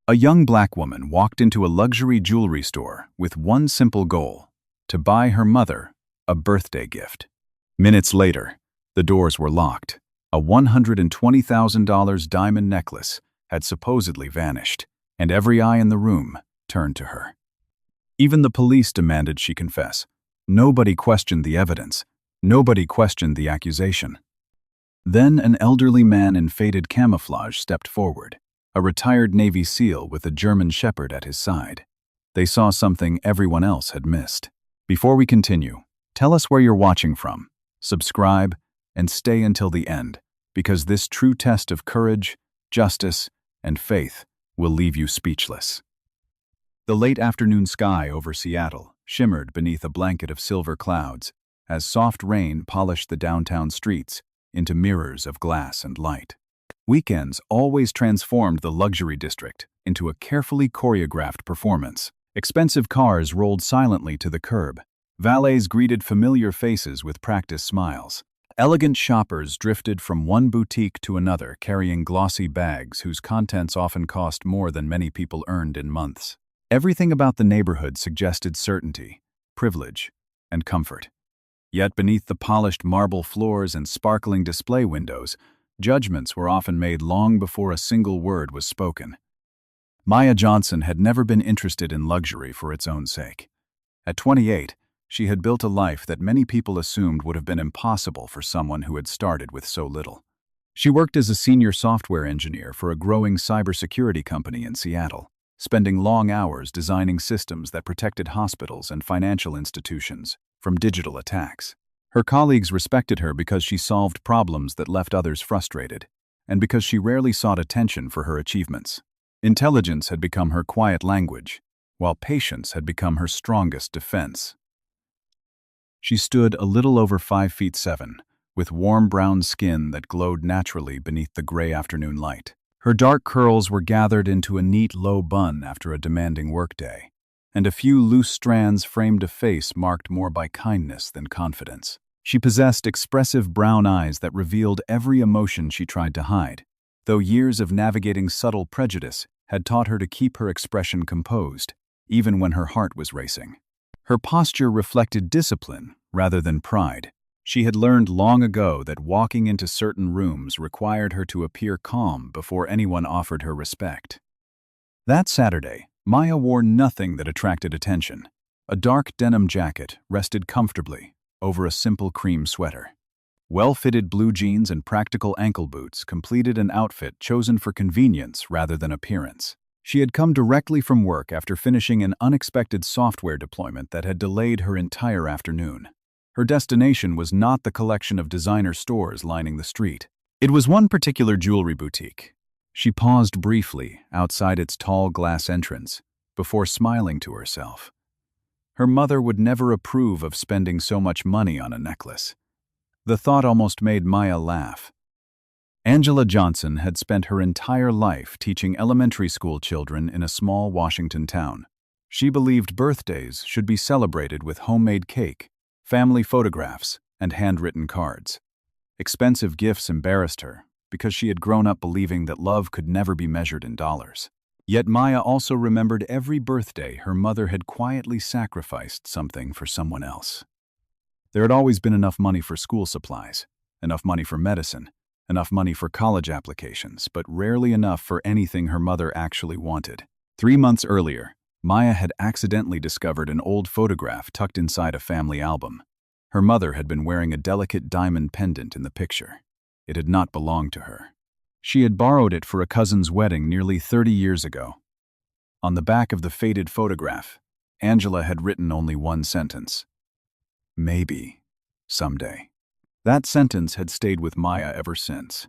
A young black woman walked into a luxury jewelry store with one simple goal: to buy her mother a birthday gift. Minutes later, the doors were locked. A $120,000 diamond necklace had supposedly vanished, and every eye in the room turned to her. Even the police demanded she confess. Nobody questioned the evidence. Nobody questioned the accusation. Then an elderly man in faded camouflage stepped forward, a retired Navy SEAL with a German Shepherd at his side. They saw something everyone else had missed. Before we continue, tell us where you're watching from, subscribe, and stay until the end, because this true test of courage, justice, and faith will leave you speechless. The late afternoon sky over Seattle shimmered beneath a blanket of silver clouds as soft rain polished the downtown streets into mirrors of glass and light. Weekends always transformed the luxury district into a carefully choreographed performance. Expensive cars rolled silently to the curb. Valets greeted familiar faces with practiced smiles. Elegant shoppers drifted from one boutique to another carrying glossy bags whose contents often cost more than many people earned in months. Everything about the neighborhood suggested certainty, privilege, and comfort. Yet beneath the polished marble floors and sparkling display windows, judgments were often made long before a single word was spoken. Maya Johnson had never been interested in luxury for its own sake. At 28, she had built a life that many people assumed would have been impossible for someone who had started with so little. She worked as a senior software engineer for a growing cybersecurity company in Seattle, spending long hours designing systems that protected hospitals and financial institutions from digital attacks. Her colleagues respected her because she solved problems that left others frustrated, and because she rarely sought attention for her achievements. Intelligence had become her quiet language, while patience had become her strongest defense. She stood a little over 5'7", with warm brown skin that glowed naturally beneath the gray afternoon light. Her dark curls were gathered into a neat low bun after a demanding workday, and a few loose strands framed a face marked more by kindness than confidence. She possessed expressive brown eyes that revealed every emotion she tried to hide, though years of navigating subtle prejudice had taught her to keep her expression composed, even when her heart was racing. Her posture reflected discipline rather than pride. She had learned long ago that walking into certain rooms required her to appear calm before anyone offered her respect. That Saturday, Maya wore nothing that attracted attention. A dark denim jacket rested comfortably over a simple cream sweater. Well-fitted blue jeans and practical ankle boots completed an outfit chosen for convenience rather than appearance. She had come directly from work after finishing an unexpected software deployment that had delayed her entire afternoon. Her destination was not the collection of designer stores lining the street. It was one particular jewelry boutique. She paused briefly outside its tall glass entrance before smiling to herself. Her mother would never approve of spending so much money on a necklace. The thought almost made Maya laugh. Angela Johnson had spent her entire life teaching elementary school children in a small Washington town. She believed birthdays should be celebrated with homemade cake, family photographs, and handwritten cards. Expensive gifts embarrassed her because she had grown up believing that love could never be measured in dollars. Yet Maya also remembered every birthday her mother had quietly sacrificed something for someone else. There had always been enough money for school supplies, enough money for medicine, enough money for college applications, but rarely enough for anything her mother actually wanted. 3 months earlier, Maya had accidentally discovered an old photograph tucked inside a family album. Her mother had been wearing a delicate diamond pendant in the picture. It had not belonged to her. She had borrowed it for a cousin's wedding nearly 30 years ago. On the back of the faded photograph, Angela had written only one sentence: "Maybe, someday." That sentence had stayed with Maya ever since.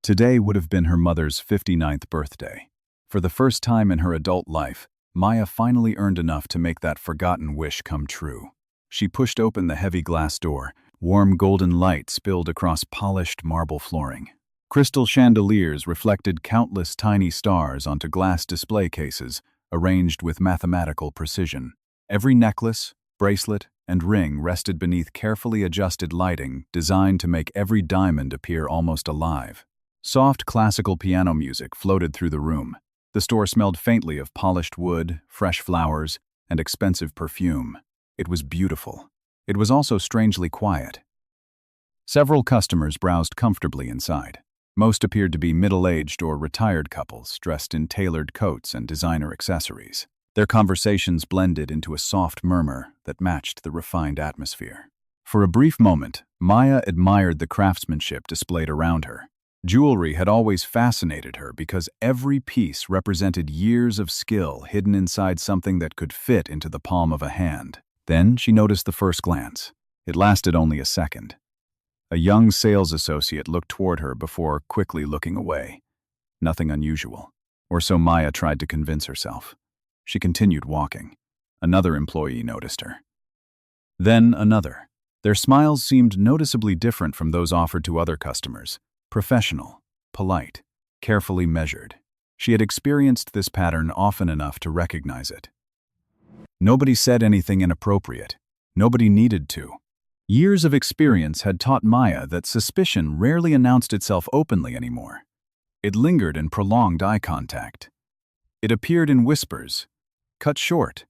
Today would have been her mother's 59th birthday. For the first time in her adult life, Maya finally earned enough to make that forgotten wish come true. She pushed open the heavy glass door. Warm golden light spilled across polished marble flooring. Crystal chandeliers reflected countless tiny stars onto glass display cases, arranged with mathematical precision. Every necklace, bracelet, and ring rested beneath carefully adjusted lighting designed to make every diamond appear almost alive. Soft classical piano music floated through the room, The store smelled faintly of polished wood, fresh flowers, and expensive perfume. It was beautiful. It was also strangely quiet. Several customers browsed comfortably inside. Most appeared to be middle-aged or retired couples dressed in tailored coats and designer accessories. Their conversations blended into a soft murmur that matched the refined atmosphere. For a brief moment, Maya admired the craftsmanship displayed around her. Jewelry had always fascinated her because every piece represented years of skill hidden inside something that could fit into the palm of a hand. Then she noticed the first glance. It lasted only a second. A young sales associate looked toward her before quickly looking away. Nothing unusual, or so Maya tried to convince herself. She continued walking. Another employee noticed her. Then another. Their smiles seemed noticeably different from those offered to other customers. Professional, polite, carefully measured. She had experienced this pattern often enough to recognize it. Nobody said anything inappropriate. Nobody needed to. Years of experience had taught Maya that suspicion rarely announced itself openly anymore. It lingered in prolonged eye contact. It appeared in whispers, cut short,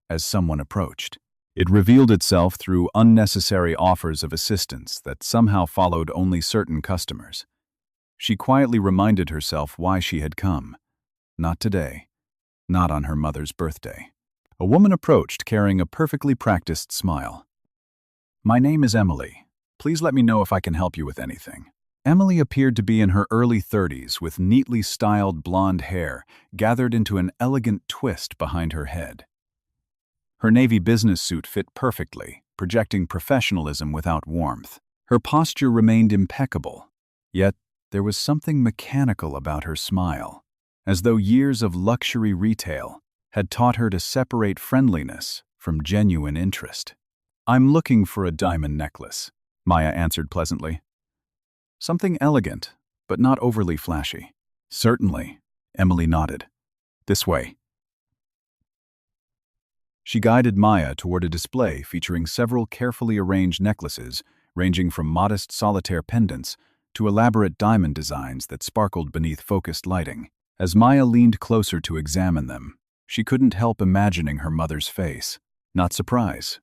as someone approached. It revealed itself through unnecessary offers of assistance that somehow followed only certain customers. She quietly reminded herself why she had come. Not today. Not on her mother's birthday. A woman approached carrying a perfectly practiced smile. "My name is Emily. Please let me know if I can help you with anything." Emily appeared to be in her early 30s with neatly styled blonde hair gathered into an elegant twist behind her head. Her navy business suit fit perfectly, projecting professionalism without warmth. Her posture remained impeccable, yet there was something mechanical about her smile, as though years of luxury retail had taught her to separate friendliness from genuine interest. "I'm looking for a diamond necklace," Maya answered pleasantly. "Something elegant, but not overly flashy." "Certainly," Emily nodded. "This way." She guided Maya toward a display featuring several carefully arranged necklaces, ranging from modest solitaire pendants to elaborate diamond designs that sparkled beneath focused lighting. As Maya leaned closer to examine them, she couldn't help imagining her mother's face. Not surprise.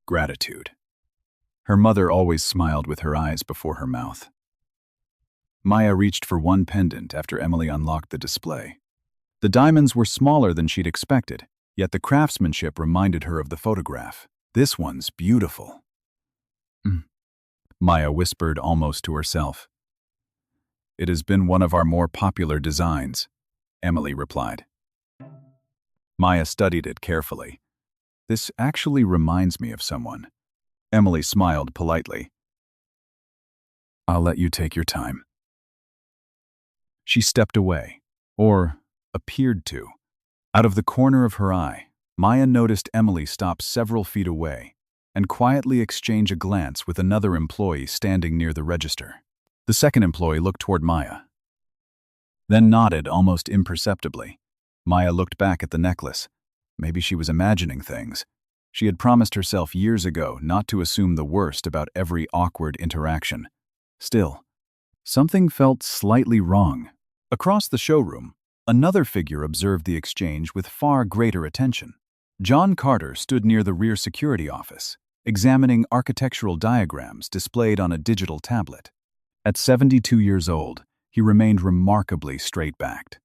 Gratitude. Her mother always smiled with her eyes before her mouth. Maya reached for one pendant after Emily unlocked the display. The diamonds were smaller than she'd expected, yet the craftsmanship reminded her of the photograph. "This one's beautiful." Maya whispered almost to herself. "It has been one of our more popular designs," Emily replied. Maya studied it carefully. "This actually reminds me of someone." Emily smiled politely. "I'll let you take your time." She stepped away, or appeared to. Out of the corner of her eye, Maya noticed Emily stop several feet away and quietly exchange a glance with another employee standing near the register. The second employee looked toward Maya, then nodded almost imperceptibly. Maya looked back at the necklace. Maybe she was imagining things. She had promised herself years ago not to assume the worst about every awkward interaction. Still, something felt slightly wrong. Across the showroom, another figure observed the exchange with far greater attention. John Carter stood near the rear security office, examining architectural diagrams displayed on a digital tablet. At 72 years old, he remained remarkably straight-backed,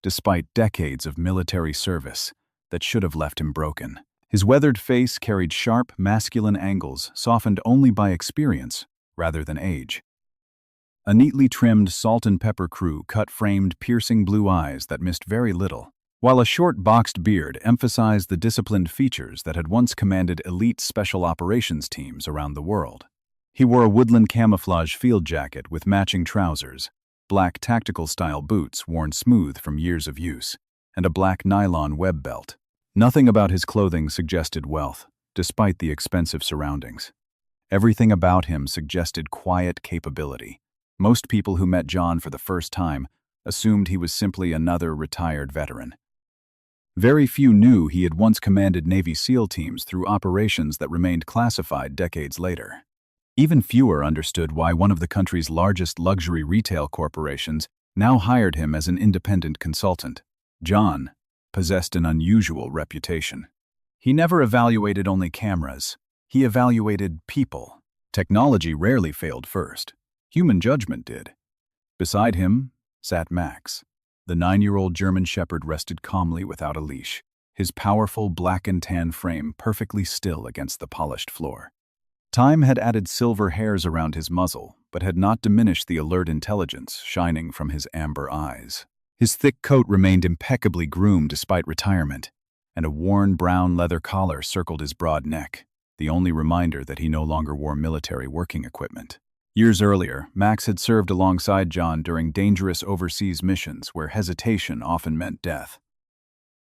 despite decades of military service that should have left him broken. His weathered face carried sharp, masculine angles softened only by experience rather than age. A neatly trimmed salt and pepper crew cut-framed piercing blue eyes that missed very little, while a short boxed beard emphasized the disciplined features that had once commanded elite special operations teams around the world. He wore a woodland camouflage field jacket with matching trousers, black tactical-style boots worn smooth from years of use, and a black nylon web belt. Nothing about his clothing suggested wealth, despite the expensive surroundings. Everything about him suggested quiet capability. Most people who met John for the first time assumed he was simply another retired veteran. Very few knew he had once commanded Navy SEAL teams through operations that remained classified decades later. Even fewer understood why one of the country's largest luxury retail corporations now hired him as an independent consultant. John possessed an unusual reputation. He never evaluated only cameras. He evaluated people. Technology rarely failed first. Human judgment did. Beside him sat Max. The 9-year-old German Shepherd rested calmly without a leash, his powerful black and tan frame perfectly still against the polished floor. Time had added silver hairs around his muzzle, but had not diminished the alert intelligence shining from his amber eyes. His thick coat remained impeccably groomed despite retirement, and a worn brown leather collar circled his broad neck, the only reminder that he no longer wore military working equipment. Years earlier, Max had served alongside John during dangerous overseas missions where hesitation often meant death.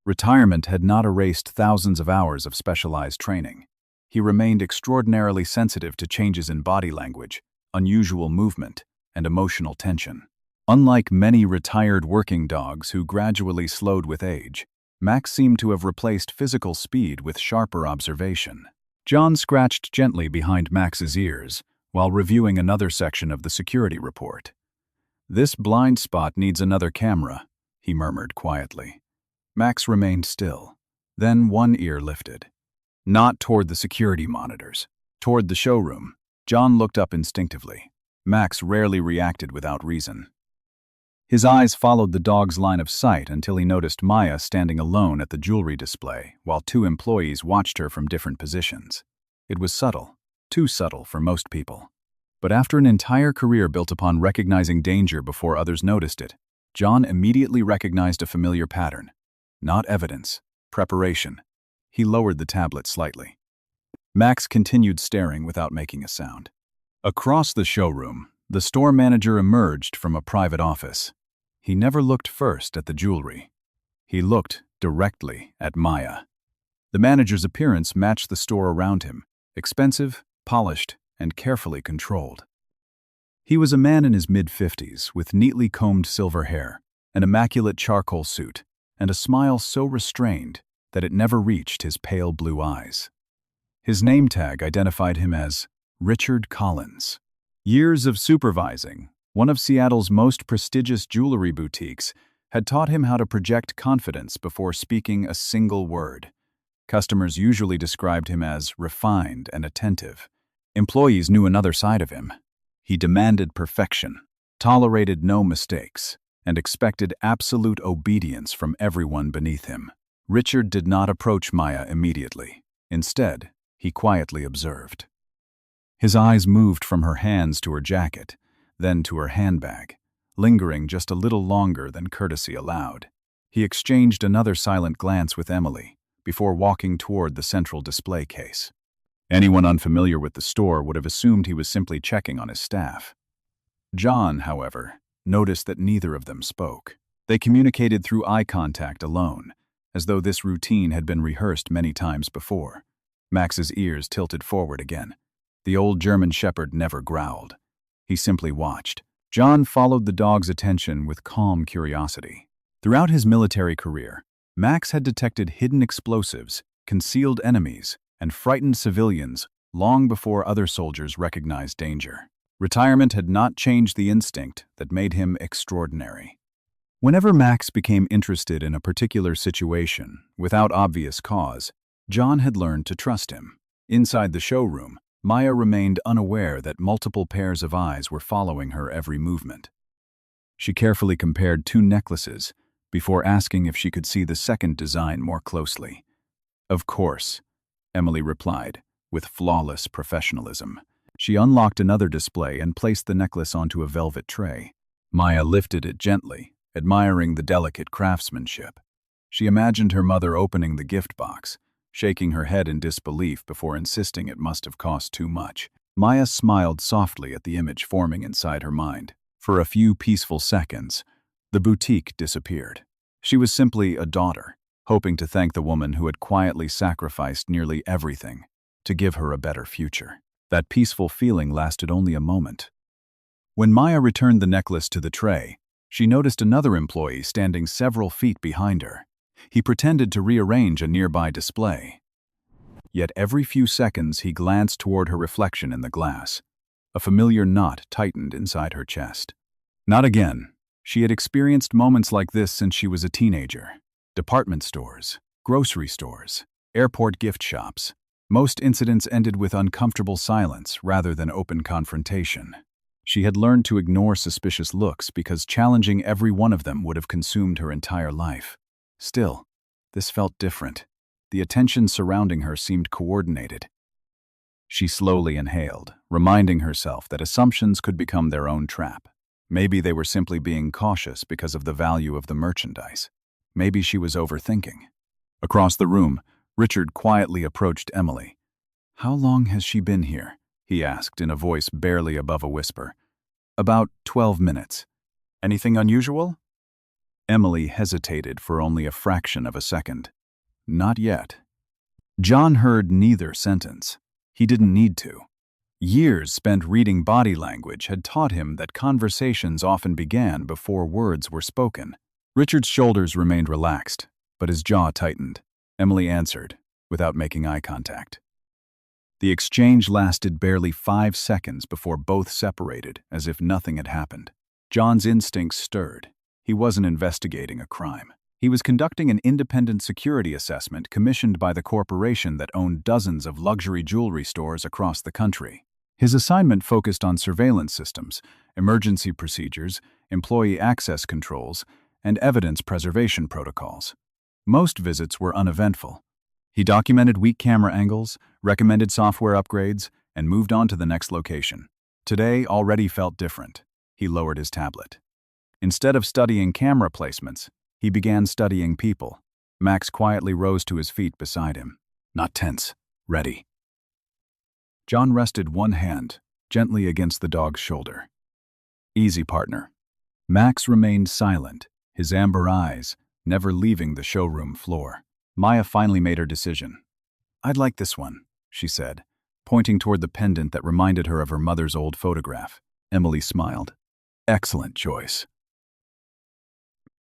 Retirement had not erased thousands of hours of specialized training. He remained extraordinarily sensitive to changes in body language, unusual movement, and emotional tension. Unlike many retired working dogs who gradually slowed with age, Max seemed to have replaced physical speed with sharper observation. John scratched gently behind Max's ears while reviewing another section of the security report. "This blind spot needs another camera," he murmured quietly. Max remained still. Then one ear lifted. Not toward the security monitors, toward the showroom. John looked up instinctively. Max rarely reacted without reason. His eyes followed the dog's line of sight until he noticed Maya standing alone at the jewelry display while 2 employees watched her from different positions. It was subtle, too subtle for most people. But after an entire career built upon recognizing danger before others noticed it, John immediately recognized a familiar pattern. Not evidence, preparation. He lowered the tablet slightly. Max continued staring without making a sound. Across the showroom, the store manager emerged from a private office. He never looked first at the jewelry. He looked directly at Maya. The manager's appearance matched the store around him, expensive, polished, and carefully controlled. He was a man in his mid-50s with neatly combed silver hair, an immaculate charcoal suit, and a smile so restrained that it never reached his pale blue eyes. His name tag identified him as Richard Collins. Years of supervising one of Seattle's most prestigious jewelry boutiques had taught him how to project confidence before speaking a single word. Customers usually described him as refined and attentive. Employees knew another side of him. He demanded perfection, tolerated no mistakes, and expected absolute obedience from everyone beneath him. Richard did not approach Maya immediately. Instead, he quietly observed. His eyes moved from her hands to her jacket, then to her handbag, lingering just a little longer than courtesy allowed. He exchanged another silent glance with Emily before walking toward the central display case. Anyone unfamiliar with the store would have assumed he was simply checking on his staff. John, however, noticed that neither of them spoke. They communicated through eye contact alone, as though this routine had been rehearsed many times before. Max's ears tilted forward again. The old German Shepherd never growled. He simply watched. John followed the dog's attention with calm curiosity. Throughout his military career, Max had detected hidden explosives, concealed enemies, and frightened civilians long before other soldiers recognized danger. Retirement had not changed the instinct that made him extraordinary. Whenever Max became interested in a particular situation, without obvious cause, John had learned to trust him. Inside the showroom, Maya remained unaware that multiple pairs of eyes were following her every movement. She carefully compared 2 necklaces before asking if she could see the second design more closely. "Of course," Emily replied, with flawless professionalism. She unlocked another display and placed the necklace onto a velvet tray. Maya lifted it gently, admiring the delicate craftsmanship. She imagined her mother opening the gift box, shaking her head in disbelief before insisting it must have cost too much. Maya smiled softly at the image forming inside her mind. For a few peaceful seconds, the boutique disappeared. She was simply a daughter, hoping to thank the woman who had quietly sacrificed nearly everything to give her a better future. That peaceful feeling lasted only a moment. When Maya returned the necklace to the tray, she noticed another employee standing several feet behind her. He pretended to rearrange a nearby display. Yet every few seconds he glanced toward her reflection in the glass. A familiar knot tightened inside her chest. "Not again," She had experienced moments like this since she was a teenager. Department stores, grocery stores, airport gift shops. Most incidents ended with uncomfortable silence rather than open confrontation. She had learned to ignore suspicious looks because challenging every one of them would have consumed her entire life. Still, this felt different. The attention surrounding her seemed coordinated. She slowly inhaled, reminding herself that assumptions could become their own trap. Maybe they were simply being cautious because of the value of the merchandise. Maybe she was overthinking. Across the room, Richard quietly approached Emily. "How long has she been here?" he asked in a voice barely above a whisper. "About 12 minutes. Anything unusual?" Emily hesitated for only a fraction of a second. "Not yet." John heard neither sentence. He didn't need to. Years spent reading body language had taught him that conversations often began before words were spoken. Richard's shoulders remained relaxed, but his jaw tightened. Emily answered, without making eye contact. The exchange lasted barely 5 seconds before both separated, as if nothing had happened. John's instincts stirred. He wasn't investigating a crime. He was conducting an independent security assessment commissioned by the corporation that owned dozens of luxury jewelry stores across the country. His assignment focused on surveillance systems, emergency procedures, employee access controls, and evidence preservation protocols. Most visits were uneventful. He documented weak camera angles, recommended software upgrades, and moved on to the next location. Today already felt different. He lowered his tablet. Instead of studying camera placements, he began studying people. Max quietly rose to his feet beside him. Not tense. Ready. John rested one hand gently against the dog's shoulder. Easy, partner. Max remained silent, his amber eyes never leaving the showroom floor. Maya finally made her decision. "I'd like this one," she said, pointing toward the pendant that reminded her of her mother's old photograph. Emily smiled. "Excellent choice."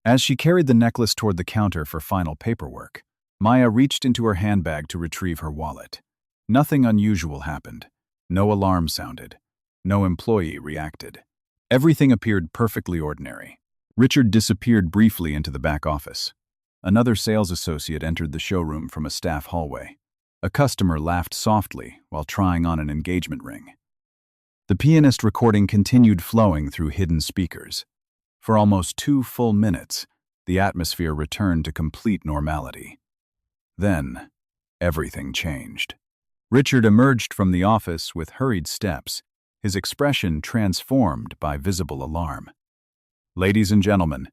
As she carried the necklace toward the counter for final paperwork, Maya reached into her handbag to retrieve her wallet. Nothing unusual happened. No alarm sounded. No employee reacted. Everything appeared perfectly ordinary. Richard disappeared briefly into the back office. Another sales associate entered the showroom from a staff hallway. A customer laughed softly while trying on an engagement ring. The pianist recording continued flowing through hidden speakers. For almost 2 full minutes, the atmosphere returned to complete normality. Then, everything changed. Richard emerged from the office with hurried steps, his expression transformed by visible alarm. "Ladies and gentlemen,"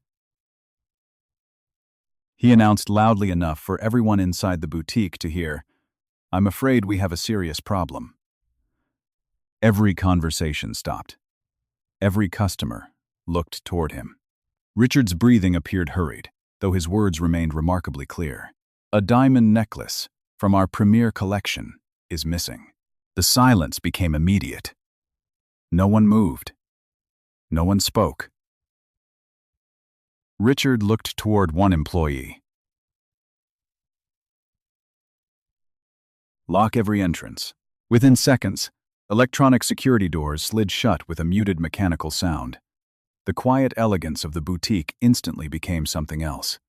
he announced loudly enough for everyone inside the boutique to hear, "I'm afraid we have a serious problem." Every conversation stopped. Every customer looked toward him. Richard's breathing appeared hurried, though his words remained remarkably clear. "A diamond necklace from our premier collection is missing." The silence became immediate. No one moved. No one spoke. Richard looked toward one employee. "Lock every entrance." Within seconds, electronic security doors slid shut with a muted mechanical sound. The quiet elegance of the boutique instantly became something else.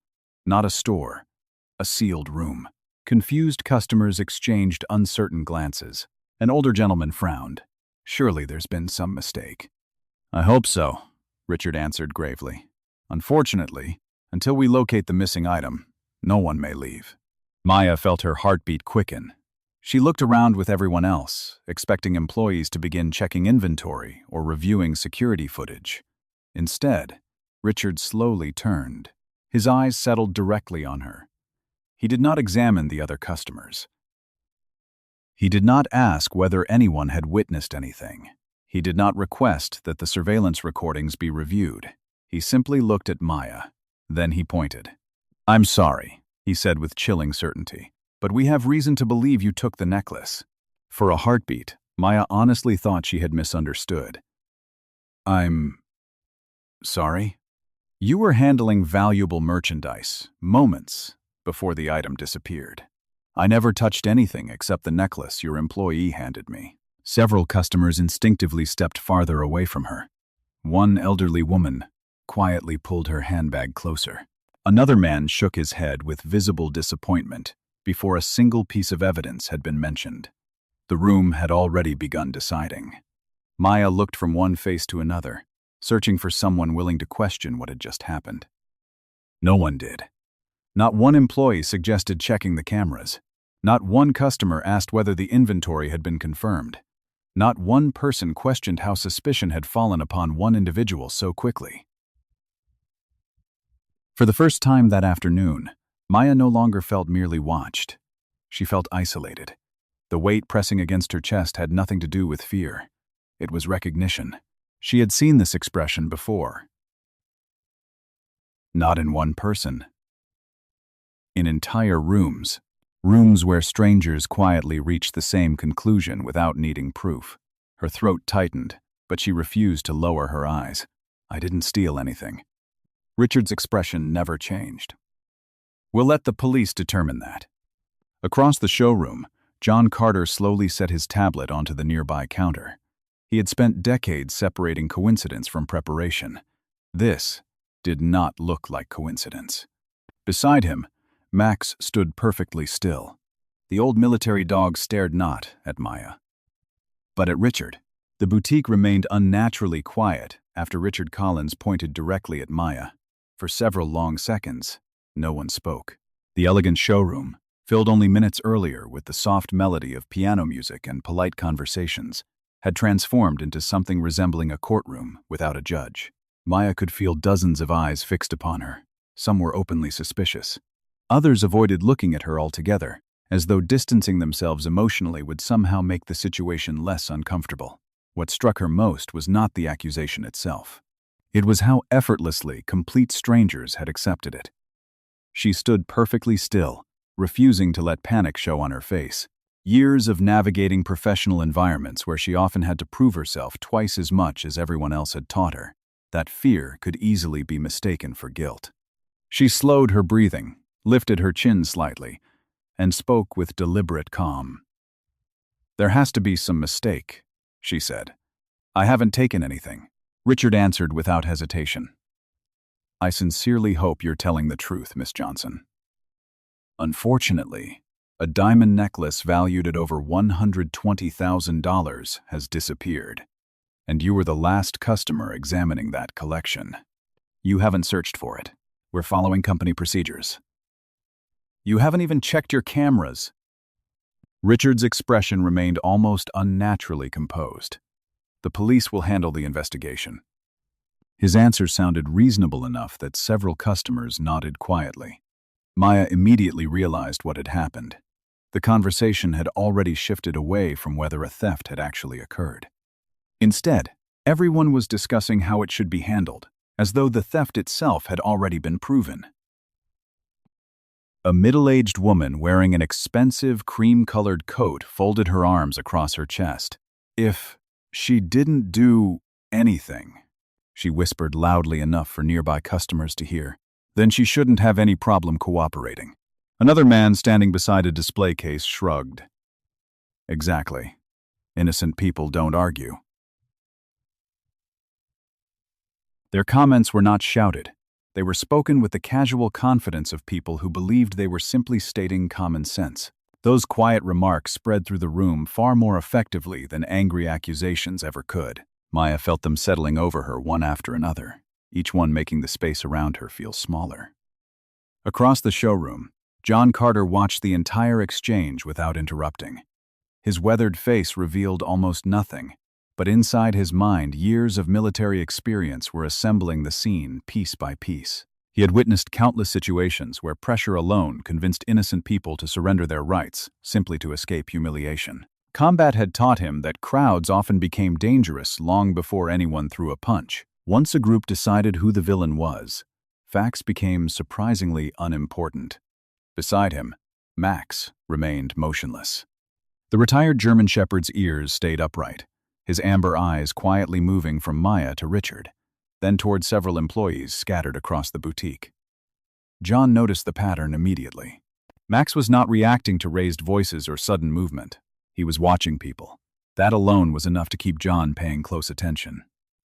Not a store, a sealed room. Confused customers exchanged uncertain glances. An older gentleman frowned. "Surely there's been some mistake." "I hope so," Richard answered gravely. "Unfortunately, until we locate the missing item, no one may leave." Maya felt her heartbeat quicken. She looked around with everyone else, expecting employees to begin checking inventory or reviewing security footage. Instead, Richard slowly turned. His eyes settled directly on her. He did not examine the other customers. He did not ask whether anyone had witnessed anything. He did not request that the surveillance recordings be reviewed. He simply looked at Maya. Then he pointed. "I'm sorry," he said with chilling certainty, "but we have reason to believe you took the necklace." For a heartbeat, Maya honestly thought she had misunderstood. "I'm sorry?" "You were handling valuable merchandise, moments before the item disappeared. I never touched anything except the necklace your employee handed me." Several customers instinctively stepped farther away from her. One elderly woman, quietly pulled her handbag closer. Another man shook his head with visible disappointment before a single piece of evidence had been mentioned. The room had already begun deciding. Maya looked from one face to another, searching for someone willing to question what had just happened. No one did. Not one employee suggested checking the cameras. Not one customer asked whether the inventory had been confirmed. Not one person questioned how suspicion had fallen upon one individual so quickly. For the first time that afternoon, Maya no longer felt merely watched. She felt isolated. The weight pressing against her chest had nothing to do with fear. It was recognition. She had seen this expression before. Not in one person. In entire rooms. Rooms where strangers quietly reached the same conclusion without needing proof. Her throat tightened, but she refused to lower her eyes. I didn't steal anything. Richard's expression never changed. We'll let the police determine that. Across the showroom, John Carter slowly set his tablet onto the nearby counter. He had spent decades separating coincidence from preparation. This did not look like coincidence. Beside him, Max stood perfectly still. The old military dog stared not at Maya, but at Richard. The boutique remained unnaturally quiet after Richard Collins pointed directly at Maya. For several long seconds, no one spoke. The elegant showroom, filled only minutes earlier with the soft melody of piano music and polite conversations, had transformed into something resembling a courtroom without a judge. Maya could feel dozens of eyes fixed upon her. Some were openly suspicious. Others avoided looking at her altogether, as though distancing themselves emotionally would somehow make the situation less uncomfortable. What struck her most was not the accusation itself. It was how effortlessly complete strangers had accepted it. She stood perfectly still, refusing to let panic show on her face. Years of navigating professional environments where she often had to prove herself twice as much as everyone else had taught her, that fear could easily be mistaken for guilt. She slowed her breathing, lifted her chin slightly, and spoke with deliberate calm. "There has to be some mistake," she said. "I haven't taken anything." Richard answered without hesitation. "I sincerely hope you're telling the truth, Miss Johnson. Unfortunately, a diamond necklace valued at over $120,000 has disappeared, and you were the last customer examining that collection. You haven't searched for it. We're following company procedures. You haven't even checked your cameras." Richard's expression remained almost unnaturally composed. "The police will handle the investigation." His answer sounded reasonable enough that several customers nodded quietly. Maya immediately realized what had happened. The conversation had already shifted away from whether a theft had actually occurred. Instead, everyone was discussing how it should be handled, as though the theft itself had already been proven. A middle-aged woman wearing an expensive cream-colored coat folded her arms across her chest. "If she didn't do anything," she whispered loudly enough for nearby customers to hear, "then she shouldn't have any problem cooperating." Another man standing beside a display case shrugged. "Exactly. Innocent people don't argue." Their comments were not shouted. They were spoken with the casual confidence of people who believed they were simply stating common sense. Those quiet remarks spread through the room far more effectively than angry accusations ever could. Maya felt them settling over her one after another, each one making the space around her feel smaller. Across the showroom, John Carter watched the entire exchange without interrupting. His weathered face revealed almost nothing, but inside his mind, years of military experience were assembling the scene piece by piece. He had witnessed countless situations where pressure alone convinced innocent people to surrender their rights, simply to escape humiliation. Combat had taught him that crowds often became dangerous long before anyone threw a punch. Once a group decided who the villain was, facts became surprisingly unimportant. Beside him, Max remained motionless. The retired German shepherd's ears stayed upright, his amber eyes quietly moving from Maya to Richard, then toward several employees scattered across the boutique. John noticed the pattern immediately. Max was not reacting to raised voices or sudden movement. He was watching people. That alone was enough to keep John paying close attention.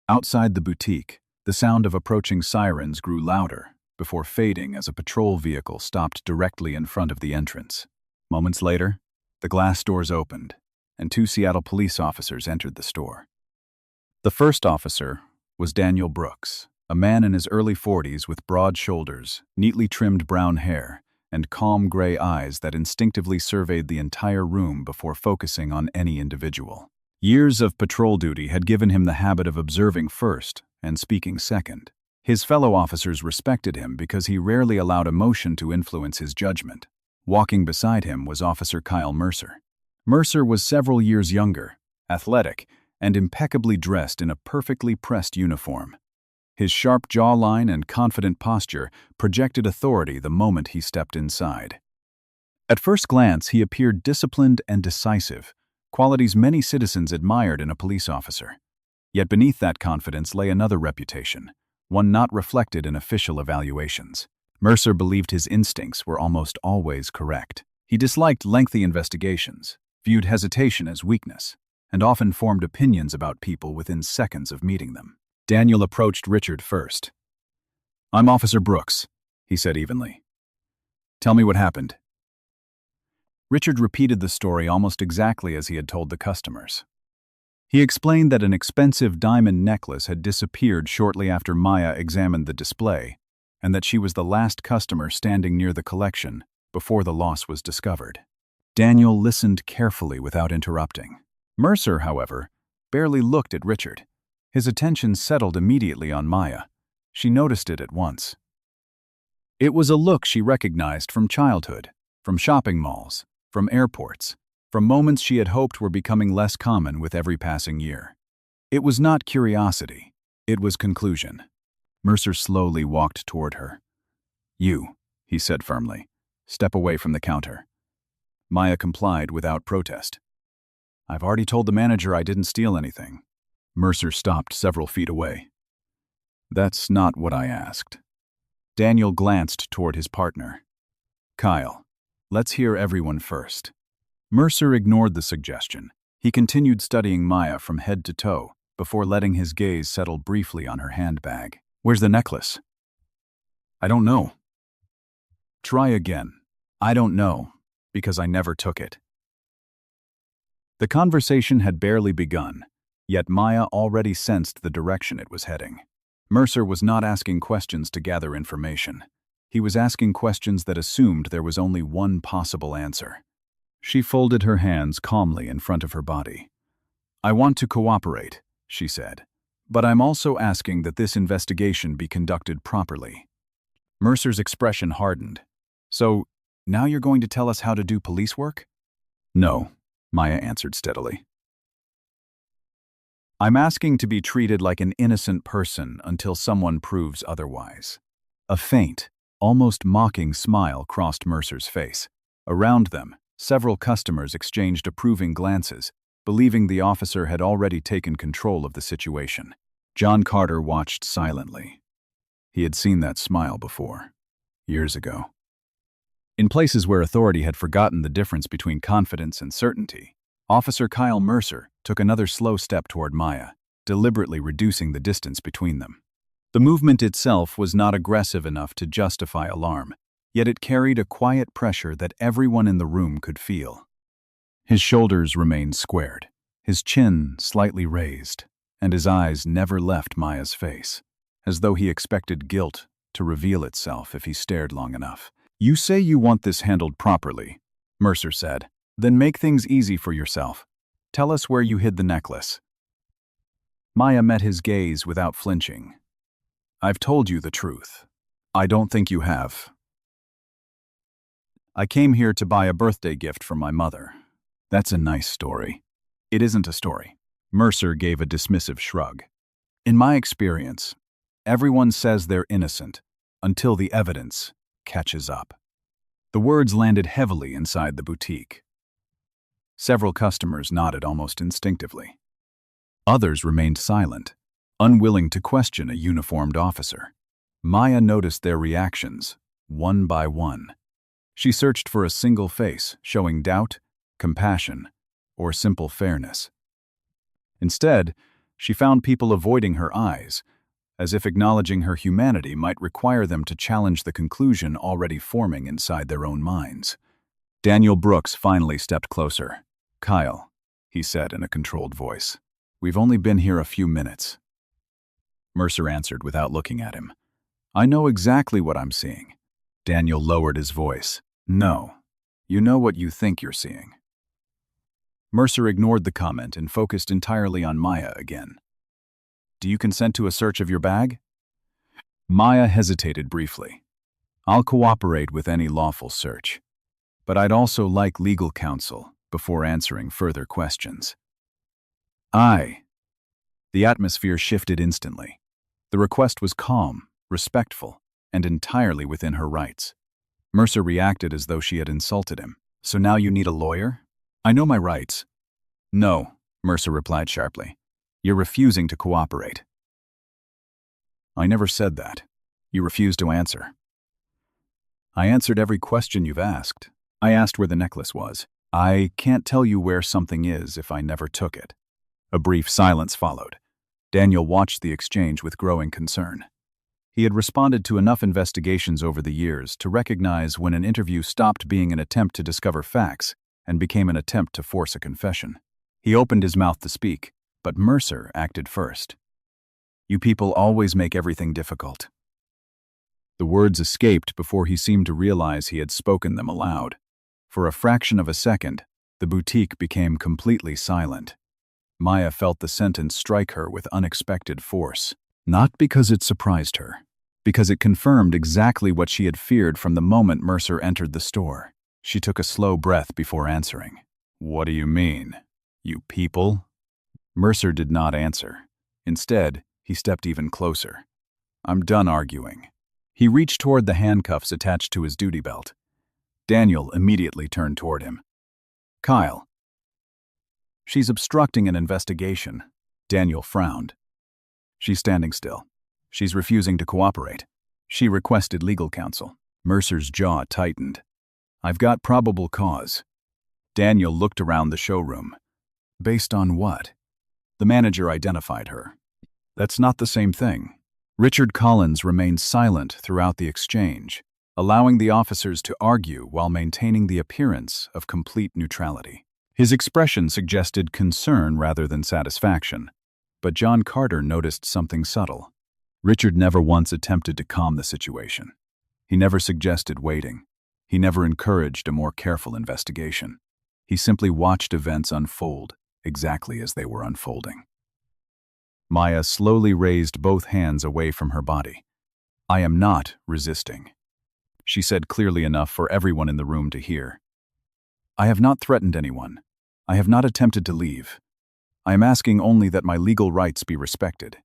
Outside the boutique, The sound of approaching sirens grew louder, before fading as a patrol vehicle stopped directly in front of the entrance. Moments later, the glass doors opened, and 2 Seattle police officers entered the store. The first officer was Daniel Brooks, a man in his early 40s with broad shoulders, neatly trimmed brown hair, and calm gray eyes that instinctively surveyed the entire room before focusing on any individual. Years of patrol duty had given him the habit of observing first and speaking second. His fellow officers respected him because he rarely allowed emotion to influence his judgment. Walking beside him was Officer Kyle Mercer. Mercer was several years younger, athletic, and impeccably dressed in a perfectly pressed uniform. His sharp jawline and confident posture projected authority the moment he stepped inside. At first glance, he appeared disciplined and decisive, qualities many citizens admired in a police officer. Yet beneath that confidence lay another reputation, one not reflected in official evaluations. Mercer believed his instincts were almost always correct. He disliked lengthy investigations, viewed hesitation as weakness, and often formed opinions about people within seconds of meeting them. Daniel approached Richard first. "I'm Officer Brooks," he said evenly. "Tell me what happened." Richard repeated the story almost exactly as he had told the customers. He explained that an expensive diamond necklace had disappeared shortly after Maya examined the display, and that she was the last customer standing near the collection before the loss was discovered. Daniel listened carefully without interrupting. Mercer, however, barely looked at Richard. His attention settled immediately on Maya. She noticed it at once. It was a look she recognized from childhood, from shopping malls, from airports, from moments she had hoped were becoming less common with every passing year. It was not curiosity, it was conclusion. Mercer slowly walked toward her. "You," he said firmly, "step away from the counter." Maya complied without protest. "I've already told the manager I didn't steal anything." Mercer stopped several feet away. "That's not what I asked." Daniel glanced toward his partner. "Kyle, let's hear everyone first." Mercer ignored the suggestion. He continued studying Maya from head to toe before letting his gaze settle briefly on her handbag. "Where's the necklace?" "I don't know." "Try again." "I don't know, because I never took it." The conversation had barely begun, yet Maya already sensed the direction it was heading. Mercer was not asking questions to gather information. He was asking questions that assumed there was only one possible answer. She folded her hands calmly in front of her body. "I want to cooperate," she said, "but I'm also asking that this investigation be conducted properly." Mercer's expression hardened. "So, now you're going to tell us how to do police work?" "No," Maya answered steadily. "I'm asking to be treated like an innocent person until someone proves otherwise." A faint, almost mocking smile crossed Mercer's face. Around them, several customers exchanged approving glances, believing the officer had already taken control of the situation. John Carter watched silently. He had seen that smile before, years ago. In places where authority had forgotten the difference between confidence and certainty, Officer Kyle Mercer took another slow step toward Maya, deliberately reducing the distance between them. The movement itself was not aggressive enough to justify alarm, yet it carried a quiet pressure that everyone in the room could feel. His shoulders remained squared, his chin slightly raised, and his eyes never left Maya's face, as though he expected guilt to reveal itself if he stared long enough. "You say you want this handled properly," Mercer said. "Then make things easy for yourself. Tell us where you hid the necklace." Maya met his gaze without flinching. "I've told you the truth. I don't think you have. I came here to buy a birthday gift for my mother." "That's a nice story." "It isn't a story." Mercer gave a dismissive shrug. "In my experience, everyone says they're innocent until the evidence catches up." The words landed heavily inside the boutique. Several customers nodded almost instinctively. Others remained silent, unwilling to question a uniformed officer. Maya noticed their reactions, one by one. She searched for a single face showing doubt, compassion, or simple fairness. Instead, she found people avoiding her eyes, as if acknowledging her humanity might require them to challenge the conclusion already forming inside their own minds. Daniel Brooks finally stepped closer. "Kyle," he said in a controlled voice, "we've only been here a few minutes." Mercer answered without looking at him. "I know exactly what I'm seeing." Daniel lowered his voice. "No, you know what you think you're seeing." Mercer ignored the comment and focused entirely on Maya again. "Do you consent to a search of your bag?" Maya hesitated briefly. "I'll cooperate with any lawful search, but I'd also like legal counsel before answering further questions." "Aye." The atmosphere shifted instantly. The request was calm, respectful, and entirely within her rights. Mercer reacted as though she had insulted him. "So now you need a lawyer?" "I know my rights." "No," Mercer replied sharply. "You're refusing to cooperate." "I never said that. You refuse to answer." "I answered every question you've asked. I asked where the necklace was. I can't tell you where something is if I never took it." A brief silence followed. Daniel watched the exchange with growing concern. He had responded to enough investigations over the years to recognize when an interview stopped being an attempt to discover facts and became an attempt to force a confession. He opened his mouth to speak, but Mercer acted first. "You people always make everything difficult." The words escaped before he seemed to realize he had spoken them aloud. For a fraction of a second, the boutique became completely silent. Maya felt the sentence strike her with unexpected force. Not because it surprised her, because it confirmed exactly what she had feared from the moment Mercer entered the store. She took a slow breath before answering. "What do you mean? You people?" Mercer did not answer. Instead, he stepped even closer. "I'm done arguing." He reached toward the handcuffs attached to his duty belt. Daniel immediately turned toward him. "Kyle." "She's obstructing an investigation." Daniel frowned. "She's standing still. She's refusing to cooperate. She requested legal counsel." Mercer's jaw tightened. "I've got probable cause." Daniel looked around the showroom. "Based on what?" The manager identified her. "That's not the same thing." Richard Collins remained silent throughout the exchange, allowing the officers to argue while maintaining the appearance of complete neutrality. His expression suggested concern rather than satisfaction, but John Carter noticed something subtle. Richard never once attempted to calm the situation. He never suggested waiting. He never encouraged a more careful investigation. He simply watched events unfold exactly as they were unfolding. Maya slowly raised both hands away from her body. "I am not resisting," she said clearly enough for everyone in the room to hear. "I have not threatened anyone. I have not attempted to leave. I am asking only that my legal rights be respected."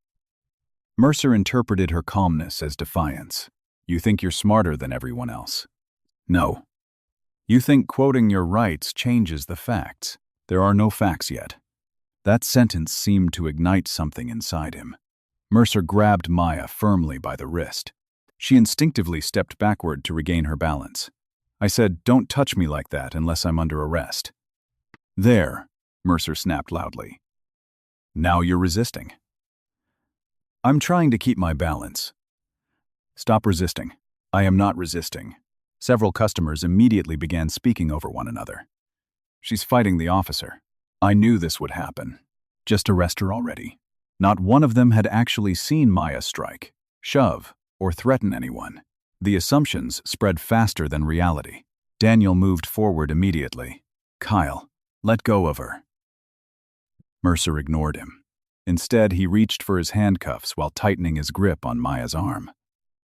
Mercer interpreted her calmness as defiance. "You think you're smarter than everyone else?" "No." "You think quoting your rights changes the facts. There are no facts yet." That sentence seemed to ignite something inside him. Mercer grabbed Maya firmly by the wrist. She instinctively stepped backward to regain her balance. "I said, don't touch me like that unless I'm under arrest." "There," Mercer snapped loudly. "Now you're resisting." "I'm trying to keep my balance." "Stop resisting." "I am not resisting." Several customers immediately began speaking over one another. "She's fighting the officer." "I knew this would happen. Just arrest her already." Not one of them had actually seen Maya strike, shove, or threaten anyone. The assumptions spread faster than reality. Daniel moved forward immediately. "Kyle, let go of her." Mercer ignored him. Instead, he reached for his handcuffs while tightening his grip on Maya's arm.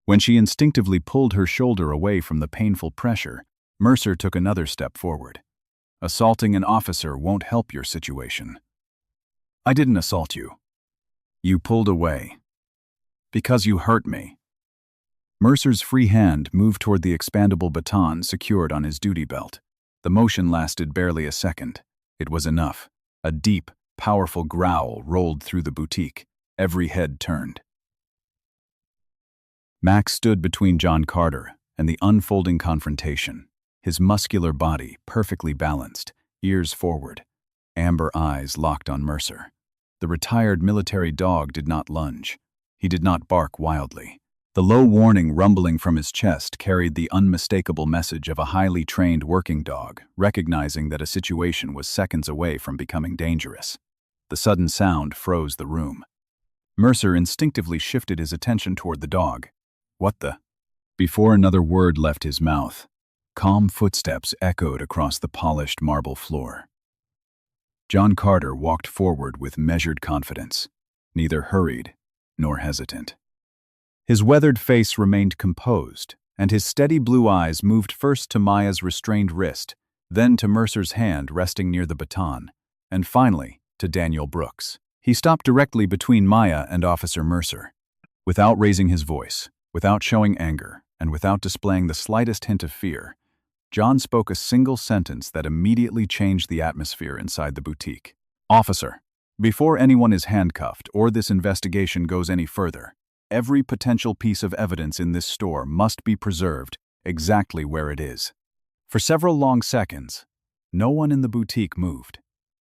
When she instinctively pulled her shoulder away from the painful pressure, Mercer took another step forward. "Assaulting an officer won't help your situation." "I didn't assault you." "You pulled away." "Because you hurt me." Mercer's free hand moved toward the expandable baton secured on his duty belt. The motion lasted barely a second. It was enough. A deep, powerful growl rolled through the boutique. Every head turned. Max stood between John Carter and the unfolding confrontation, his muscular body perfectly balanced, ears forward, amber eyes locked on Mercer. The retired military dog did not lunge. He did not bark wildly. The low warning rumbling from his chest carried the unmistakable message of a highly trained working dog, recognizing that a situation was seconds away from becoming dangerous. The sudden sound froze the room. Mercer instinctively shifted his attention toward the dog. What the? Before another word left his mouth, calm footsteps echoed across the polished marble floor. John Carter walked forward with measured confidence, neither hurried nor hesitant. His weathered face remained composed, and his steady blue eyes moved first to Maya's restrained wrist, then to Mercer's hand resting near the baton, and finally to Daniel Brooks. He stopped directly between Maya and Officer Mercer. Without raising his voice, without showing anger, and without displaying the slightest hint of fear, John spoke a single sentence that immediately changed the atmosphere inside the boutique. "Officer, before anyone is handcuffed or this investigation goes any further, every potential piece of evidence in this store must be preserved exactly where it is." For several long seconds, no one in the boutique moved.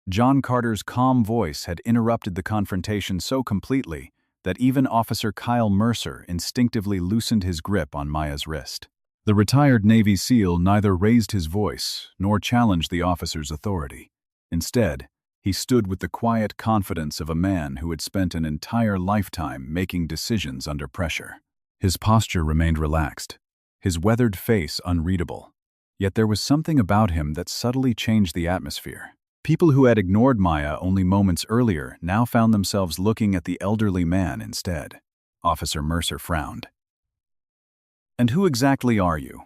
John Carter's calm voice had interrupted the confrontation so completely that even Officer Kyle Mercer instinctively loosened his grip on Maya's wrist. The retired Navy SEAL neither raised his voice nor challenged the officer's authority. Instead, he stood with the quiet confidence of a man who had spent an entire lifetime making decisions under pressure. His posture remained relaxed, his weathered face unreadable. Yet there was something about him that subtly changed the atmosphere. People who had ignored Maya only moments earlier now found themselves looking at the elderly man instead. Officer Mercer frowned. "And who exactly are you?"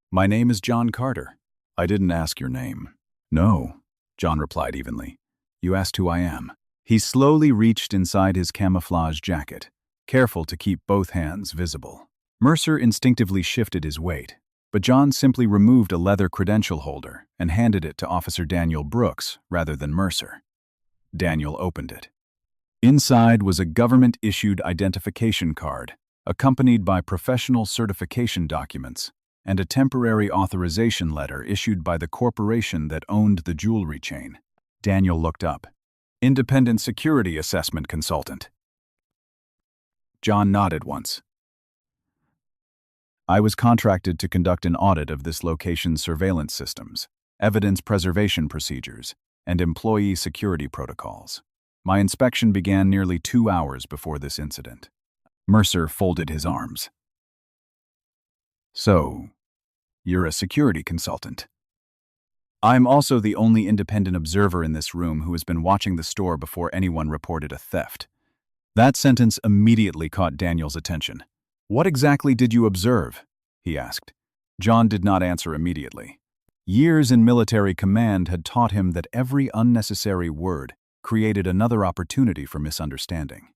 "My name is John Carter." "I didn't ask your name." "No," John replied evenly. "You asked who I am." He slowly reached inside his camouflage jacket, careful to keep both hands visible. Mercer instinctively shifted his weight, but John simply removed a leather credential holder and handed it to Officer Daniel Brooks rather than Mercer. Daniel opened it. Inside was a government-issued identification card, accompanied by professional certification documents and a temporary authorization letter issued by the corporation that owned the jewelry chain. Daniel looked up. "Independent security assessment consultant." John nodded once. "I was contracted to conduct an audit of this location's surveillance systems, evidence preservation procedures, and employee security protocols. My inspection began nearly 2 hours before this incident." Mercer folded his arms. "So, you're a security consultant?" "I'm also the only independent observer in this room who has been watching the store before anyone reported a theft." That sentence immediately caught Daniel's attention. "What exactly did you observe?" he asked. John did not answer immediately. Years in military command had taught him that every unnecessary word created another opportunity for misunderstanding.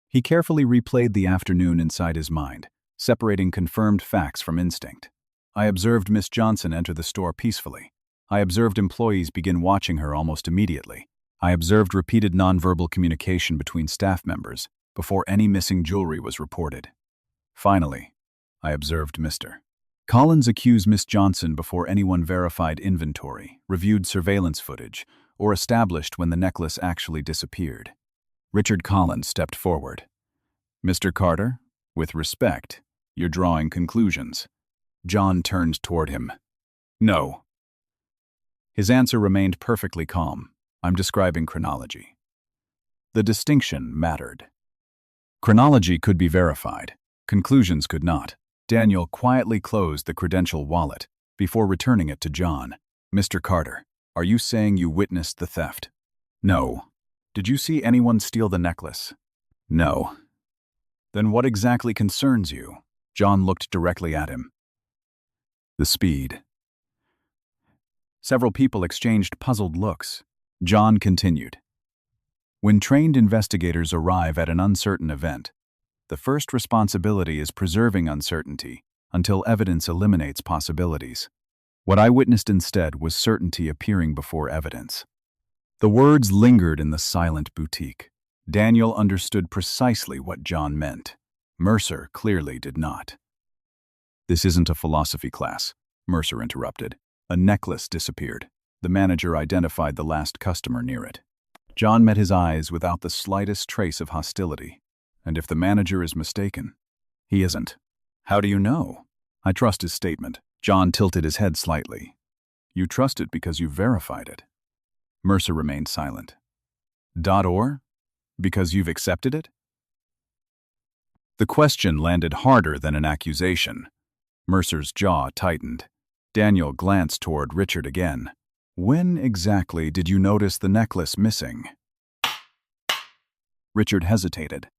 He carefully replayed the afternoon inside his mind, separating confirmed facts from instinct. "I observed Miss Johnson enter the store peacefully. I observed employees begin watching her almost immediately. I observed repeated nonverbal communication between staff members before any missing jewelry was reported. Finally, I observed Mr. Collins accuse Miss Johnson before anyone verified inventory, reviewed surveillance footage, or established when the necklace actually disappeared." Richard Collins stepped forward. "Mr. Carter, with respect, you're drawing conclusions." John turned toward him. "No." His answer remained perfectly calm. "I'm describing chronology." The distinction mattered. Chronology could be verified. Conclusions could not. Daniel quietly closed the credential wallet before returning it to John. "Mr. Carter, are you saying you witnessed the theft?" "No." "Did you see anyone steal the necklace?" "No." "Then what exactly concerns you?" John looked directly at him. "The speed." Several people exchanged puzzled looks. John continued. "When trained investigators arrive at an uncertain event, the first responsibility is preserving uncertainty until evidence eliminates possibilities. What I witnessed instead was certainty appearing before evidence." The words lingered in the silent boutique. Daniel understood precisely what John meant. Mercer clearly did not. "This isn't a philosophy class," Mercer interrupted. "A necklace disappeared. The manager identified the last customer near it." John met his eyes without the slightest trace of hostility. And if the manager is mistaken, he isn't. How do you know? I trust his statement. John tilted his head slightly. You trust it because you verified it. Mercer remained silent. Or? Because you've accepted it? The question landed harder than an accusation. Mercer's jaw tightened. Daniel glanced toward Richard again. When exactly did you notice the necklace missing? Richard hesitated.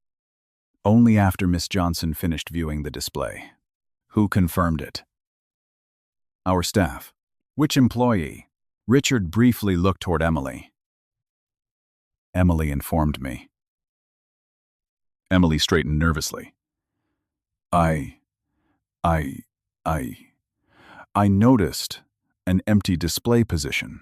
Only after Miss Johnson finished viewing the display. Who confirmed it? Our staff. Which employee? Richard briefly looked toward Emily. Emily informed me. Emily straightened nervously. I noticed an empty display position.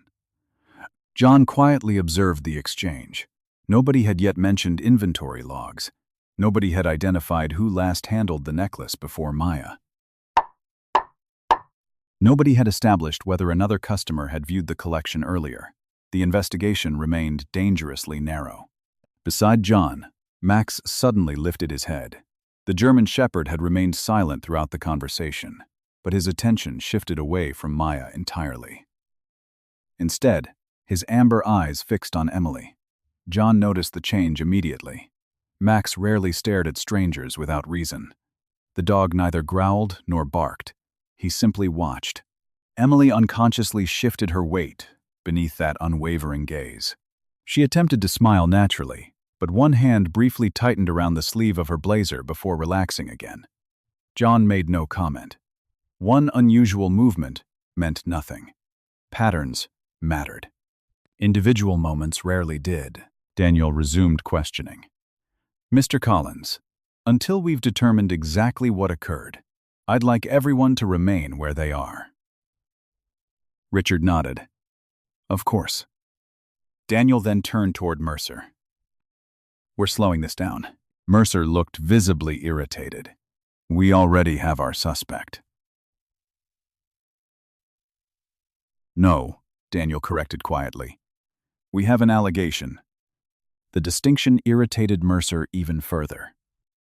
John quietly observed the exchange. Nobody had yet mentioned inventory logs. Nobody had identified who last handled the necklace before Maya. Nobody had established whether another customer had viewed the collection earlier. The investigation remained dangerously narrow. Beside John, Max suddenly lifted his head. The German Shepherd had remained silent throughout the conversation, but his attention shifted away from Maya entirely. Instead, his amber eyes fixed on Emily. John noticed the change immediately. Max rarely stared at strangers without reason. The dog neither growled nor barked. He simply watched. Emily unconsciously shifted her weight beneath that unwavering gaze. She attempted to smile naturally, but one hand briefly tightened around the sleeve of her blazer before relaxing again. John made no comment. One unusual movement meant nothing. Patterns mattered. Individual moments rarely did. Daniel resumed questioning. Mr. Collins, until we've determined exactly what occurred, I'd like everyone to remain where they are. Richard nodded. Of course. Daniel then turned toward Mercer. We're slowing this down. Mercer looked visibly irritated. We already have our suspect. No, Daniel corrected quietly. We have an allegation. The distinction irritated Mercer even further.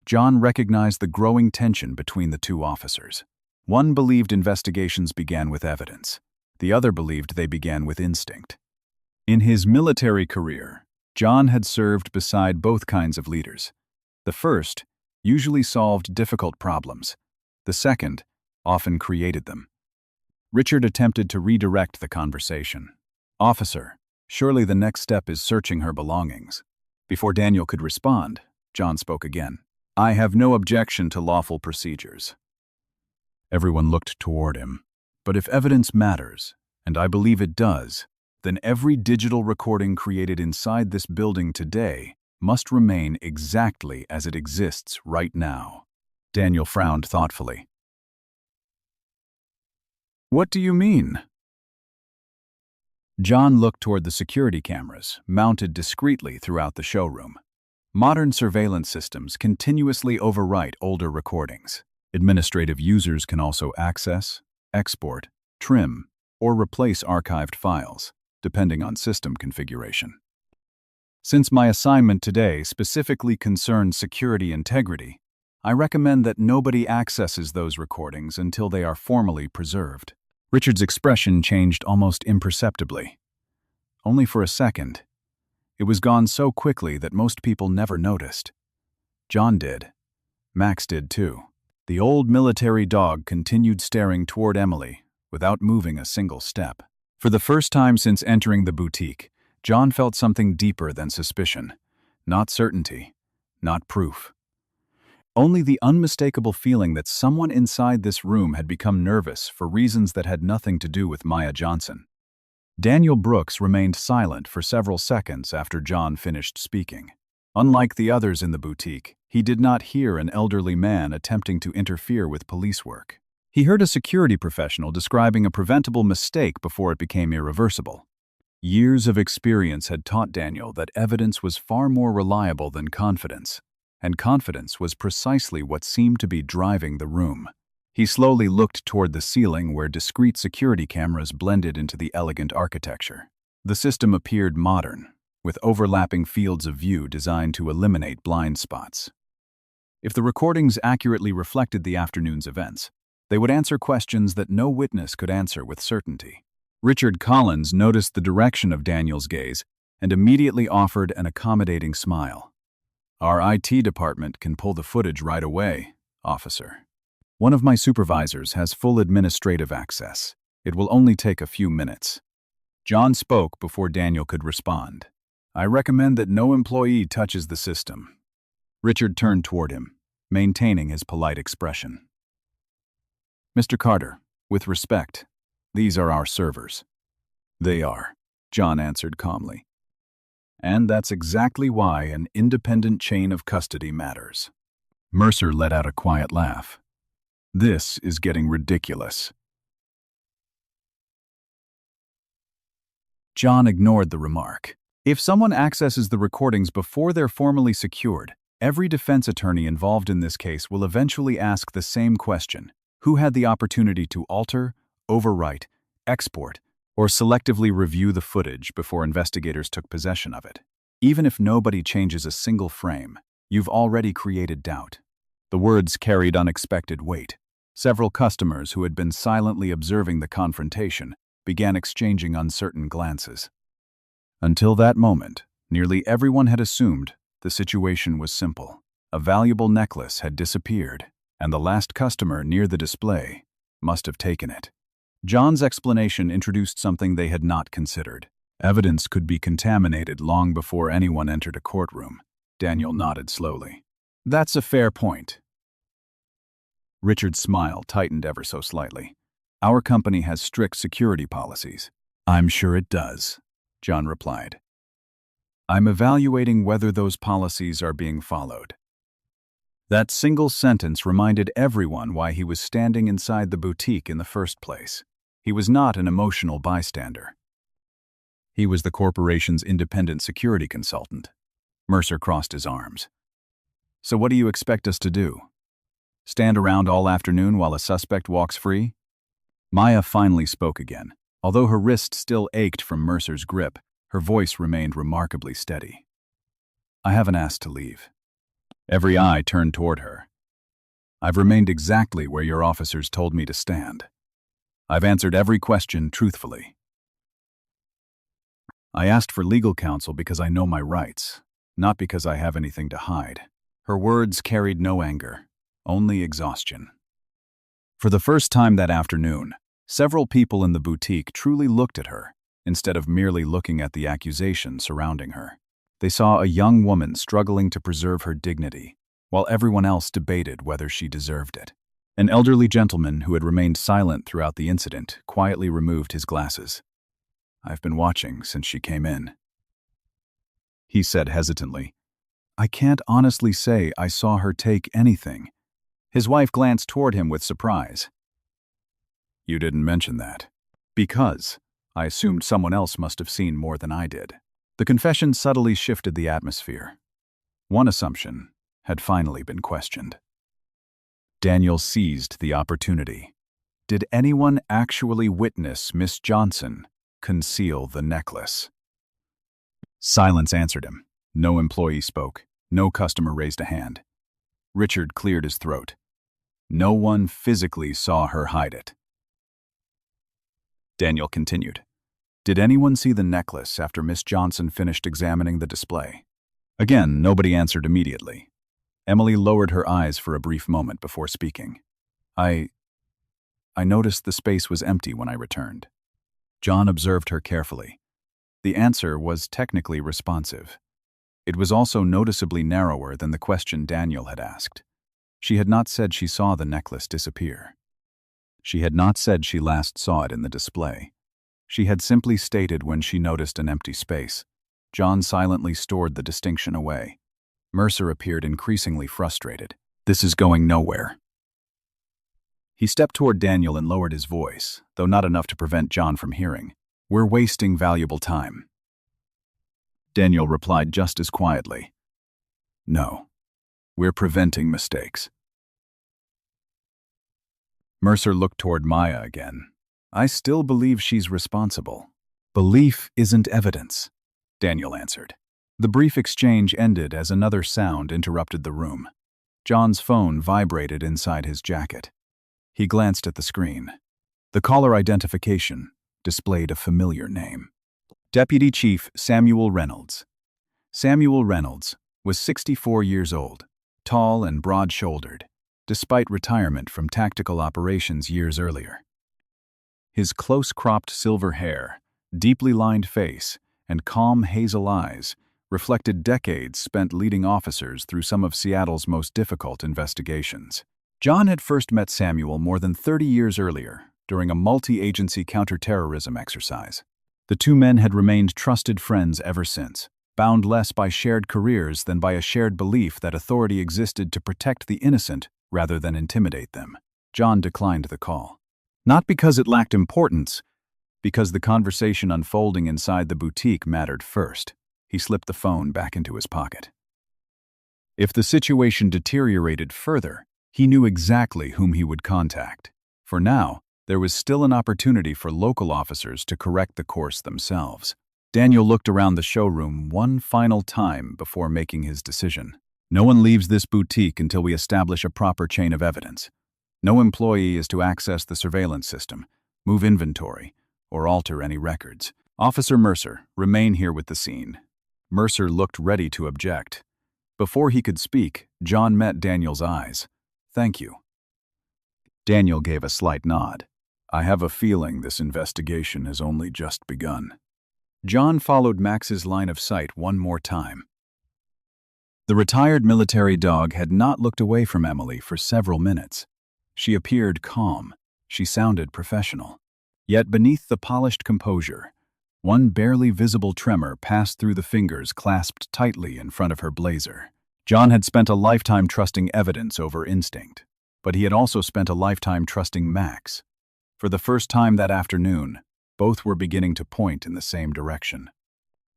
John recognized the growing tension between the two officers. One believed investigations began with evidence. The other believed they began with instinct. In his military career, John had served beside both kinds of leaders. The first usually solved difficult problems. The second often created them. Richard attempted to redirect the conversation. Officer, surely the next step is searching her belongings. Before Daniel could respond, John spoke again. I have no objection to lawful procedures. Everyone looked toward him. But if evidence matters, and I believe it does, then every digital recording created inside this building today must remain exactly as it exists right now. Daniel frowned thoughtfully. What do you mean? John looked toward the security cameras, mounted discreetly throughout the showroom. Modern surveillance systems continuously overwrite older recordings. Administrative users can also access, export, trim, or replace archived files, depending on system configuration. Since my assignment today specifically concerns security integrity, I recommend that nobody accesses those recordings until they are formally preserved. Richard's expression changed almost imperceptibly. Only for a second. It was gone so quickly that most people never noticed. John did. Max did too. The old military dog continued staring toward Emily without moving a single step. For the first time since entering the boutique, John felt something deeper than suspicion. Not certainty, not proof. Only the unmistakable feeling that someone inside this room had become nervous for reasons that had nothing to do with Maya Johnson. Daniel Brooks remained silent for several seconds after John finished speaking. Unlike the others in the boutique, he did not hear an elderly man attempting to interfere with police work. He heard a security professional describing a preventable mistake before it became irreversible. Years of experience had taught Daniel that evidence was far more reliable than confidence, and confidence was precisely what seemed to be driving the room. He slowly looked toward the ceiling where discrete security cameras blended into the elegant architecture. The system appeared modern, with overlapping fields of view designed to eliminate blind spots. If the recordings accurately reflected the afternoon's events, they would answer questions that no witness could answer with certainty. Richard Collins noticed the direction of Daniel's gaze and immediately offered an accommodating smile. "Our IT department can pull the footage right away, officer. One of my supervisors has full administrative access. It will only take a few minutes." John spoke before Daniel could respond. "I recommend that no employee touches the system." Richard turned toward him, maintaining his polite expression. "Mr. Carter, with respect, these are our servers." "They are," John answered calmly. "And that's exactly why an independent chain of custody matters." Mercer let out a quiet laugh. "This is getting ridiculous." John ignored the remark. If someone accesses the recordings before they're formally secured, every defense attorney involved in this case will eventually ask the same question: who had the opportunity to alter, overwrite, export, or selectively review the footage before investigators took possession of it? Even if nobody changes a single frame, you've already created doubt. The words carried unexpected weight. Several customers who had been silently observing the confrontation began exchanging uncertain glances. Until that moment, nearly everyone had assumed the situation was simple. A valuable necklace had disappeared, and the last customer near the display must have taken it. John's explanation introduced something they had not considered. Evidence could be contaminated long before anyone entered a courtroom. Daniel nodded slowly. "That's a fair point." Richard's smile tightened ever so slightly. "Our company has strict security policies." "I'm sure it does," John replied. "I'm evaluating whether those policies are being followed." That single sentence reminded everyone why he was standing inside the boutique in the first place. He was not an emotional bystander. He was the corporation's independent security consultant. Mercer crossed his arms. "So what do you expect us to do? Stand around all afternoon while a suspect walks free?" Maya finally spoke again. Although her wrist still ached from Mercer's grip, her voice remained remarkably steady. "I haven't asked to leave." Every eye turned toward her. "I've remained exactly where your officers told me to stand. I've answered every question truthfully. I asked for legal counsel because I know my rights, not because I have anything to hide." Her words carried no anger, only exhaustion. For the first time that afternoon, several people in the boutique truly looked at her, instead of merely looking at the accusation surrounding her. They saw a young woman struggling to preserve her dignity, while everyone else debated whether she deserved it. An elderly gentleman who had remained silent throughout the incident quietly removed his glasses. "I've been watching since she came in," he said hesitantly. "I can't honestly say I saw her take anything." His wife glanced toward him with surprise. "You didn't mention that." "Because I assumed someone else must have seen more than I did." The confession subtly shifted the atmosphere. One assumption had finally been questioned. Daniel seized the opportunity. Did anyone actually witness Miss Johnson conceal the necklace? Silence answered him. No employee spoke. No customer raised a hand. Richard cleared his throat. No one physically saw her hide it. Daniel continued. Did anyone see the necklace after Miss Johnson finished examining the display? Again, nobody answered immediately. Emily lowered her eyes for a brief moment before speaking. I noticed the space was empty when I returned. John observed her carefully. The answer was technically responsive. It was also noticeably narrower than the question Daniel had asked. She had not said she saw the necklace disappear. She had not said she last saw it in the display. She had simply stated when she noticed an empty space. John silently stored the distinction away. Mercer appeared increasingly frustrated. This is going nowhere. He stepped toward Daniel and lowered his voice, though not enough to prevent John from hearing. We're wasting valuable time. Daniel replied just as quietly. No, we're preventing mistakes. Mercer looked toward Maya again. I still believe she's responsible. Belief isn't evidence, Daniel answered. The brief exchange ended as another sound interrupted the room. John's phone vibrated inside his jacket. He glanced at the screen. The caller identification displayed a familiar name. Deputy Chief Samuel Reynolds. Samuel Reynolds was 64 years old, tall and broad-shouldered, despite retirement from tactical operations years earlier. His close-cropped silver hair, deeply lined face, and calm hazel eyes reflected decades spent leading officers through some of Seattle's most difficult investigations. John had first met Samuel more than 30 years earlier during a multi-agency counterterrorism exercise. The two men had remained trusted friends ever since, bound less by shared careers than by a shared belief that authority existed to protect the innocent rather than intimidate them. John declined the call. Not because it lacked importance, because the conversation unfolding inside the boutique mattered first. He slipped the phone back into his pocket. If the situation deteriorated further, he knew exactly whom he would contact. For now, there was still an opportunity for local officers to correct the course themselves. Daniel looked around the showroom one final time before making his decision. No one leaves this boutique until we establish a proper chain of evidence. No employee is to access the surveillance system, move inventory, or alter any records. Officer Mercer, remain here with the scene. Mercer looked ready to object. Before he could speak, John met Daniel's eyes. Thank you. Daniel gave a slight nod. I have a feeling this investigation has only just begun. John followed Max's line of sight one more time. The retired military dog had not looked away from Emily for several minutes. She appeared calm. She sounded professional. Yet beneath the polished composure, one barely visible tremor passed through the fingers clasped tightly in front of her blazer. John had spent a lifetime trusting evidence over instinct, but he had also spent a lifetime trusting Max. For the first time that afternoon, both were beginning to point in the same direction.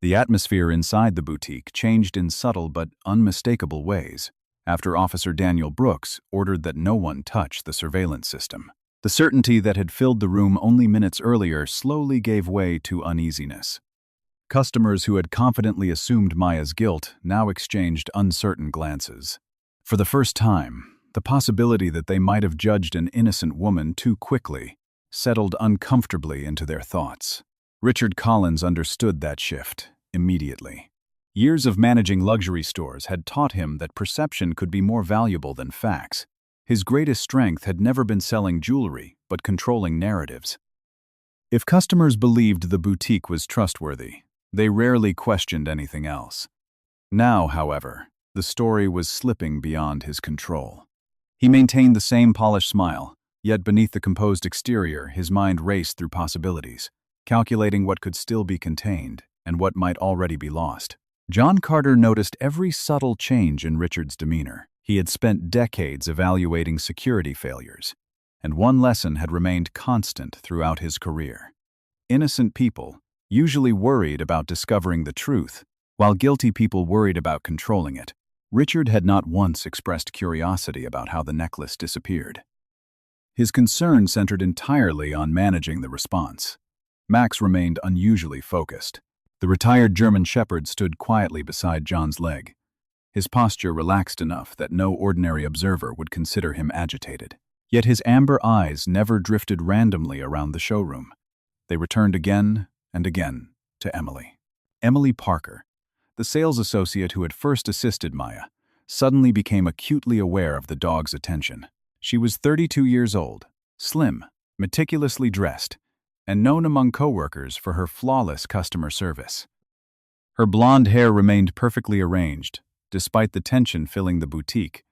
The atmosphere inside the boutique changed in subtle but unmistakable ways after Officer Daniel Brooks ordered that no one touch the surveillance system. The certainty that had filled the room only minutes earlier slowly gave way to uneasiness. Customers who had confidently assumed Maya's guilt now exchanged uncertain glances. For the first time, the possibility that they might have judged an innocent woman too quickly settled uncomfortably into their thoughts. Richard Collins understood that shift immediately. Years of managing luxury stores had taught him that perception could be more valuable than facts. His greatest strength had never been selling jewelry, but controlling narratives. If customers believed the boutique was trustworthy, they rarely questioned anything else. Now, however, the story was slipping beyond his control. He maintained the same polished smile, yet beneath the composed exterior, his mind raced through possibilities, calculating what could still be contained and what might already be lost. John Carter noticed every subtle change in Richard's demeanor. He had spent decades evaluating security failures, and one lesson had remained constant throughout his career. Innocent people usually worried about discovering the truth, while guilty people worried about controlling it. Richard had not once expressed curiosity about how the necklace disappeared. His concern centered entirely on managing the response. Max remained unusually focused. The retired German shepherd stood quietly beside John's leg. His posture relaxed enough that no ordinary observer would consider him agitated. Yet his amber eyes never drifted randomly around the showroom. They returned again and again to Emily. Emily Parker, the sales associate who had first assisted Maya, suddenly became acutely aware of the dog's attention. She was 32 years old, slim, meticulously dressed, and known among coworkers for her flawless customer service. Her blonde hair remained perfectly arranged, despite the tension filling the boutique,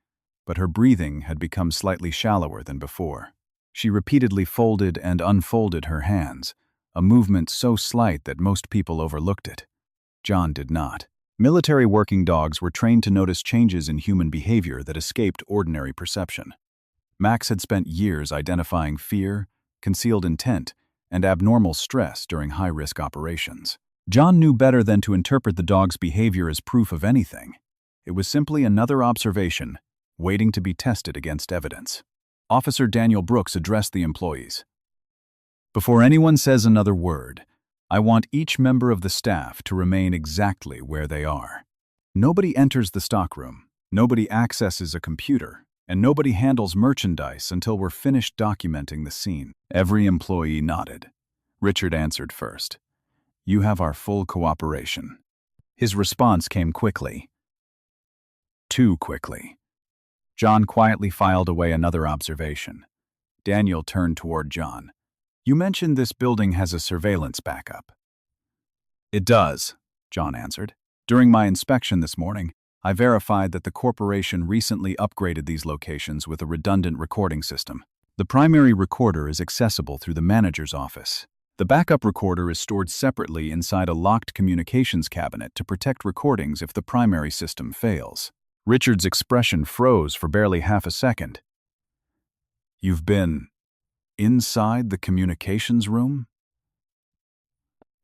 but her breathing had become slightly shallower than before. She repeatedly folded and unfolded her hands, a movement so slight that most people overlooked it. John did not. Military working dogs were trained to notice changes in human behavior that escaped ordinary perception. Max had spent years identifying fear, concealed intent, and abnormal stress during high-risk operations. John knew better than to interpret the dog's behavior as proof of anything. It was simply another observation, waiting to be tested against evidence. Officer Daniel Brooks addressed the employees. Before anyone says another word, I want each member of the staff to remain exactly where they are. Nobody enters the stockroom, Nobody accesses a computer, and nobody handles merchandise until we're finished documenting the scene. Every employee nodded. Richard answered first. You have our full cooperation. His response came quickly. Too quickly. John quietly filed away another observation. Daniel turned toward John. You mentioned this building has a surveillance backup. It does, John answered. During my inspection this morning, I verified that the corporation recently upgraded these locations with a redundant recording system. The primary recorder is accessible through the manager's office. The backup recorder is stored separately inside a locked communications cabinet to protect recordings if the primary system fails. Richard's expression froze for barely half a second. You've been inside the communications room?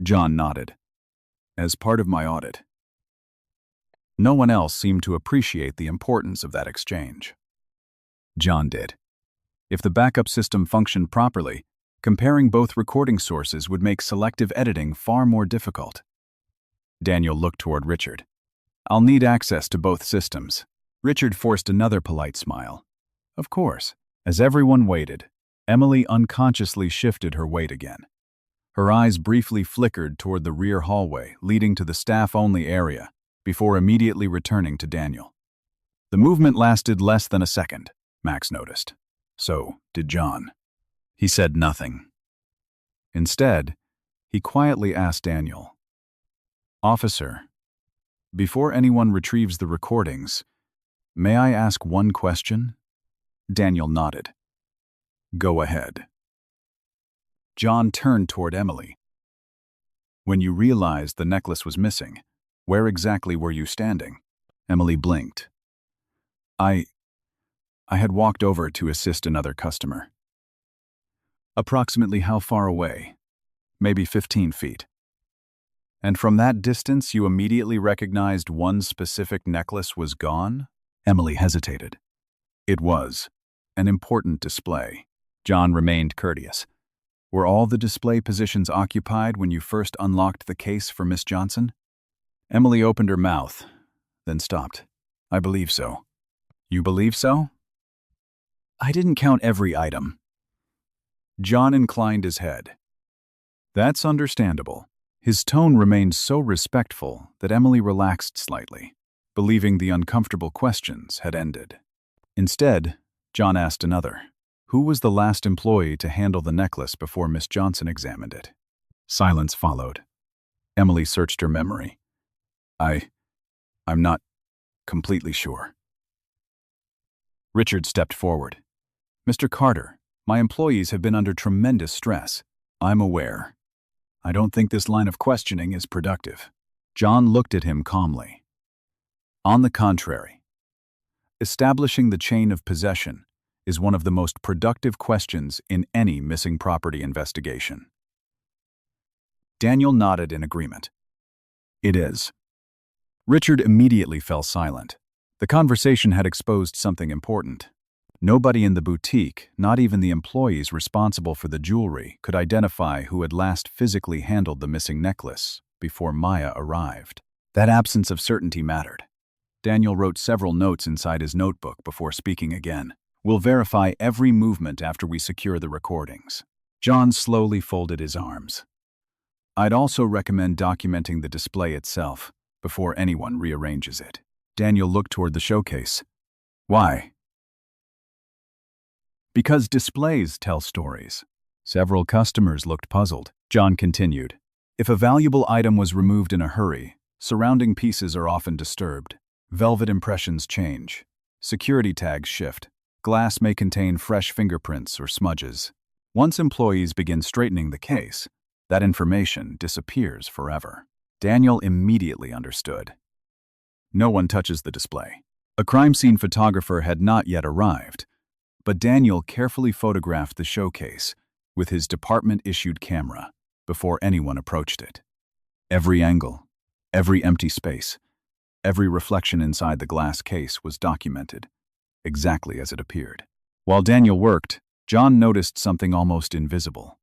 John nodded. As part of my audit. No one else seemed to appreciate the importance of that exchange. John did. If the backup system functioned properly, comparing both recording sources would make selective editing far more difficult. Daniel looked toward Richard. I'll need access to both systems. Richard forced another polite smile. Of course. As everyone waited, Emily unconsciously shifted her weight again. Her eyes briefly flickered toward the rear hallway leading to the staff-only area, before immediately returning to Daniel. The movement lasted less than a second, Max noticed. So did John. He said nothing. Instead, he quietly asked Daniel, Officer, before anyone retrieves the recordings, may I ask one question? Daniel nodded. Go ahead. John turned toward Emily. When you realized the necklace was missing, where exactly were you standing? Emily blinked. I had walked over to assist another customer. Approximately how far away? Maybe 15 feet. And from that distance you immediately recognized one specific necklace was gone? Emily hesitated. It was an important display. John remained courteous. Were all the display positions occupied when you first unlocked the case for Miss Johnson? Emily opened her mouth, then stopped. I believe so. You believe so? I didn't count every item. John inclined his head. That's understandable. His tone remained so respectful that Emily relaxed slightly, believing the uncomfortable questions had ended. Instead, John asked another. Who was the last employee to handle the necklace before Miss Johnson examined it? Silence followed. Emily searched her memory. I'm not completely sure. Richard stepped forward. Mr. Carter, my employees have been under tremendous stress. I'm aware. I don't think this line of questioning is productive. John looked at him calmly. On the contrary, establishing the chain of possession is one of the most productive questions in any missing property investigation. Daniel nodded in agreement. It is. Richard immediately fell silent. The conversation had exposed something important. Nobody in the boutique, not even the employees responsible for the jewelry, could identify who had last physically handled the missing necklace before Maya arrived. That absence of certainty mattered. Daniel wrote several notes inside his notebook before speaking again. We'll verify every movement after we secure the recordings. John slowly folded his arms. I'd also recommend documenting the display itself before anyone rearranges it. Daniel looked toward the showcase. Why? Because displays tell stories. Several customers looked puzzled. John continued. If a valuable item was removed in a hurry, surrounding pieces are often disturbed. Velvet impressions change. Security tags shift. Glass may contain fresh fingerprints or smudges. Once employees begin straightening the case, that information disappears forever. Daniel immediately understood. No one touches the display. A crime scene photographer had not yet arrived, but Daniel carefully photographed the showcase with his department-issued camera before anyone approached it. Every angle, every empty space, every reflection inside the glass case was documented, exactly as it appeared. While Daniel worked, John noticed something almost invisible.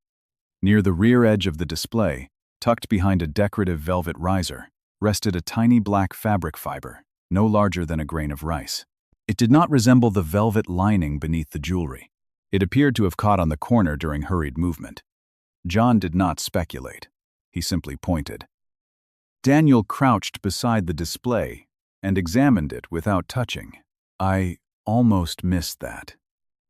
Near the rear edge of the display, tucked behind a decorative velvet riser, rested a tiny black fabric fiber. no larger than a grain of rice. It did not resemble the velvet lining beneath the jewelry. It appeared to have caught on the corner during hurried movement. John did not speculate. He simply pointed. Daniel crouched beside the display and examined it without touching. "I almost missed that."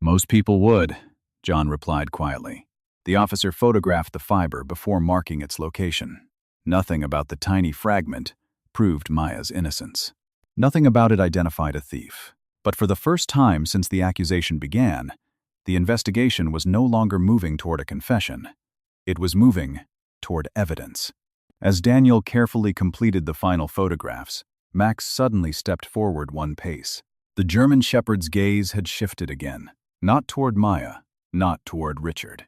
"Most people would," John replied quietly. The officer photographed the fiber before marking its location. Nothing about the tiny fragment proved Maya's innocence. Nothing about it identified a thief. But for the first time since the accusation began, the investigation was no longer moving toward a confession. It was moving toward evidence. As Daniel carefully completed the final photographs, Max suddenly stepped forward one pace. The German shepherd's gaze had shifted again, not toward Maya, not toward Richard.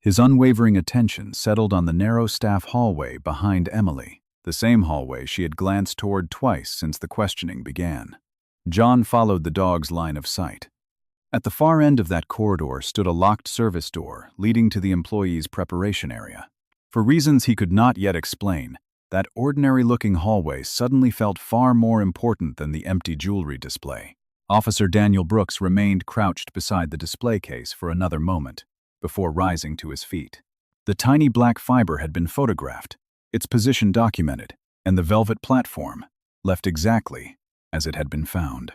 His unwavering attention settled on the narrow staff hallway behind Emily, the same hallway she had glanced toward twice since the questioning began. John followed the dog's line of sight. At the far end of that corridor stood a locked service door leading to the employees' preparation area. For reasons he could not yet explain, that ordinary-looking hallway suddenly felt far more important than the empty jewelry display. Officer Daniel Brooks remained crouched beside the display case for another moment, before rising to his feet. The tiny black fiber had been photographed, its position documented, and the velvet platform left exactly as it had been found.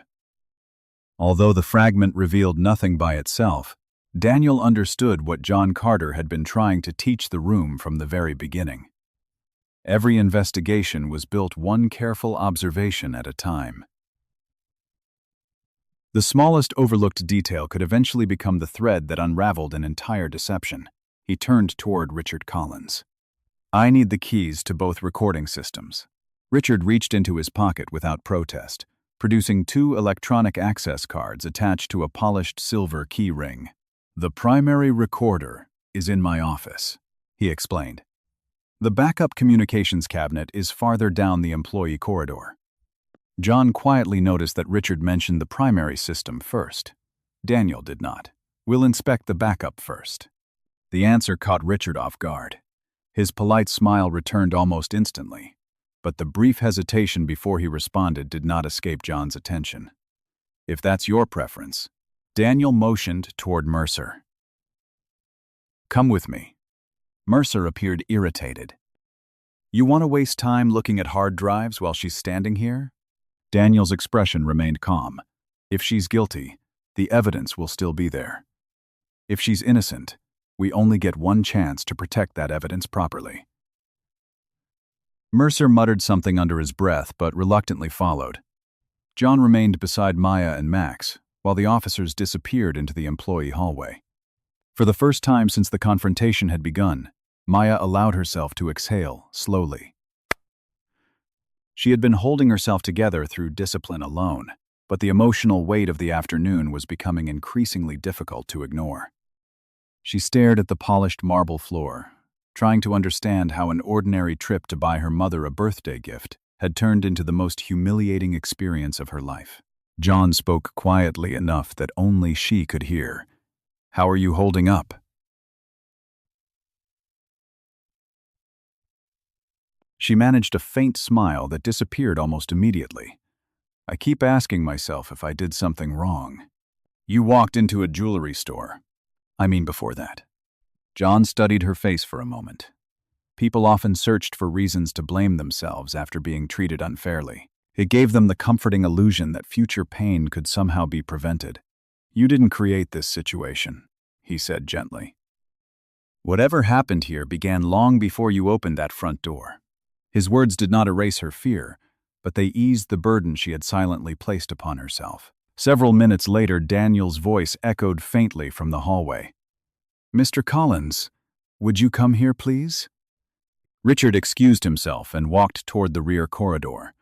Although the fragment revealed nothing by itself, Daniel understood what John Carter had been trying to teach the room from the very beginning. Every investigation was built one careful observation at a time. The smallest overlooked detail could eventually become the thread that unraveled an entire deception. He turned toward Richard Collins. "I need the keys to both recording systems." Richard reached into his pocket without protest, producing 2 electronic access cards attached to a polished silver key ring. "The primary recorder is in my office," he explained. "The backup communications cabinet is farther down the employee corridor." John quietly noticed that Richard mentioned the primary system first. Daniel did not. "We'll inspect the backup first." The answer caught Richard off guard. His polite smile returned almost instantly, but the brief hesitation before he responded did not escape John's attention. "If that's your preference." Daniel motioned toward Mercer. "Come with me." Mercer appeared irritated. "You want to waste time looking at hard drives while she's standing here?" Daniel's expression remained calm. "If she's guilty, the evidence will still be there. If she's innocent, we only get one chance to protect that evidence properly." Mercer muttered something under his breath but reluctantly followed. John remained beside Maya and Max, while the officers disappeared into the employee hallway. For the first time since the confrontation had begun, Maya allowed herself to exhale slowly. She had been holding herself together through discipline alone, but the emotional weight of the afternoon was becoming increasingly difficult to ignore. She stared at the polished marble floor, trying to understand how an ordinary trip to buy her mother a birthday gift had turned into the most humiliating experience of her life. John spoke quietly enough that only she could hear. "How are you holding up?" She managed a faint smile that disappeared almost immediately. "I keep asking myself if I did something wrong." "You walked into a jewelry store." "I mean before that." John studied her face for a moment. People often searched for reasons to blame themselves after being treated unfairly. It gave them the comforting illusion that future pain could somehow be prevented. "You didn't create this situation," he said gently. "Whatever happened here began long before you opened that front door." His words did not erase her fear, but they eased the burden she had silently placed upon herself. Several minutes later, Daniel's voice echoed faintly from the hallway. "Mr. Collins, would you come here, please?" Richard excused himself and walked toward the rear corridor.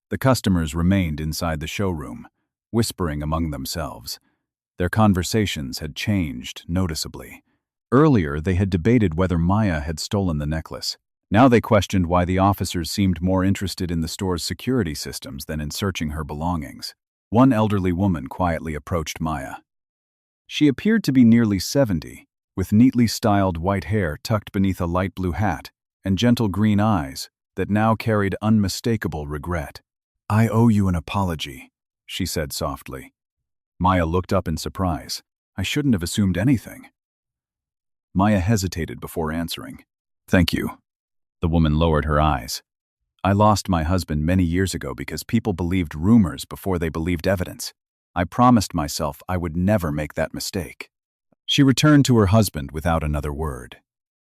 The customers remained inside the showroom, whispering among themselves. Their conversations had changed noticeably. Earlier, they had debated whether Maya had stolen the necklace. Now they questioned why the officers seemed more interested in the store's security systems than in searching her belongings. One elderly woman quietly approached Maya. She appeared to be nearly 70, with neatly styled white hair tucked beneath a light blue hat and gentle green eyes that now carried unmistakable regret. "I owe you an apology," she said softly. Maya looked up in surprise. "I shouldn't have assumed anything." Maya hesitated before answering. "Thank you." The woman lowered her eyes. "I lost my husband many years ago because people believed rumors before they believed evidence. I promised myself I would never make that mistake." She returned to her husband without another word.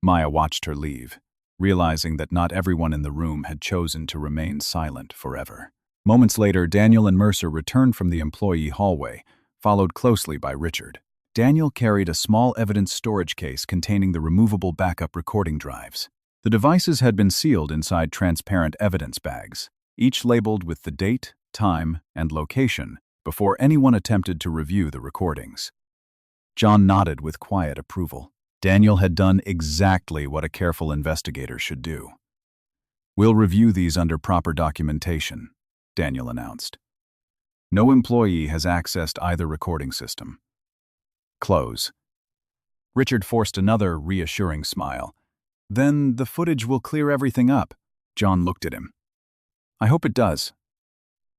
Maya watched her leave, realizing that not everyone in the room had chosen to remain silent forever. Moments later, Daniel and Mercer returned from the employee hallway, followed closely by Richard. Daniel carried a small evidence storage case containing the removable backup recording drives. The devices had been sealed inside transparent evidence bags, each labeled with the date, time, and location, before anyone attempted to review the recordings. John nodded with quiet approval. Daniel had done exactly what a careful investigator should do. "We'll review these under proper documentation," Daniel announced. "No employee has accessed either recording system." Close. Richard forced another reassuring smile. "Then the footage will clear everything up." John looked at him. "I hope it does."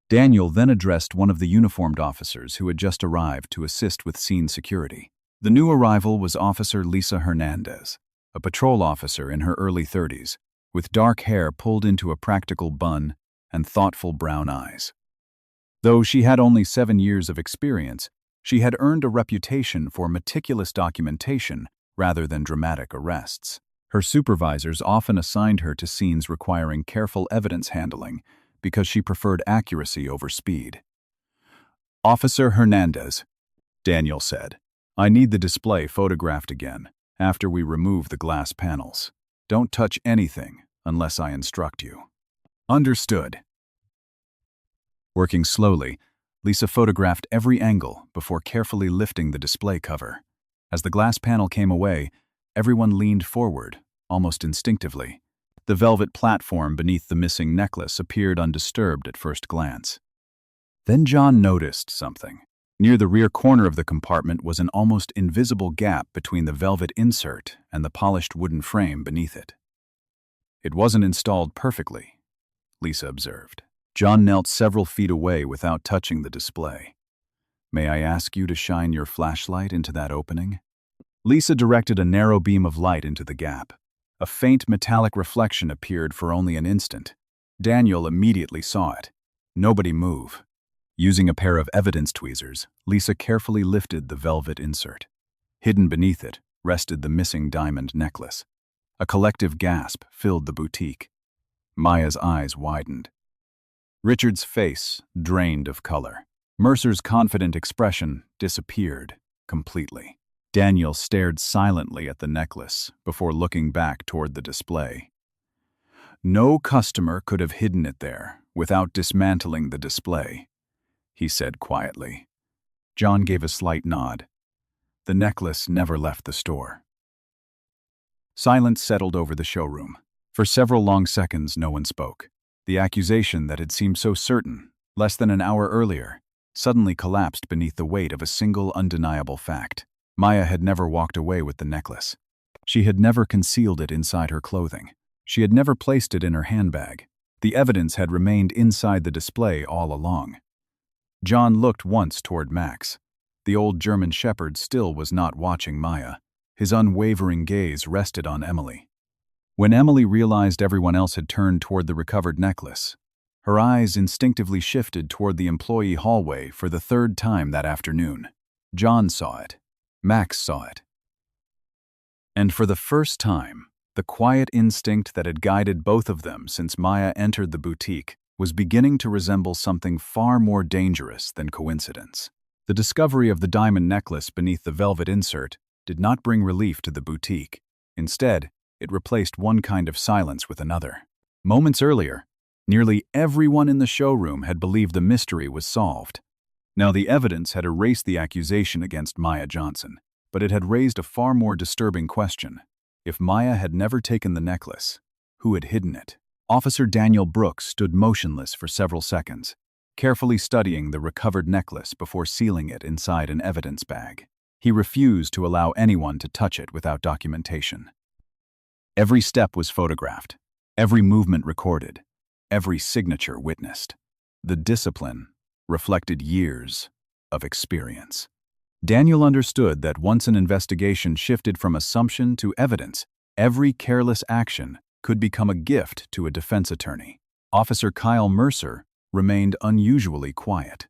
Daniel then addressed one of the uniformed officers who had just arrived to assist with scene security. The new arrival was Officer Lisa Hernandez, a patrol officer in her early 30s, with dark hair pulled into a practical bun and thoughtful brown eyes. Though she had only 7 years of experience, she had earned a reputation for meticulous documentation rather than dramatic arrests. Her supervisors often assigned her to scenes requiring careful evidence handling because she preferred accuracy over speed. "Officer Hernandez," Daniel said, "I need the display photographed again after we remove the glass panels. Don't touch anything unless I instruct you." "Understood." Working slowly, Lisa photographed every angle before carefully lifting the display cover. As the glass panel came away, everyone leaned forward, almost instinctively. The velvet platform beneath the missing necklace appeared undisturbed at first glance. Then John noticed something. Near the rear corner of the compartment was an almost invisible gap between the velvet insert and the polished wooden frame beneath it. "It wasn't installed perfectly," Lisa observed. John knelt several feet away without touching the display. "May I ask you to shine your flashlight into that opening?" Lisa directed a narrow beam of light into the gap. A faint metallic reflection appeared for only an instant. Daniel immediately saw it. Nobody move. Using a pair of evidence tweezers, Lisa carefully lifted the velvet insert. Hidden beneath it rested the missing diamond necklace. A collective gasp filled the boutique. Maya's eyes widened. Richard's face drained of color. Mercer's confident expression disappeared completely. Daniel stared silently at the necklace before looking back toward the display. "No customer could have hidden it there without dismantling the display," he said quietly. John gave a slight nod. The necklace never left the store. Silence settled over the showroom. For several long seconds, no one spoke. The accusation that had seemed so certain, less than an hour earlier, suddenly collapsed beneath the weight of a single undeniable fact. Maya had never walked away with the necklace. She had never concealed it inside her clothing. She had never placed it in her handbag. The evidence had remained inside the display all along. John looked once toward Max. The old German shepherd still was not watching Maya. His unwavering gaze rested on Emily. When Emily realized everyone else had turned toward the recovered necklace, her eyes instinctively shifted toward the employee hallway for the 3rd time that afternoon. John saw it. Max saw it. And for the first time, the quiet instinct that had guided both of them since Maya entered the boutique was beginning to resemble something far more dangerous than coincidence. The discovery of the diamond necklace beneath the velvet insert did not bring relief to the boutique. Instead, it replaced one kind of silence with another. Moments earlier, nearly everyone in the showroom had believed the mystery was solved. Now the evidence had erased the accusation against Maya Johnson, but it had raised a far more disturbing question. If Maya had never taken the necklace, who had hidden it? Officer Daniel Brooks stood motionless for several seconds, carefully studying the recovered necklace before sealing it inside an evidence bag. He refused to allow anyone to touch it without documentation. Every step was photographed, every movement recorded, every signature witnessed. The discipline reflected years of experience. Daniel understood that once an investigation shifted from assumption to evidence, every careless action could become a gift to a defense attorney. Officer Kyle Mercer remained unusually quiet.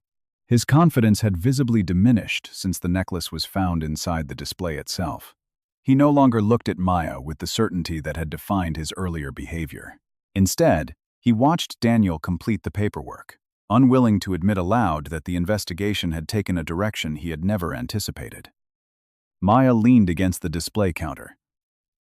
His confidence had visibly diminished since the necklace was found inside the display itself. He no longer looked at Maya with the certainty that had defined his earlier behavior. Instead, he watched Daniel complete the paperwork, unwilling to admit aloud that the investigation had taken a direction he had never anticipated. Maya leaned against the display counter,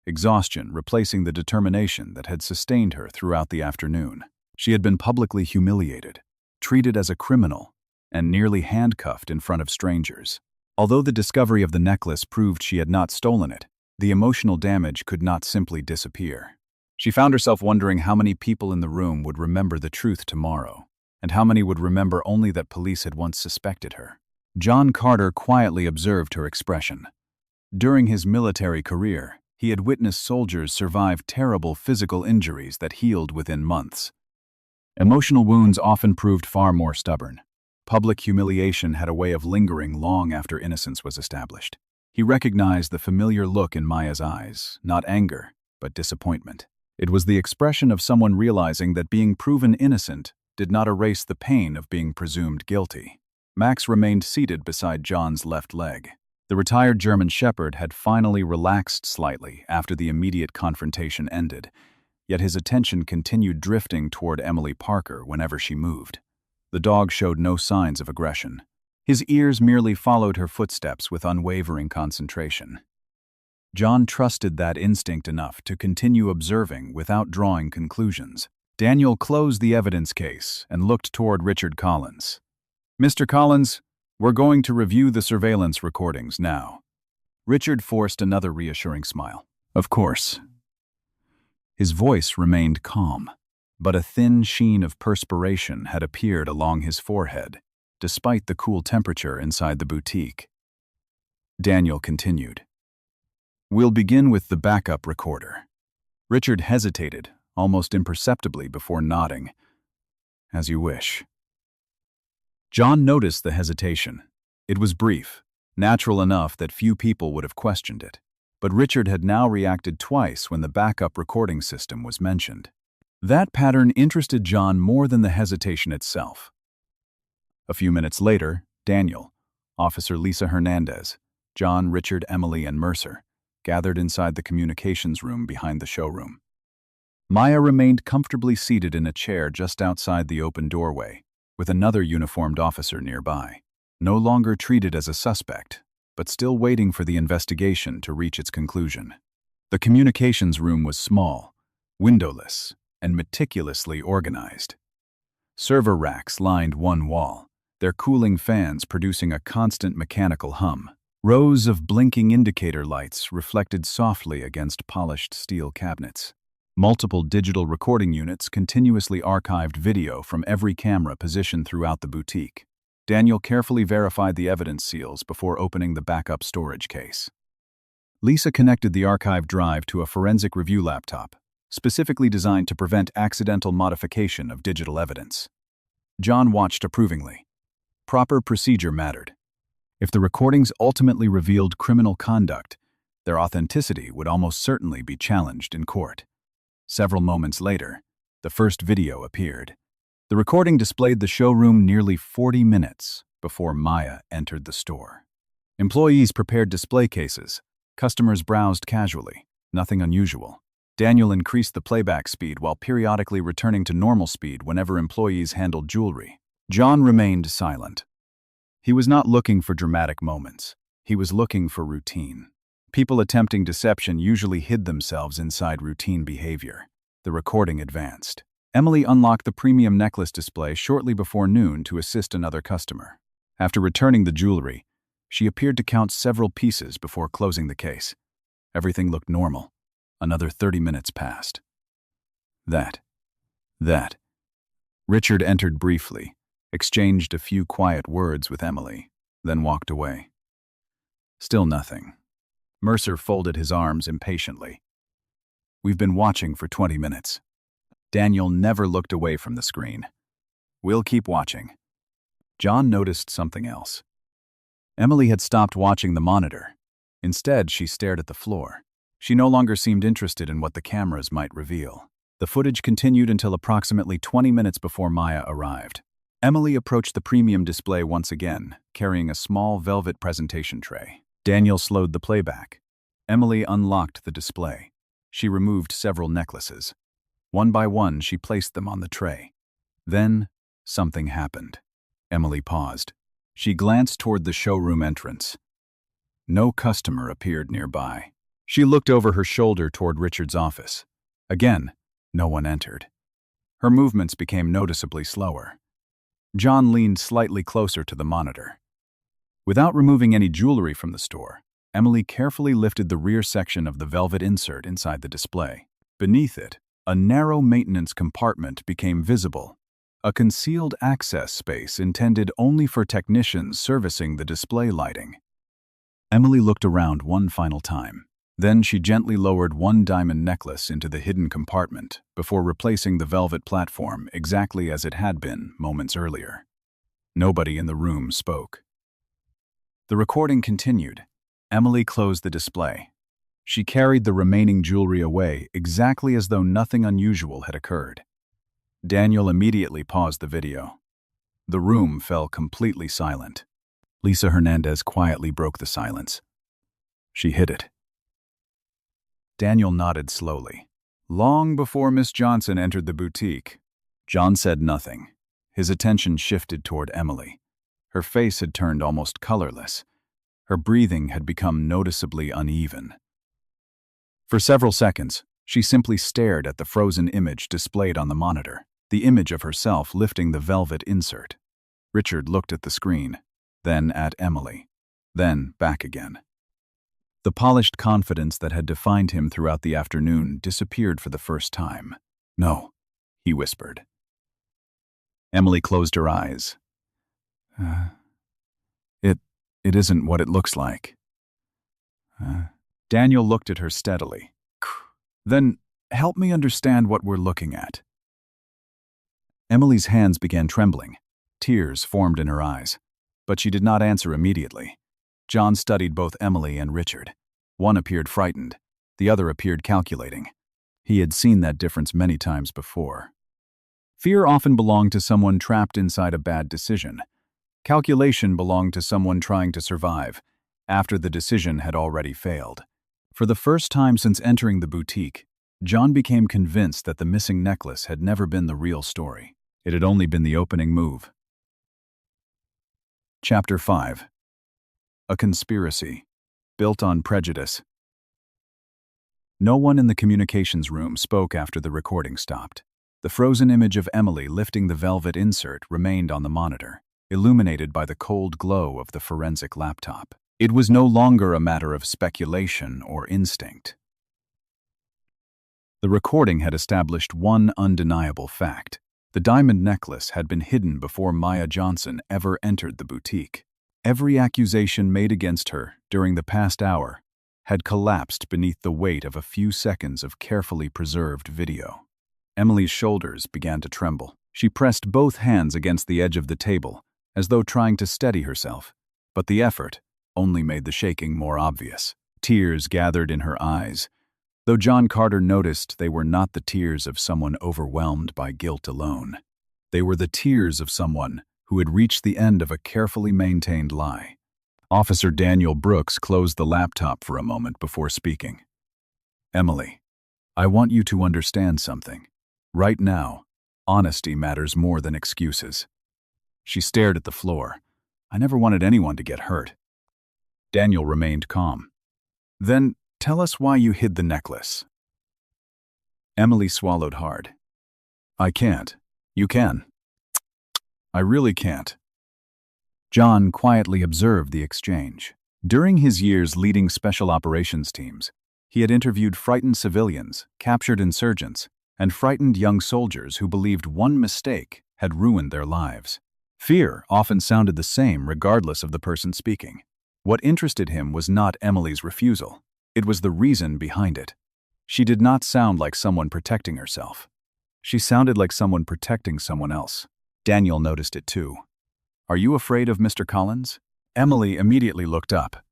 exhaustion replacing the determination that had sustained her throughout the afternoon. She had been publicly humiliated, treated as a criminal, and nearly handcuffed in front of strangers. Although the discovery of the necklace proved she had not stolen it, the emotional damage could not simply disappear. She found herself wondering how many people in the room would remember the truth tomorrow, and how many would remember only that police had once suspected her. John Carter quietly observed her expression. During his military career, he had witnessed soldiers survive terrible physical injuries that healed within months. Emotional wounds often proved far more stubborn. Public humiliation had a way of lingering long after innocence was established. He recognized the familiar look in Maya's eyes, not anger, but disappointment. It was the expression of someone realizing that being proven innocent did not erase the pain of being presumed guilty. Max remained seated beside John's left leg. The retired German Shepherd had finally relaxed slightly after the immediate confrontation ended, yet his attention continued drifting toward Emily Parker whenever she moved. The dog showed no signs of aggression. His ears merely followed her footsteps with unwavering concentration. John trusted that instinct enough to continue observing without drawing conclusions. Daniel closed the evidence case and looked toward Richard Collins. "Mr. Collins, we're going to review the surveillance recordings now." Richard forced another reassuring smile. "Of course." His voice remained calm, but a thin sheen of perspiration had appeared along his forehead, despite the cool temperature inside the boutique. Daniel continued. "We'll begin with the backup recorder." Richard hesitated, almost imperceptibly, before nodding. "As you wish." John noticed the hesitation. It was brief, natural enough that few people would have questioned it. But Richard had now reacted twice when the backup recording system was mentioned. That pattern interested John more than the hesitation itself. A few minutes later, Daniel, Officer Lisa Hernandez, John, Richard, Emily, and Mercer gathered inside the communications room behind the showroom. Maya remained comfortably seated in a chair just outside the open doorway, with another uniformed officer nearby, no longer treated as a suspect, but still waiting for the investigation to reach its conclusion. The communications room was small, windowless, and meticulously organized. Server racks lined one wall, their cooling fans producing a constant mechanical hum. Rows of blinking indicator lights reflected softly against polished steel cabinets. Multiple digital recording units continuously archived video from every camera positioned throughout the boutique. Daniel carefully verified the evidence seals before opening the backup storage case. Lisa connected the archive drive to a forensic review laptop, specifically designed to prevent accidental modification of digital evidence. John watched approvingly. Proper procedure mattered. If the recordings ultimately revealed criminal conduct, their authenticity would almost certainly be challenged in court. Several moments later, the first video appeared. The recording displayed the showroom nearly 40 minutes before Maya entered the store. Employees prepared display cases. Customers browsed casually. Nothing unusual. Daniel increased the playback speed while periodically returning to normal speed whenever employees handled jewelry. John remained silent. He was not looking for dramatic moments. He was looking for routine. People attempting deception usually hid themselves inside routine behavior. The recording advanced. Emily unlocked the premium necklace display shortly before noon to assist another customer. After returning the jewelry, she appeared to count several pieces before closing the case. Everything looked normal. Another 30 minutes passed. That. Richard entered briefly, exchanged a few quiet words with Emily, then walked away. Still nothing. Mercer folded his arms impatiently. "We've been watching for 20 minutes. Daniel never looked away from the screen. We'll keep watching. John noticed something else. Emily had stopped watching the monitor. Instead, she stared at the floor. She no longer seemed interested in what the cameras might reveal. The footage continued until approximately 20 minutes before Maya arrived. Emily approached the premium display once again, carrying a small velvet presentation tray. Daniel slowed the playback. Emily unlocked the display. She removed several necklaces. One by one, she placed them on the tray. Then, something happened. Emily paused. She glanced toward the showroom entrance. No customer appeared nearby. She looked over her shoulder toward Richard's office. Again, no one entered. Her movements became noticeably slower. John leaned slightly closer to the monitor. Without removing any jewelry from the store, Emily carefully lifted the rear section of the velvet insert inside the display. Beneath it, a narrow maintenance compartment became visible, a concealed access space intended only for technicians servicing the display lighting. Emily looked around one final time. Then she gently lowered one diamond necklace into the hidden compartment before replacing the velvet platform exactly as it had been moments earlier. Nobody in the room spoke. The recording continued. Emily closed the display. She carried the remaining jewelry away exactly as though nothing unusual had occurred. Daniel immediately paused the video. The room fell completely silent. Lisa Hernandez quietly broke the silence. She hid it. Daniel nodded slowly. Long before Miss Johnson entered the boutique, John said nothing. His attention shifted toward Emily. Her face had turned almost colorless. Her breathing had become noticeably uneven. For several seconds, she simply stared at the frozen image displayed on the monitor, the image of herself lifting the velvet insert. Richard looked at the screen, then at Emily, then back again. The polished confidence that had defined him throughout the afternoon disappeared for the first time. "No," he whispered. Emily closed her eyes. It isn't what it looks like." Daniel looked at her steadily. "Then help me understand what we're looking at." Emily's hands began trembling. Tears formed in her eyes. But she did not answer immediately. John studied both Emily and Richard. One appeared frightened. The other appeared calculating. He had seen that difference many times before. Fear often belonged to someone trapped inside a bad decision. Calculation belonged to someone trying to survive, after the decision had already failed. For the first time since entering the boutique, John became convinced that the missing necklace had never been the real story. It had only been the opening move. Chapter 5. A Conspiracy, Built on Prejudice. No one in the communications room spoke after the recording stopped. The frozen image of Emily lifting the velvet insert remained on the monitor, illuminated by the cold glow of the forensic laptop. It was no longer a matter of speculation or instinct. The recording had established one undeniable fact. The diamond necklace had been hidden before Maya Johnson ever entered the boutique. Every accusation made against her during the past hour had collapsed beneath the weight of a few seconds of carefully preserved video. Emily's shoulders began to tremble. She pressed both hands against the edge of the table, as though trying to steady herself, but the effort only made the shaking more obvious. Tears gathered in her eyes, though John Carter noticed they were not the tears of someone overwhelmed by guilt alone. They were the tears of someone who had reached the end of a carefully maintained lie. Officer Daniel Brooks closed the laptop for a moment before speaking. "Emily, I want you to understand something. Right now, honesty matters more than excuses." She stared at the floor. "I never wanted anyone to get hurt." Daniel remained calm. "Then tell us why you hid the necklace." Emily swallowed hard. "I can't. You can." "I really can't." John quietly observed the exchange. During his years leading special operations teams, he had interviewed frightened civilians, captured insurgents, and frightened young soldiers who believed one mistake had ruined their lives. Fear often sounded the same regardless of the person speaking. What interested him was not Emily's refusal. It was the reason behind it. She did not sound like someone protecting herself. She sounded like someone protecting someone else. Daniel noticed it too. "Are you afraid of Mr. Collins?" Emily immediately looked up.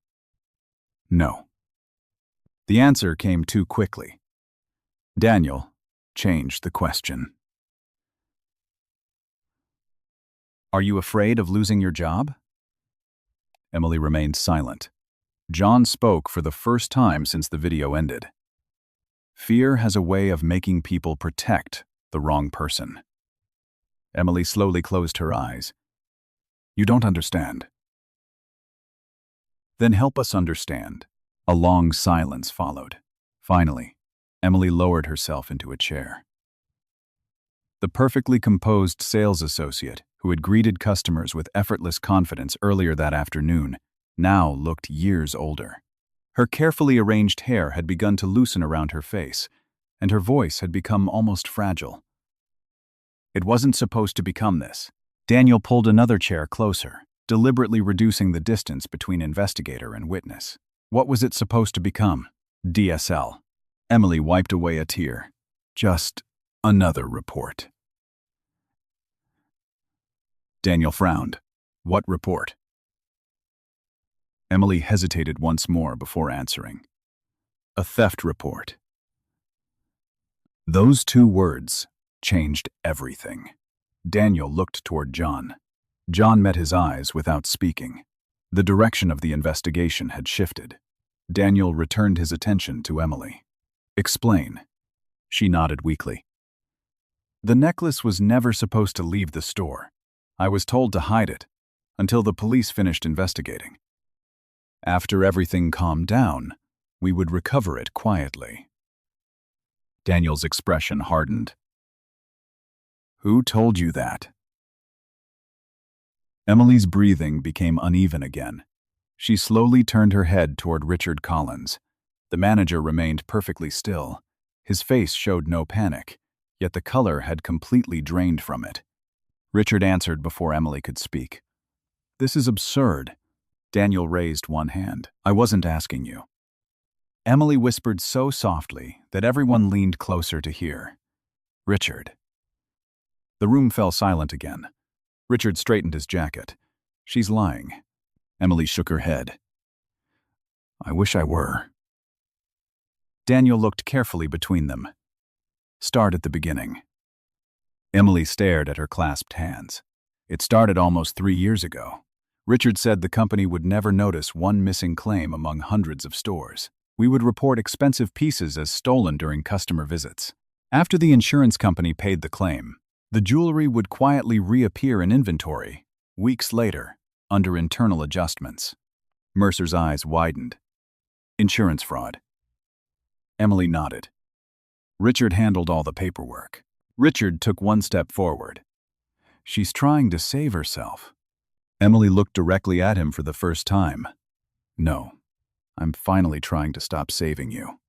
No. The answer came too quickly. Daniel changed the question. "Are you afraid of losing your job?" Emily remained silent. John spoke for the first time since the video ended. Fear has a way of making people protect the wrong person. Emily slowly closed her eyes. "You don't understand." "Then help us understand." A long silence followed. Finally, Emily lowered herself into a chair. The perfectly composed sales associate who had greeted customers with effortless confidence earlier that afternoon now looked years older. Her carefully arranged hair had begun to loosen around her face, and her voice had become almost fragile. "It wasn't supposed to become this." Daniel pulled another chair closer, deliberately reducing the distance between investigator and witness. "What was it supposed to become?" "DSL." Emily wiped away a tear. "Just another report." Daniel frowned. "What report?" Emily hesitated once more before answering. "A theft report." Those two words changed everything. Daniel looked toward John. John met his eyes without speaking. The direction of the investigation had shifted. Daniel returned his attention to Emily. "Explain." She nodded weakly. "The necklace was never supposed to leave the store. I was told to hide it until the police finished investigating. After everything calmed down, we would recover it quietly." Daniel's expression hardened. "Who told you that?" Emily's breathing became uneven again. She slowly turned her head toward Richard Collins. The manager remained perfectly still. His face showed no panic, yet the color had completely drained from it. Richard answered before Emily could speak. "This is absurd." Daniel raised one hand. "I wasn't asking you." Emily whispered so softly that everyone leaned closer to hear. "Richard." The room fell silent again. Richard straightened his jacket. "She's lying." Emily shook her head. "I wish I were." Daniel looked carefully between them. "Start at the beginning." Emily stared at her clasped hands. "It started almost 3 years ago. Richard said the company would never notice one missing claim among hundreds of stores. We would report expensive pieces as stolen during customer visits. After the insurance company paid the claim, the jewelry would quietly reappear in inventory, weeks later, under internal adjustments." Mercer's eyes widened. "Insurance fraud." Emily nodded. "Richard handled all the paperwork." Richard took one step forward. "She's trying to save herself." Emily looked directly at him for the first time. "No, I'm finally trying to stop saving you."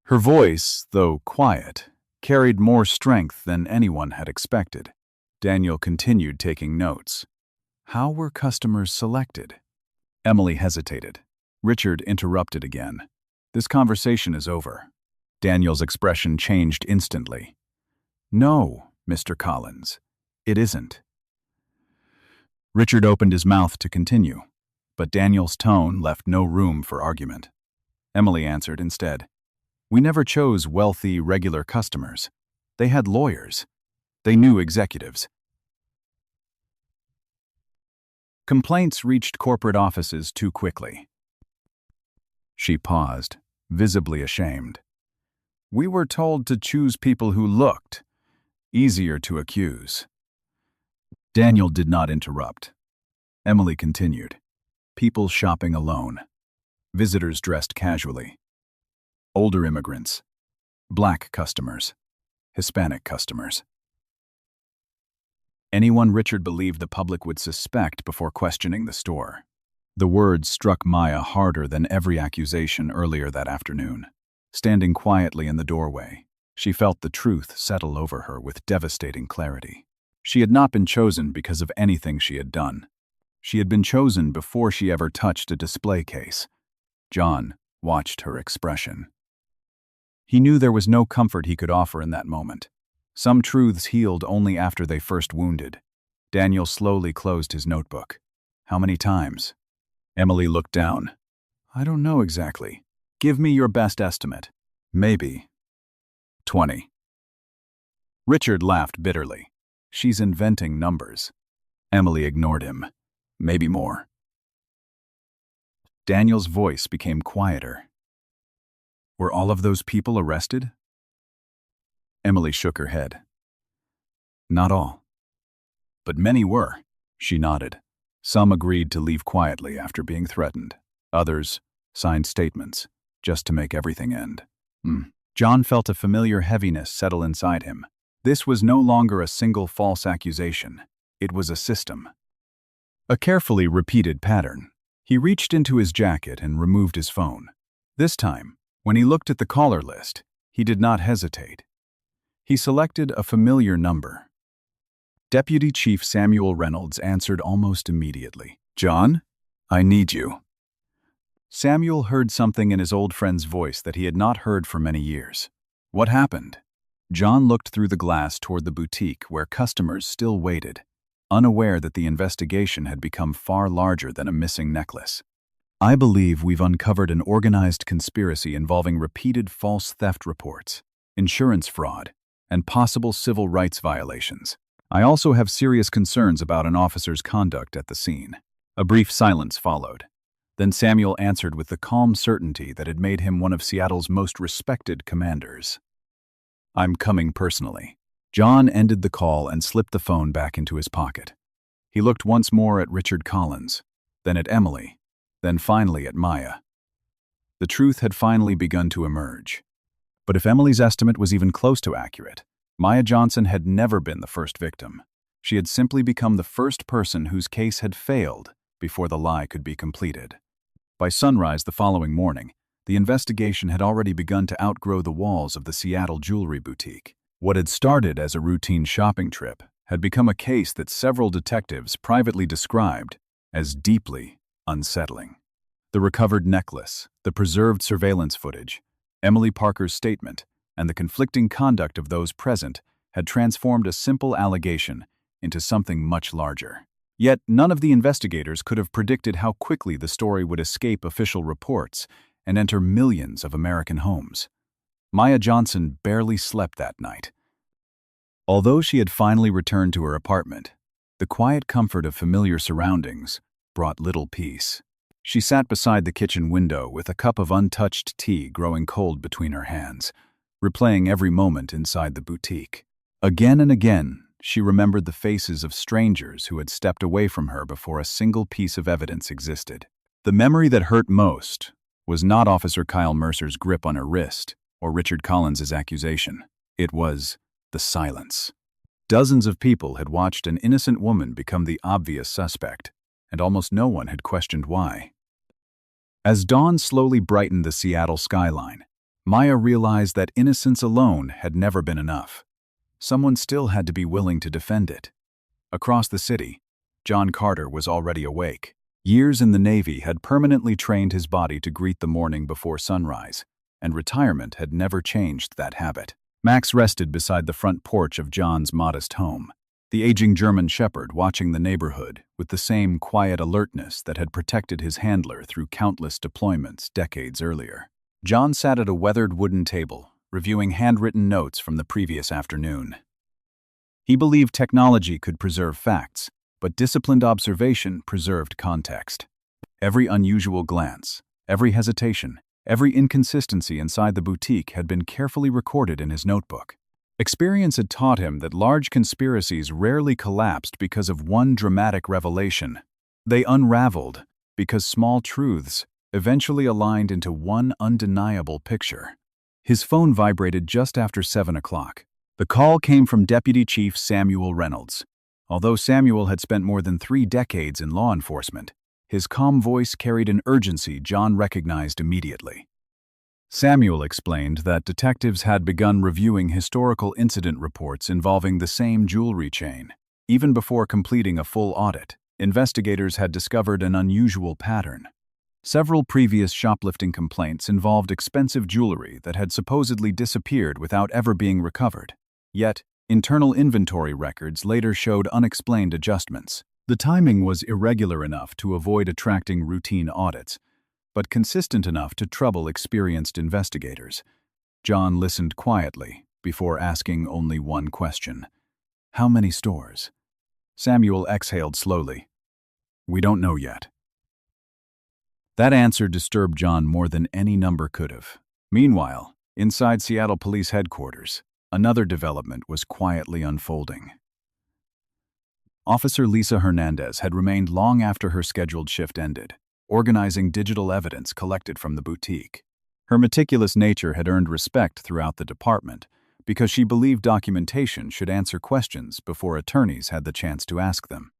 Her voice, though quiet, carried more strength than anyone had expected. Daniel continued taking notes. "How were customers selected?" Emily hesitated. Richard interrupted again. "This conversation is over." Daniel's expression changed instantly. "No, Mr. Collins, it isn't." Richard opened his mouth to continue, but Daniel's tone left no room for argument. Emily answered instead. "We never chose wealthy, regular customers. They had lawyers. They knew executives." Complaints reached corporate offices too quickly. She paused, visibly ashamed. "We were told to choose people who looked easier to accuse." Daniel did not interrupt. Emily continued. "People shopping alone. Visitors dressed casually. Older immigrants. Black customers. Hispanic customers. Anyone Richard believed the public would suspect before questioning the store." The words struck Maya harder than every accusation earlier that afternoon. Standing quietly in the doorway, she felt the truth settle over her with devastating clarity. She had not been chosen because of anything she had done. She had been chosen before she ever touched a display case. John watched her expression. He knew there was no comfort he could offer in that moment. Some truths healed only after they first wounded. Daniel slowly closed his notebook. How many times? Emily looked down. I don't know exactly. Give me your best estimate. Maybe 20. Richard laughed bitterly. She's inventing numbers. Emily ignored him. Maybe more. Daniel's voice became quieter. Were all of those people arrested? Emily shook her head. Not all. But many were. She nodded. Some agreed to leave quietly after being threatened. Others signed statements, just to make everything end. John felt a familiar heaviness settle inside him. This was no longer a single false accusation. It was a system. A carefully repeated pattern. He reached into his jacket and removed his phone. This time, when he looked at the caller list, he did not hesitate. He selected a familiar number. Deputy Chief Samuel Reynolds answered almost immediately. John, I need you. Samuel heard something in his old friend's voice that he had not heard for many years. What happened? John looked through the glass toward the boutique where customers still waited, unaware that the investigation had become far larger than a missing necklace. I believe we've uncovered an organized conspiracy involving repeated false theft reports, insurance fraud, and possible civil rights violations. I also have serious concerns about an officer's conduct at the scene. A brief silence followed. Then Samuel answered with the calm certainty that had made him one of Seattle's most respected commanders. I'm coming personally. John ended the call and slipped the phone back into his pocket. He looked once more at Richard Collins, then at Emily, then finally at Maya. The truth had finally begun to emerge. But if Emily's estimate was even close to accurate, Maya Johnson had never been the first victim. She had simply become the first person whose case had failed before the lie could be completed. By sunrise the following morning, the investigation had already begun to outgrow the walls of the Seattle jewelry boutique. What had started as a routine shopping trip had become a case that several detectives privately described as deeply unsettling. The recovered necklace, the preserved surveillance footage, Emily Parker's statement, and the conflicting conduct of those present had transformed a simple allegation into something much larger. Yet none of the investigators could have predicted how quickly the story would escape official reports and enter millions of American homes. Maya Johnson barely slept that night. Although she had finally returned to her apartment, the quiet comfort of familiar surroundings brought little peace. She sat beside the kitchen window with a cup of untouched tea growing cold between her hands, replaying every moment inside the boutique. Again and again, she remembered the faces of strangers who had stepped away from her before a single piece of evidence existed. The memory that hurt most was not Officer Kyle Mercer's grip on her wrist or Richard Collins's accusation. It was the silence. Dozens of people had watched an innocent woman become the obvious suspect, and almost no one had questioned why. As dawn slowly brightened the Seattle skyline, Maya realized that innocence alone had never been enough. Someone still had to be willing to defend it. Across the city, John Carter was already awake. Years in the Navy had permanently trained his body to greet the morning before sunrise, and retirement had never changed that habit. Max rested beside the front porch of John's modest home, the aging German shepherd watching the neighborhood with the same quiet alertness that had protected his handler through countless deployments decades earlier. John sat at a weathered wooden table, reviewing handwritten notes from the previous afternoon. He believed technology could preserve facts, but disciplined observation preserved context. Every unusual glance, every hesitation, every inconsistency inside the boutique had been carefully recorded in his notebook. Experience had taught him that large conspiracies rarely collapsed because of one dramatic revelation. They unraveled because small truths eventually aligned into one undeniable picture. His phone vibrated just after 7 o'clock. The call came from Deputy Chief Samuel Reynolds. Although Samuel had spent more than 3 decades in law enforcement, his calm voice carried an urgency John recognized immediately. Samuel explained that detectives had begun reviewing historical incident reports involving the same jewelry chain. Even before completing a full audit, investigators had discovered an unusual pattern. Several previous shoplifting complaints involved expensive jewelry that had supposedly disappeared without ever being recovered. Yet, Internal inventory records later showed unexplained adjustments. The timing was irregular enough to avoid attracting routine audits, but consistent enough to trouble experienced investigators. John listened quietly before asking only one question. How many stores? Samuel exhaled slowly. We don't know yet. That answer disturbed John more than any number could have. Meanwhile, inside Seattle Police Headquarters, another development was quietly unfolding. Officer Lisa Hernandez had remained long after her scheduled shift ended, organizing digital evidence collected from the boutique. Her meticulous nature had earned respect throughout the department because she believed documentation should answer questions before attorneys had the chance to ask them.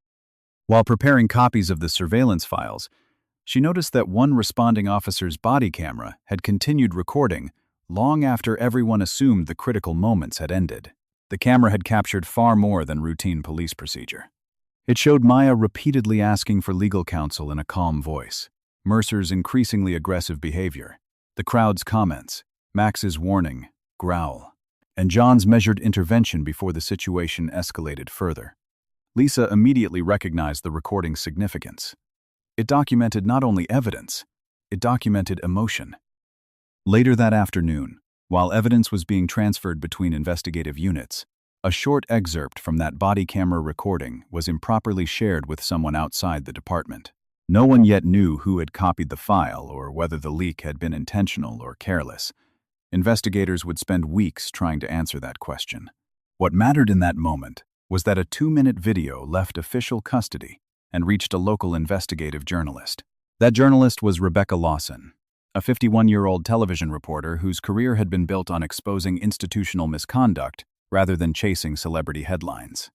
While preparing copies of the surveillance files, she noticed that one responding officer's body camera had continued recording long after everyone assumed the critical moments had ended. The camera had captured far more than routine police procedure. It showed Maya repeatedly asking for legal counsel in a calm voice, Mercer's increasingly aggressive behavior, the crowd's comments, Max's warning, growl, and John's measured intervention before the situation escalated further. Lisa immediately recognized the recording's significance. It documented not only evidence, it documented emotion. Later that afternoon, while evidence was being transferred between investigative units, a short excerpt from that body camera recording was improperly shared with someone outside the department. No one yet knew who had copied the file or whether the leak had been intentional or careless. Investigators would spend weeks trying to answer that question. What mattered in that moment was that a 2-minute video left official custody and reached a local investigative journalist. That journalist was Rebecca Lawson, a 51-year-old television reporter whose career had been built on exposing institutional misconduct rather than chasing celebrity headlines.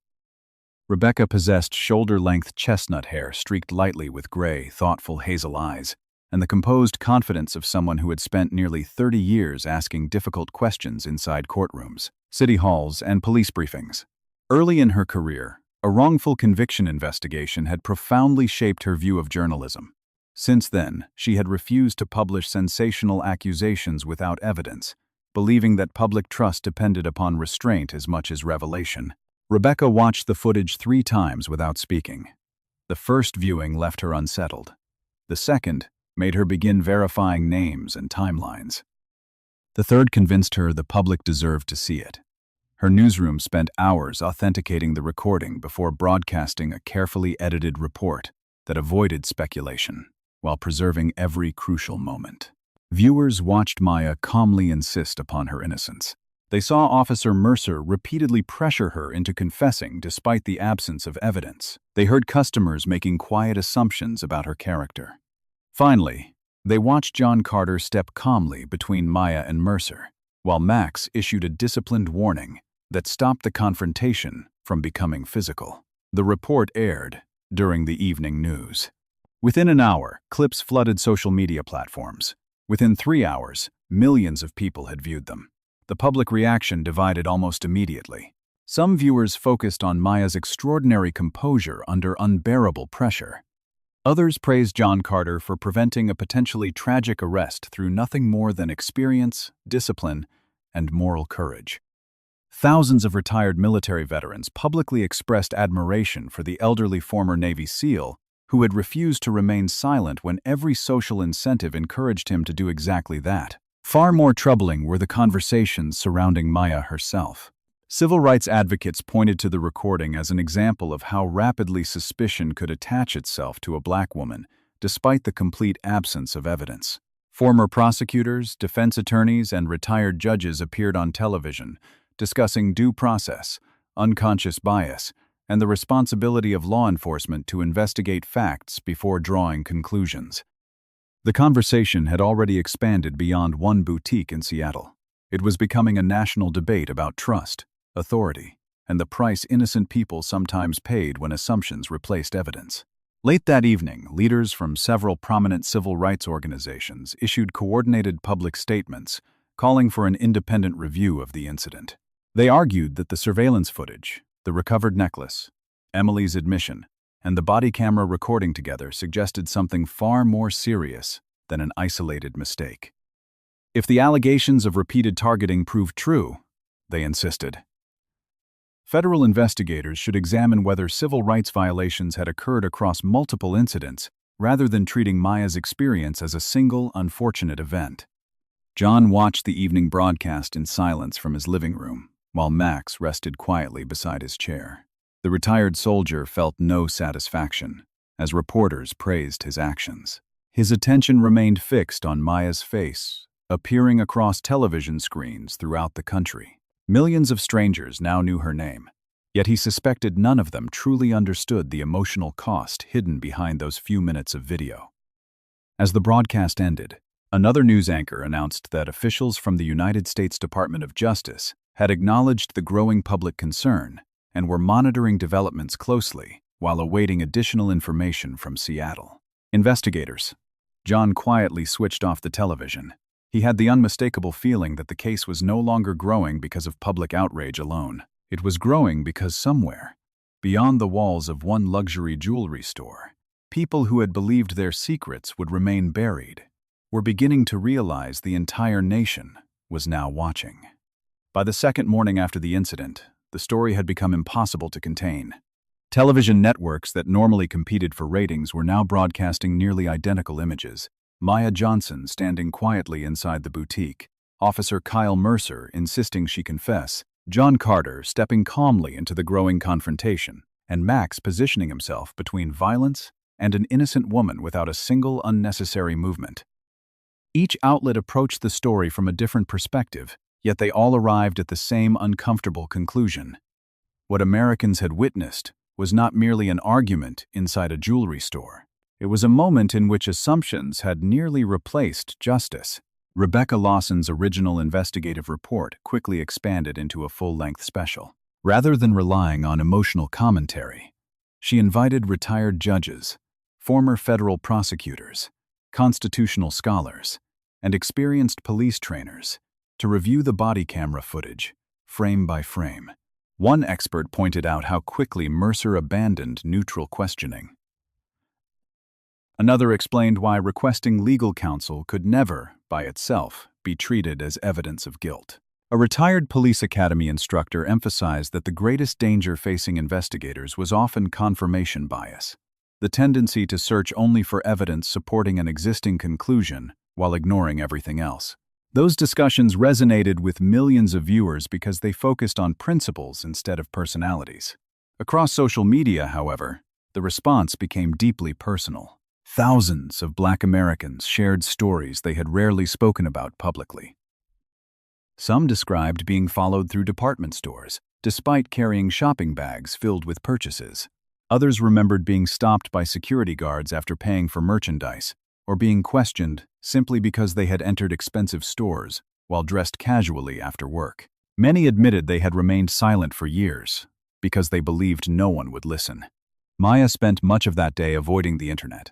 Rebecca possessed shoulder-length chestnut hair streaked lightly with gray, thoughtful hazel eyes, and the composed confidence of someone who had spent nearly 30 years asking difficult questions inside courtrooms, city halls, and police briefings. Early in her career, a wrongful conviction investigation had profoundly shaped her view of journalism. Since then, she had refused to publish sensational accusations without evidence, believing that public trust depended upon restraint as much as revelation. Rebecca watched the footage 3 times without speaking. The first viewing left her unsettled. The second made her begin verifying names and timelines. The third convinced her the public deserved to see it. Her newsroom spent hours authenticating the recording before broadcasting a carefully edited report that avoided speculation while preserving every crucial moment. Viewers watched Maya calmly insist upon her innocence. They saw Officer Mercer repeatedly pressure her into confessing despite the absence of evidence. They heard customers making quiet assumptions about her character. Finally, they watched John Carter step calmly between Maya and Mercer, while Max issued a disciplined warning that stopped the confrontation from becoming physical. The report aired during the evening news. Within an hour, clips flooded social media platforms. Within 3 hours, millions of people had viewed them. The public reaction divided almost immediately. Some viewers focused on Maya's extraordinary composure under unbearable pressure. Others praised John Carter for preventing a potentially tragic arrest through nothing more than experience, discipline, and moral courage. Thousands of retired military veterans publicly expressed admiration for the elderly former Navy SEAL who had refused to remain silent when every social incentive encouraged him to do exactly that. Far more troubling were the conversations surrounding Maya herself. Civil rights advocates pointed to the recording as an example of how rapidly suspicion could attach itself to a black woman, despite the complete absence of evidence. Former prosecutors, defense attorneys, and retired judges appeared on television, discussing due process, unconscious bias, and the responsibility of law enforcement to investigate facts before drawing conclusions. The conversation had already expanded beyond one boutique in Seattle. It was becoming a national debate about trust, authority, and the price innocent people sometimes paid when assumptions replaced evidence. Late that evening, leaders from several prominent civil rights organizations issued coordinated public statements calling for an independent review of the incident. They argued that the surveillance footage, the recovered necklace, Emily's admission, and the body camera recording together suggested something far more serious than an isolated mistake. If the allegations of repeated targeting proved true, they insisted, Federal investigators should examine whether civil rights violations had occurred across multiple incidents, rather than treating Maya's experience as a single, unfortunate event. John watched the evening broadcast in silence from his living room, while Max rested quietly beside his chair. The retired soldier felt no satisfaction, as reporters praised his actions. His attention remained fixed on Maya's face, appearing across television screens throughout the country. Millions of strangers now knew her name, yet he suspected none of them truly understood the emotional cost hidden behind those few minutes of video. As the broadcast ended, another news anchor announced that officials from the United States Department of Justice had acknowledged the growing public concern and were monitoring developments closely while awaiting additional information from Seattle. Investigators. John quietly switched off the television. He had the unmistakable feeling that the case was no longer growing because of public outrage alone. It was growing because somewhere, beyond the walls of one luxury jewelry store, people who had believed their secrets would remain buried were beginning to realize the entire nation was now watching. By the second morning after the incident, the story had become impossible to contain. Television networks that normally competed for ratings were now broadcasting nearly identical images. Maya Johnson standing quietly inside the boutique, Officer Kyle Mercer insisting she confess, John Carter stepping calmly into the growing confrontation, and Max positioning himself between violence and an innocent woman without a single unnecessary movement. Each outlet approached the story from a different perspective, yet they all arrived at the same uncomfortable conclusion. What Americans had witnessed was not merely an argument inside a jewelry store. It was a moment in which assumptions had nearly replaced justice. Rebecca Lawson's original investigative report quickly expanded into a full-length special. Rather than relying on emotional commentary, she invited retired judges, former federal prosecutors, constitutional scholars, and experienced police trainers to review the body camera footage, frame by frame. One expert pointed out how quickly Mercer abandoned neutral questioning. Another explained why requesting legal counsel could never, by itself, be treated as evidence of guilt. A retired police academy instructor emphasized that the greatest danger facing investigators was often confirmation bias, the tendency to search only for evidence supporting an existing conclusion while ignoring everything else. Those discussions resonated with millions of viewers because they focused on principles instead of personalities. Across social media, however, the response became deeply personal. Thousands of Black Americans shared stories they had rarely spoken about publicly. Some described being followed through department stores, despite carrying shopping bags filled with purchases. Others remembered being stopped by security guards after paying for merchandise, or being questioned simply because they had entered expensive stores while dressed casually after work. Many admitted they had remained silent for years because they believed no one would listen. Maya spent much of that day avoiding the internet.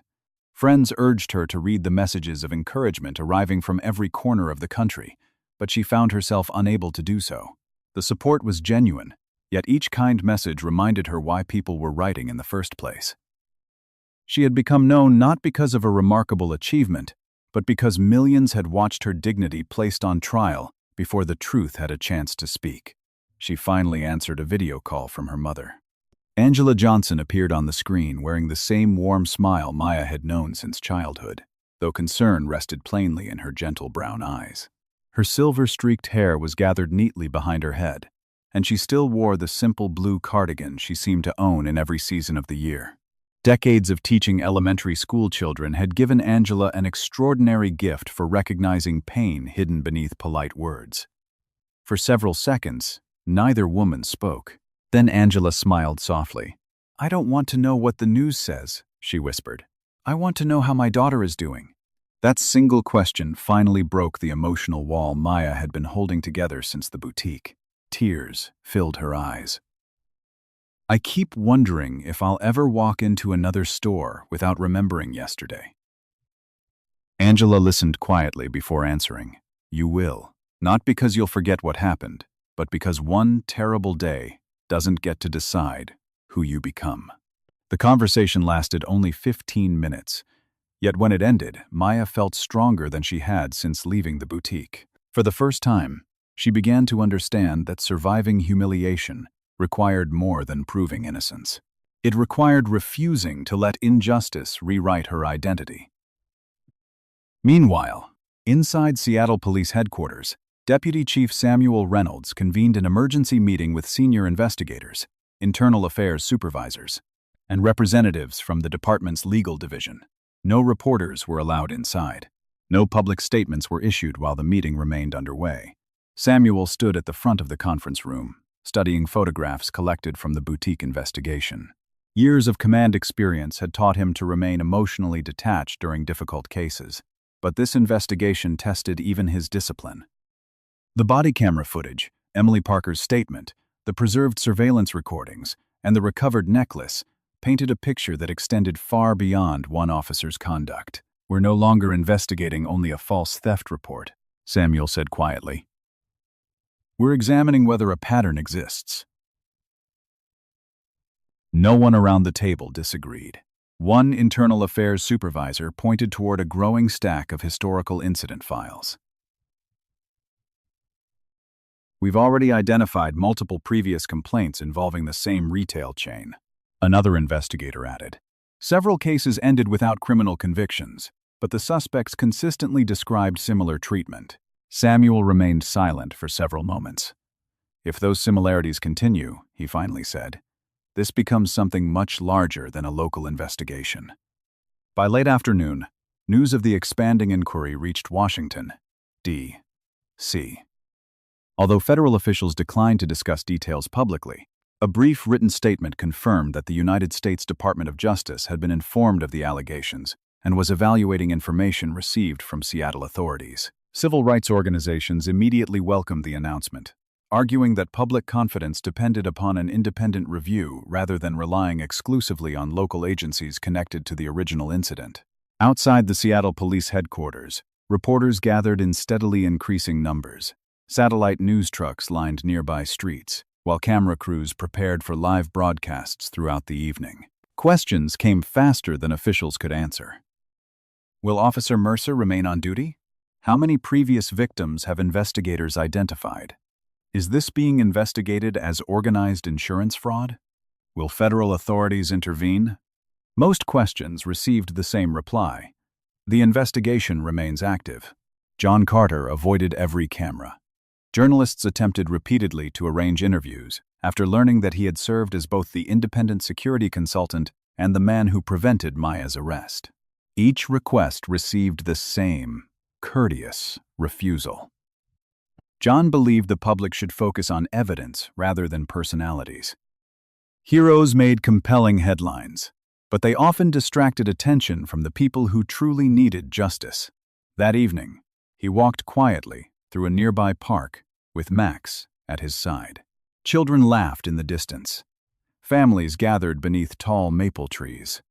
Friends urged her to read the messages of encouragement arriving from every corner of the country, but she found herself unable to do so. The support was genuine, yet each kind message reminded her why people were writing in the first place. She had become known not because of a remarkable achievement, but because millions had watched her dignity placed on trial before the truth had a chance to speak. She finally answered a video call from her mother. Angela Johnson appeared on the screen wearing the same warm smile Maya had known since childhood, though concern rested plainly in her gentle brown eyes. Her silver-streaked hair was gathered neatly behind her head, and she still wore the simple blue cardigan she seemed to own in every season of the year. Decades of teaching elementary school children had given Angela an extraordinary gift for recognizing pain hidden beneath polite words. For several seconds, neither woman spoke. Then Angela smiled softly. "I don't want to know what the news says," she whispered. "I want to know how my daughter is doing." That single question finally broke the emotional wall Maya had been holding together since the boutique. Tears filled her eyes. "I keep wondering if I'll ever walk into another store without remembering yesterday." Angela listened quietly before answering. "You will. Not because you'll forget what happened, but because one terrible day doesn't get to decide who you become." The conversation lasted only 15 minutes, yet when it ended, Maya felt stronger than she had since leaving the boutique. For the first time, she began to understand that surviving humiliation required more than proving innocence. It required refusing to let injustice rewrite her identity. Meanwhile, inside Seattle Police Headquarters, Deputy Chief Samuel Reynolds convened an emergency meeting with senior investigators, internal affairs supervisors, and representatives from the department's legal division. No reporters were allowed inside. No public statements were issued while the meeting remained underway. Samuel stood at the front of the conference room, studying photographs collected from the boutique investigation. Years of command experience had taught him to remain emotionally detached during difficult cases, but this investigation tested even his discipline. The body camera footage, Emily Parker's statement, the preserved surveillance recordings, and the recovered necklace painted a picture that extended far beyond one officer's conduct. "We're no longer investigating only a false theft report," Samuel said quietly. "We're examining whether a pattern exists." No one around the table disagreed. One internal affairs supervisor pointed toward a growing stack of historical incident files. "We've already identified multiple previous complaints involving the same retail chain," another investigator added. "Several cases ended without criminal convictions, but the suspects consistently described similar treatment." Samuel remained silent for several moments. "If those similarities continue," he finally said, "this becomes something much larger than a local investigation." By late afternoon, news of the expanding inquiry reached Washington, D.C. Although federal officials declined to discuss details publicly, a brief written statement confirmed that the United States Department of Justice had been informed of the allegations and was evaluating information received from Seattle authorities. Civil rights organizations immediately welcomed the announcement, arguing that public confidence depended upon an independent review rather than relying exclusively on local agencies connected to the original incident. Outside the Seattle Police Headquarters, reporters gathered in steadily increasing numbers. Satellite news trucks lined nearby streets, while camera crews prepared for live broadcasts throughout the evening. Questions came faster than officials could answer. Will Officer Mercer remain on duty? How many previous victims have investigators identified? Is this being investigated as organized insurance fraud? Will federal authorities intervene? Most questions received the same reply. The investigation remains active. John Carter avoided every camera. Journalists attempted repeatedly to arrange interviews after learning that he had served as both the independent security consultant and the man who prevented Maya's arrest. Each request received the same courteous refusal. John believed the public should focus on evidence rather than personalities. Heroes made compelling headlines, but they often distracted attention from the people who truly needed justice. That evening, he walked quietly through a nearby park with Max at his side. Children laughed in the distance. Families gathered beneath tall maple trees.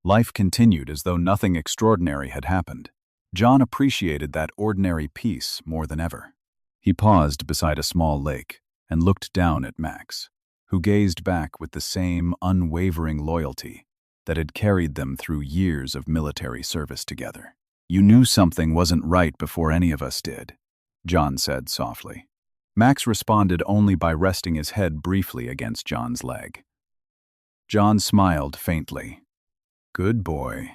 Life continued as though nothing extraordinary had happened. John appreciated that ordinary peace more than ever. He paused beside a small lake and looked down at Max, who gazed back with the same unwavering loyalty that had carried them through years of military service together. "You knew something wasn't right before any of us did," John said softly. Max responded only by resting his head briefly against John's leg. John smiled faintly. "Good boy."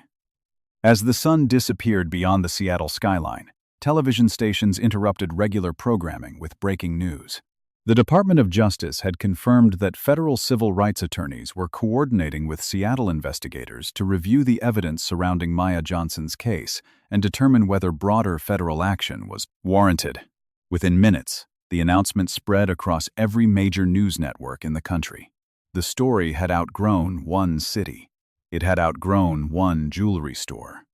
As the sun disappeared beyond the Seattle skyline, television stations interrupted regular programming with breaking news. The Department of Justice had confirmed that federal civil rights attorneys were coordinating with Seattle investigators to review the evidence surrounding Maya Johnson's case and determine whether broader federal action was warranted. Within minutes, the announcement spread across every major news network in the country. The story had outgrown one city. It had outgrown one jewelry store.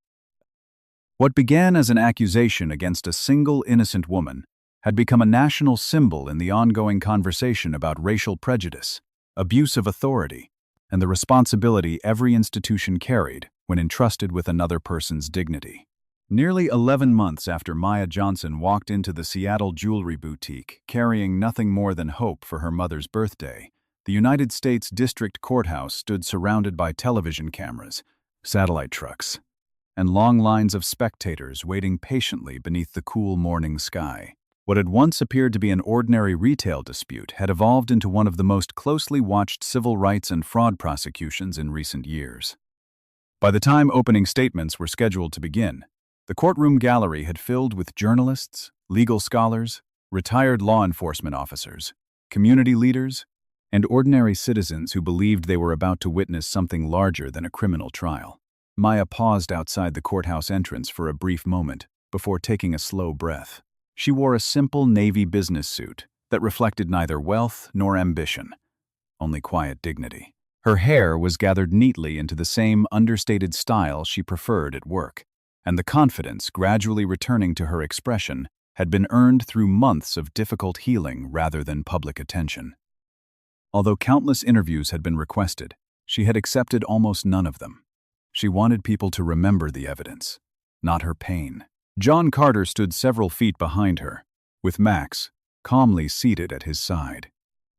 What began as an accusation against a single innocent woman had become a national symbol in the ongoing conversation about racial prejudice, abuse of authority, and the responsibility every institution carried when entrusted with another person's dignity. Nearly 11 months after Maya Johnson walked into the Seattle jewelry boutique carrying nothing more than hope for her mother's birthday, the United States District Courthouse stood surrounded by television cameras, satellite trucks, and long lines of spectators waiting patiently beneath the cool morning sky. What had once appeared to be an ordinary retail dispute had evolved into one of the most closely watched civil rights and fraud prosecutions in recent years. By the time opening statements were scheduled to begin, the courtroom gallery had filled with journalists, legal scholars, retired law enforcement officers, community leaders, and ordinary citizens who believed they were about to witness something larger than a criminal trial. Maya paused outside the courthouse entrance for a brief moment before taking a slow breath. She wore a simple navy business suit that reflected neither wealth nor ambition, only quiet dignity. Her hair was gathered neatly into the same understated style she preferred at work, and the confidence gradually returning to her expression had been earned through months of difficult healing rather than public attention. Although countless interviews had been requested, she had accepted almost none of them. She wanted people to remember the evidence, not her pain. John Carter stood several feet behind her, with Max calmly seated at his side.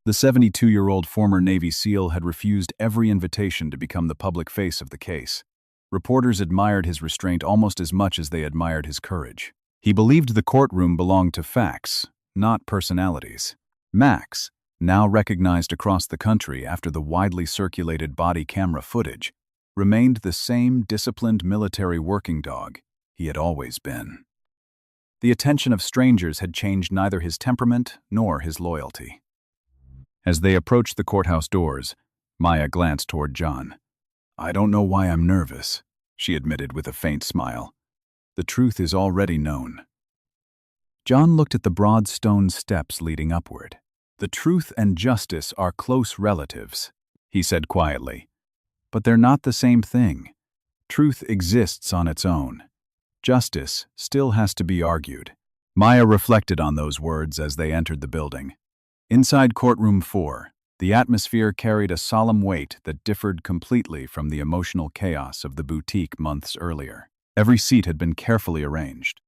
The 72-year-old former Navy SEAL had refused every invitation to become the public face of the case. Reporters admired his restraint almost as much as they admired his courage. He believed the courtroom belonged to facts, not personalities. Max, now recognized across the country after the widely circulated body camera footage, remained the same disciplined military working dog he had always been. The attention of strangers had changed neither his temperament nor his loyalty. As they approached the courthouse doors, Maya glanced toward John. "I don't know why I'm nervous," she admitted with a faint smile. "The truth is already known." John looked at the broad stone steps leading upward. "The truth and justice are close relatives," he said quietly. "But they're not the same thing. Truth exists on its own. Justice still has to be argued." Maya reflected on those words as they entered the building. Inside courtroom 4, the atmosphere carried a solemn weight that differed completely from the emotional chaos of the boutique months earlier. Every seat had been carefully arranged.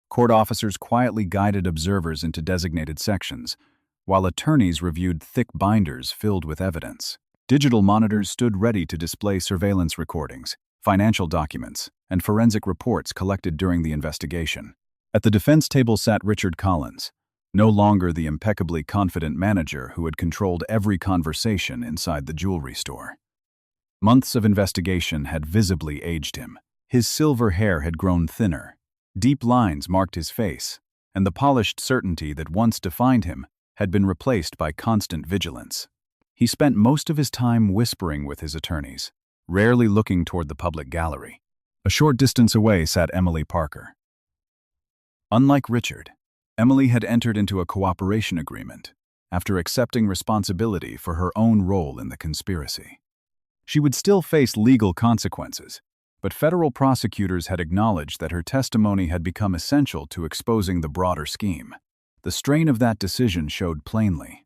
Court officers quietly guided observers into designated sections, while attorneys reviewed thick binders filled with evidence. Digital monitors stood ready to display surveillance recordings, financial documents, and forensic reports collected during the investigation. At the defense table sat Richard Collins, no longer the impeccably confident manager who had controlled every conversation inside the jewelry store. Months of investigation had visibly aged him. His silver hair had grown thinner, deep lines marked his face, and the polished certainty that once defined him had been replaced by constant vigilance. He spent most of his time whispering with his attorneys, rarely looking toward the public gallery. A short distance away sat Emily Parker. Unlike Richard, Emily had entered into a cooperation agreement after accepting responsibility for her own role in the conspiracy. She would still face legal consequences, but federal prosecutors had acknowledged that her testimony had become essential to exposing the broader scheme. The strain of that decision showed plainly.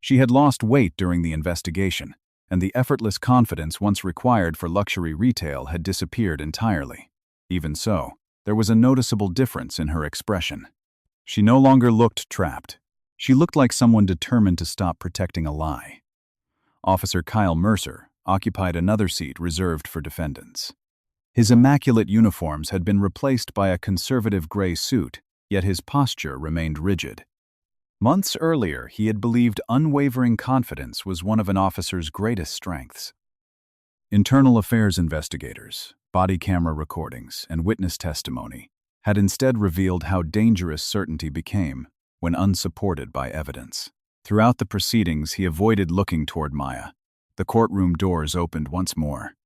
She had lost weight during the investigation, and the effortless confidence once required for luxury retail had disappeared entirely. Even so, there was a noticeable difference in her expression. She no longer looked trapped. She looked like someone determined to stop protecting a lie. Officer Kyle Mercer occupied another seat reserved for defendants. His immaculate uniforms had been replaced by a conservative gray suit, yet his posture remained rigid. Months earlier, he had believed unwavering confidence was one of an officer's greatest strengths. Internal affairs investigators, body camera recordings, and witness testimony had instead revealed how dangerous certainty became when unsupported by evidence. Throughout the proceedings, he avoided looking toward Maya. The courtroom doors opened once more.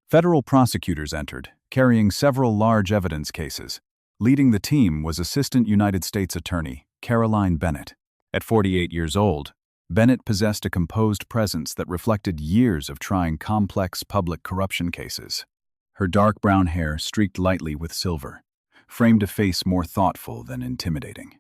Federal prosecutors entered, carrying several large evidence cases. Leading the team was Assistant United States Attorney Caroline Bennett. At 48 years old, Bennett possessed a composed presence that reflected years of trying complex public corruption cases. Her dark brown hair, streaked lightly with silver, framed a face more thoughtful than intimidating.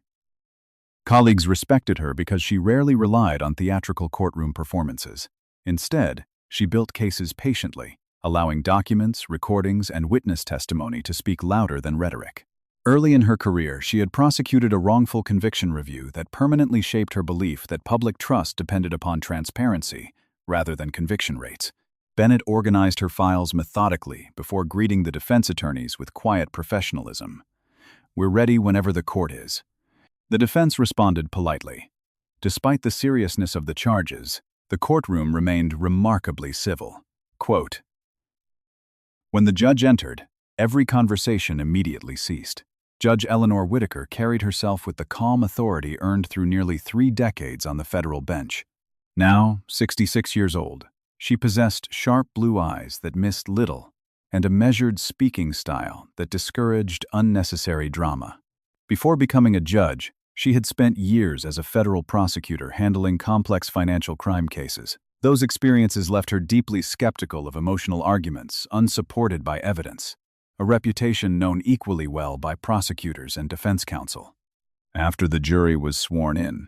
Colleagues respected her because she rarely relied on theatrical courtroom performances. Instead, she built cases patiently, allowing documents, recordings, and witness testimony to speak louder than rhetoric. Early in her career, she had prosecuted a wrongful conviction review that permanently shaped her belief that public trust depended upon transparency rather than conviction rates. Bennett organized her files methodically before greeting the defense attorneys with quiet professionalism. "We're ready whenever the court is." The defense responded politely. Despite the seriousness of the charges, the courtroom remained remarkably civil. Quote, "When the judge entered, every conversation immediately ceased. Judge Eleanor Whitaker carried herself with the calm authority earned through nearly 3 decades on the federal bench. Now, 66 years old, she possessed sharp blue eyes that missed little and a measured speaking style that discouraged unnecessary drama. Before becoming a judge, she had spent years as a federal prosecutor handling complex financial crime cases. Those experiences left her deeply skeptical of emotional arguments unsupported by evidence, a reputation known equally well by prosecutors and defense counsel. After the jury was sworn in,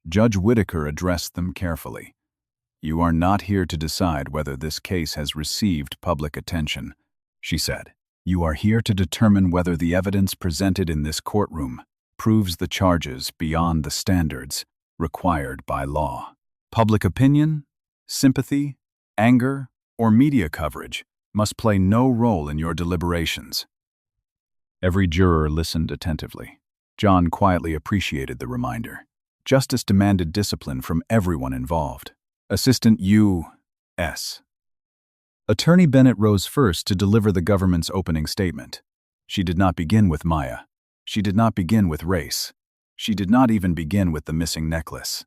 Judge Whitaker addressed them carefully. "You are not here to decide whether this case has received public attention," she said. "You are here to determine whether the evidence presented in this courtroom proves the charges beyond the standards required by law. Public opinion, sympathy, anger, or media coverage must play no role in your deliberations." Every juror listened attentively. John quietly appreciated the reminder. Justice demanded discipline from everyone involved. Assistant U.S. Attorney Bennett rose first to deliver the government's opening statement. She did not begin with Maya. She did not begin with race. She did not even begin with the missing necklace.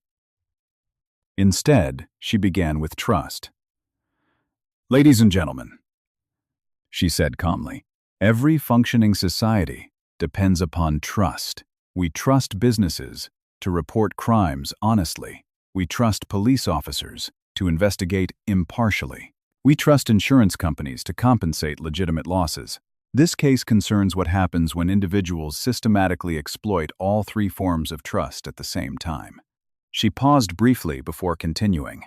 Instead, she began with trust. "Ladies and gentlemen," she said calmly, "every functioning society depends upon trust. We trust businesses to report crimes honestly. We trust police officers to investigate impartially. We trust insurance companies to compensate legitimate losses. This case concerns what happens when individuals systematically exploit all 3 forms of trust at the same time." She paused briefly before continuing.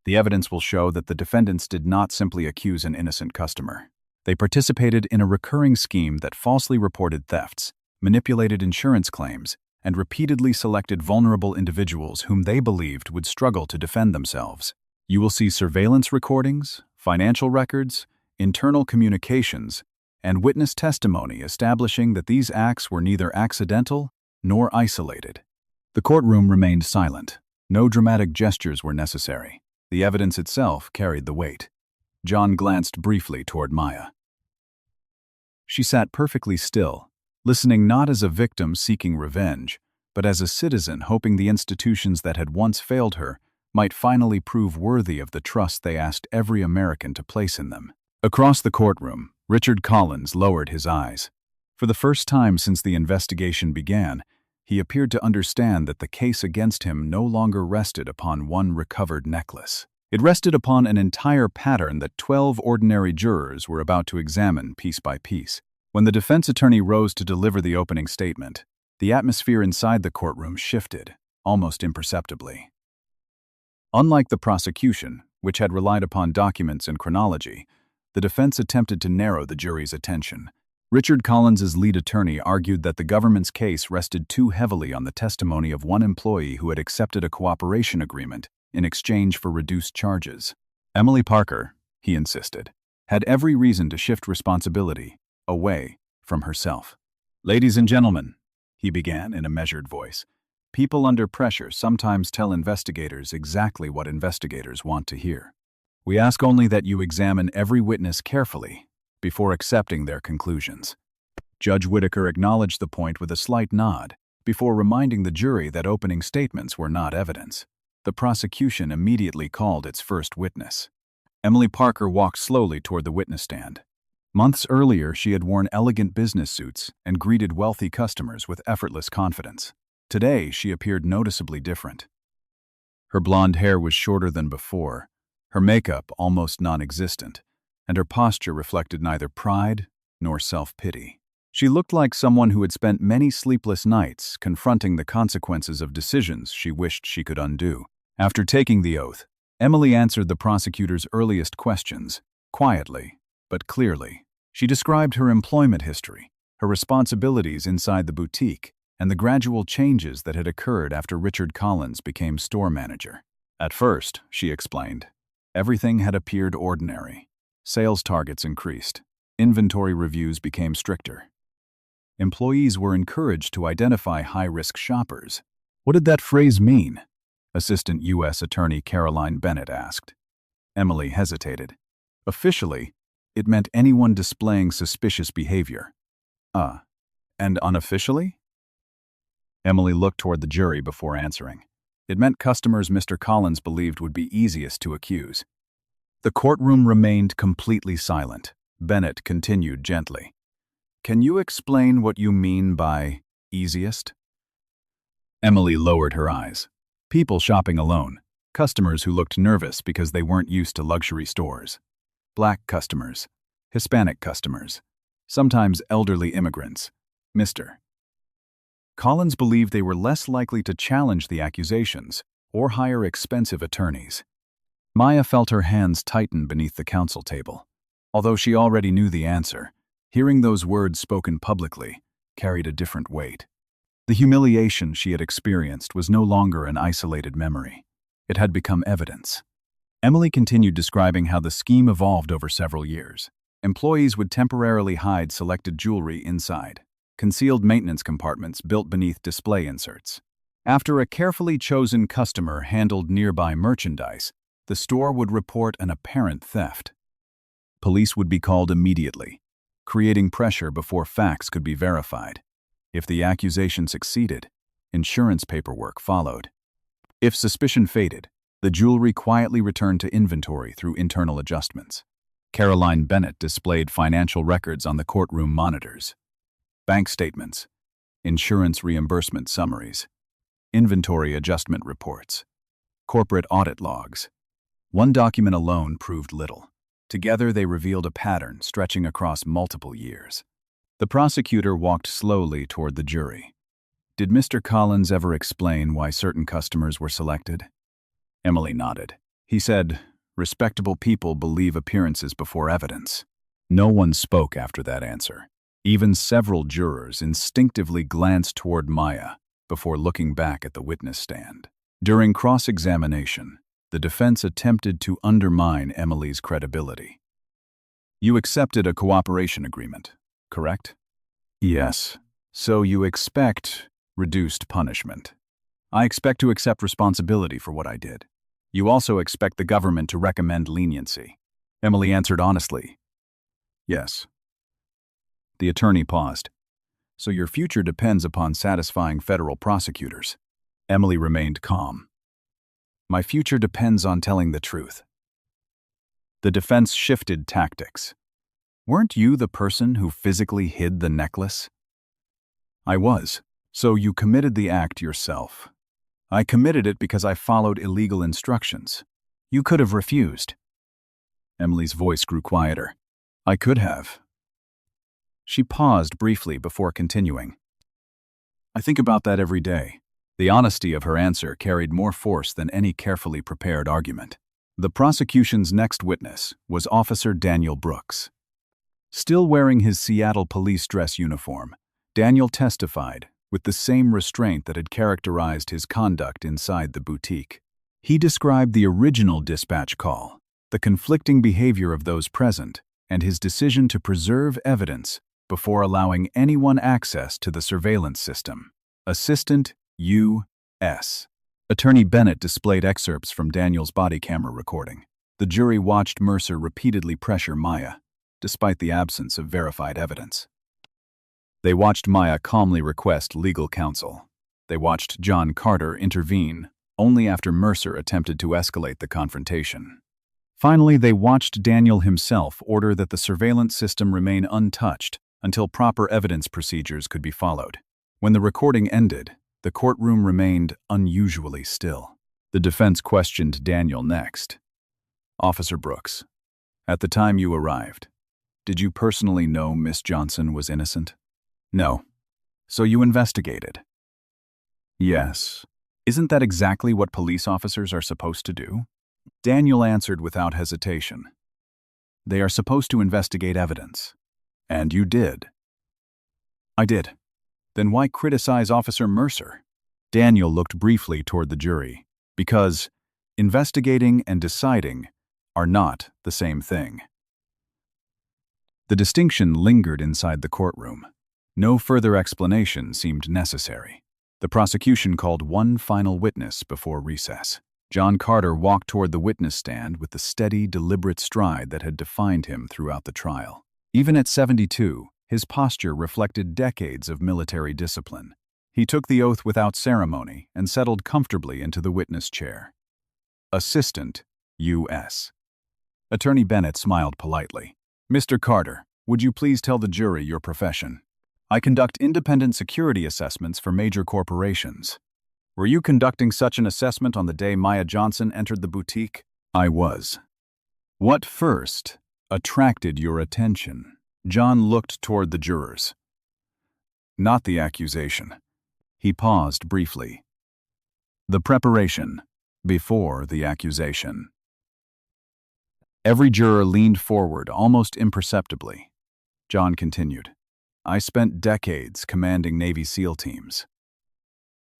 "The evidence will show that the defendants did not simply accuse an innocent customer. They participated in a recurring scheme that falsely reported thefts, manipulated insurance claims, and repeatedly selected vulnerable individuals whom they believed would struggle to defend themselves. You will see surveillance recordings, financial records, internal communications, and witness testimony establishing that these acts were neither accidental nor isolated." The courtroom remained silent. No dramatic gestures were necessary. The evidence itself carried the weight. John glanced briefly toward Maya. She sat perfectly still, listening not as a victim seeking revenge, but as a citizen hoping the institutions that had once failed her might finally prove worthy of the trust they asked every American to place in them. Across the courtroom, Richard Collins lowered his eyes. For the first time since the investigation began, he appeared to understand that the case against him no longer rested upon one recovered necklace. It rested upon an entire pattern that 12 ordinary jurors were about to examine piece by piece. When the defense attorney rose to deliver the opening statement, the atmosphere inside the courtroom shifted, almost imperceptibly. Unlike the prosecution, which had relied upon documents and chronology, the defense attempted to narrow the jury's attention. Richard Collins's lead attorney argued that the government's case rested too heavily on the testimony of one employee who had accepted a cooperation agreement in exchange for reduced charges. Emily Parker, he insisted, had every reason to shift responsibility away from herself. "Ladies and gentlemen," he began in a measured voice, "people under pressure sometimes tell investigators exactly what investigators want to hear. We ask only that you examine every witness carefully before accepting their conclusions." Judge Whitaker acknowledged the point with a slight nod before reminding the jury that opening statements were not evidence. The prosecution immediately called its first witness. Emily Parker walked slowly toward the witness stand. Months earlier, she had worn elegant business suits and greeted wealthy customers with effortless confidence. Today, she appeared noticeably different. Her blonde hair was shorter than before, her makeup almost non-existent, and her posture reflected neither pride nor self-pity. She looked like someone who had spent many sleepless nights confronting the consequences of decisions she wished she could undo. After taking the oath, Emily answered the prosecutor's earliest questions, quietly but clearly. She described her employment history, her responsibilities inside the boutique, and the gradual changes that had occurred after Richard Collins became store manager. At first, she explained, everything had appeared ordinary. Sales targets increased. Inventory reviews became stricter. Employees were encouraged to identify high-risk shoppers. What did that phrase mean? Assistant U.S. Attorney Caroline Bennett asked. Emily hesitated. Officially, it meant anyone displaying suspicious behavior. And unofficially? Emily looked toward the jury before answering. It meant customers Mr. Collins believed would be easiest to accuse. The courtroom remained completely silent. Bennett continued gently. Can you explain what you mean by easiest? Emily lowered her eyes. People shopping alone. Customers who looked nervous because they weren't used to luxury stores. Black customers. Hispanic customers. Sometimes elderly immigrants. Mr. Collins believed they were less likely to challenge the accusations or hire expensive attorneys. Maya felt her hands tighten beneath the counsel table. Although she already knew the answer, hearing those words spoken publicly carried a different weight. The humiliation she had experienced was no longer an isolated memory. It had become evidence. Emily continued describing how the scheme evolved over several years. Employees would temporarily hide selected jewelry inside. Concealed maintenance compartments built beneath display inserts. After a carefully chosen customer handled nearby merchandise, the store would report an apparent theft. Police would be called immediately, creating pressure before facts could be verified. If the accusation succeeded, insurance paperwork followed. If suspicion faded, the jewelry quietly returned to inventory through internal adjustments. Caroline Bennett displayed financial records on the courtroom monitors. Bank statements, insurance reimbursement summaries, inventory adjustment reports, corporate audit logs. One document alone proved little. Together they revealed a pattern stretching across multiple years. The prosecutor walked slowly toward the jury. Did Mr. Collins ever explain why certain customers were selected? Emily nodded. He said, "Respectable people believe appearances before evidence." No one spoke after that answer. Even several jurors instinctively glanced toward Maya before looking back at the witness stand. During cross-examination, the defense attempted to undermine Emily's credibility. You accepted a cooperation agreement, correct? Yes. So you expect reduced punishment. I expect to accept responsibility for what I did. You also expect the government to recommend leniency. Emily answered honestly. Yes. The attorney paused. So your future depends upon satisfying federal prosecutors. Emily remained calm. My future depends on telling the truth. The defense shifted tactics. Weren't you the person who physically hid the necklace? I was. So you committed the act yourself. I committed it because I followed illegal instructions. You could have refused. Emily's voice grew quieter. I could have. She paused briefly before continuing. I think about that every day. The honesty of her answer carried more force than any carefully prepared argument. The prosecution's next witness was Officer Daniel Brooks. Still wearing his Seattle police dress uniform, Daniel testified with the same restraint that had characterized his conduct inside the boutique. He described the original dispatch call, the conflicting behavior of those present, and his decision to preserve evidence before allowing anyone access to the surveillance system. Assistant U.S. Attorney Bennett displayed excerpts from Daniel's body camera recording. The jury watched Mercer repeatedly pressure Maya, despite the absence of verified evidence. They watched Maya calmly request legal counsel. They watched John Carter intervene only after Mercer attempted to escalate the confrontation. Finally, they watched Daniel himself order that the surveillance system remain untouched until proper evidence procedures could be followed. When the recording ended, the courtroom remained unusually still. The defense questioned Daniel next. Officer Brooks, at the time you arrived, did you personally know Miss Johnson was innocent? No. So you investigated? Yes. Isn't that exactly what police officers are supposed to do? Daniel answered without hesitation. They are supposed to investigate evidence. And you did. I did. Then why criticize Officer Mercer? Daniel looked briefly toward the jury. Because investigating and deciding are not the same thing. The distinction lingered inside the courtroom. No further explanation seemed necessary. The prosecution called one final witness before recess. John Carter walked toward the witness stand with the steady, deliberate stride that had defined him throughout the trial. Even at 72, his posture reflected decades of military discipline. He took the oath without ceremony and settled comfortably into the witness chair. Assistant, U.S. Attorney Bennett smiled politely. Mr. Carter, would you please tell the jury your profession? I conduct independent security assessments for major corporations. Were you conducting such an assessment on the day Maya Johnson entered the boutique? I was. What first attracted your attention? John looked toward the jurors. Not the accusation. He paused briefly. The preparation before the accusation. Every juror leaned forward almost imperceptibly. John continued. I spent decades commanding Navy SEAL teams.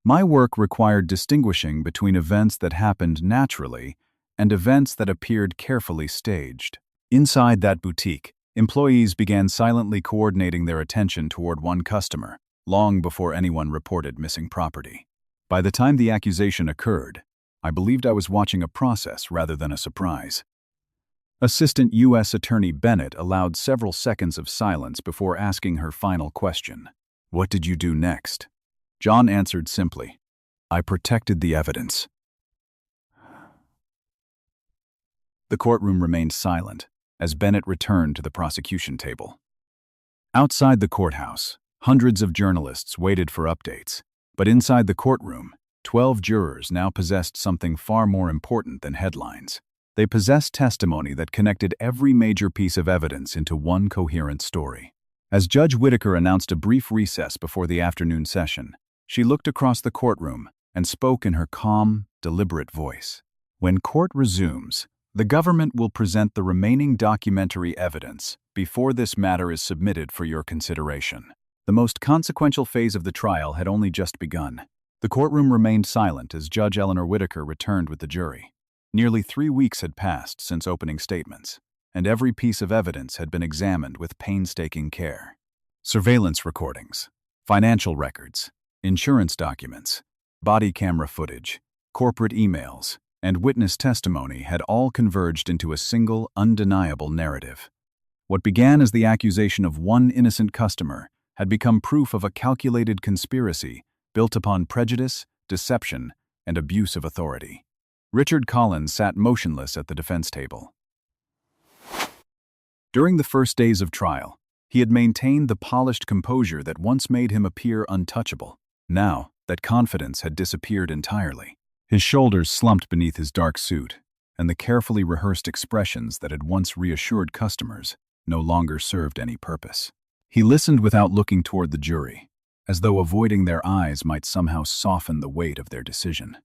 My work required distinguishing between events that happened naturally and events that appeared carefully staged. Inside that boutique, employees began silently coordinating their attention toward one customer, long before anyone reported missing property. By the time the accusation occurred, I believed I was watching a process rather than a surprise. Assistant U.S. Attorney Bennett allowed several seconds of silence before asking her final question. What did you do next? John answered simply, I protected the evidence. The courtroom remained silent as Bennett returned to the prosecution table. Outside the courthouse, hundreds of journalists waited for updates, but inside the courtroom, 12 jurors now possessed something far more important than headlines. They possessed testimony that connected every major piece of evidence into one coherent story. As Judge Whitaker announced a brief recess before the afternoon session, she looked across the courtroom and spoke in her calm, deliberate voice. When court resumes, the government will present the remaining documentary evidence before this matter is submitted for your consideration. The most consequential phase of the trial had only just begun. The courtroom remained silent as Judge Eleanor Whitaker returned with the jury. Nearly 3 weeks had passed since opening statements, and every piece of evidence had been examined with painstaking care. Surveillance recordings, financial records, insurance documents, body camera footage, corporate emails, and witness testimony had all converged into a single, undeniable narrative. What began as the accusation of one innocent customer had become proof of a calculated conspiracy built upon prejudice, deception, and abuse of authority. Richard Collins sat motionless at the defense table. During the first days of trial, he had maintained the polished composure that once made him appear untouchable. Now, that confidence had disappeared entirely. His shoulders slumped beneath his dark suit, and the carefully rehearsed expressions that had once reassured customers no longer served any purpose. He listened without looking toward the jury, as though avoiding their eyes might somehow soften the weight of their decision.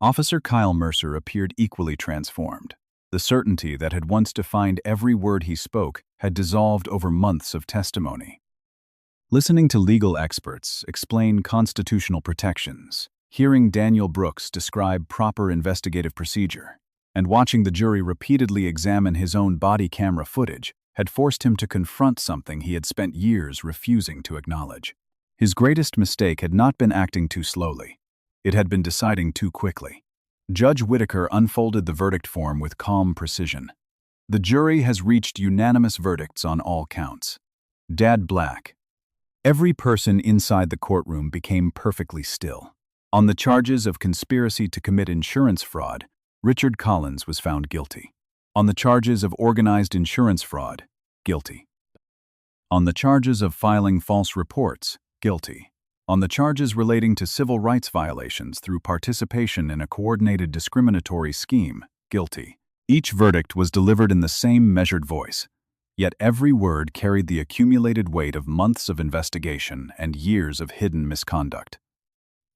Officer Kyle Mercer appeared equally transformed. The certainty that had once defined every word he spoke had dissolved over months of testimony. Listening to legal experts explain constitutional protections, hearing Daniel Brooks describe proper investigative procedure, and watching the jury repeatedly examine his own body camera footage had forced him to confront something he had spent years refusing to acknowledge. His greatest mistake had not been acting too slowly. It had been deciding too quickly. Judge Whitaker unfolded the verdict form with calm precision. The jury has reached unanimous verdicts on all counts. Dad Black. Every person inside the courtroom became perfectly still. On the charges of conspiracy to commit insurance fraud, Richard Collins was found guilty. On the charges of organized insurance fraud, guilty. On the charges of filing false reports, guilty. On the charges relating to civil rights violations through participation in a coordinated discriminatory scheme, guilty. Each verdict was delivered in the same measured voice, yet every word carried the accumulated weight of months of investigation and years of hidden misconduct.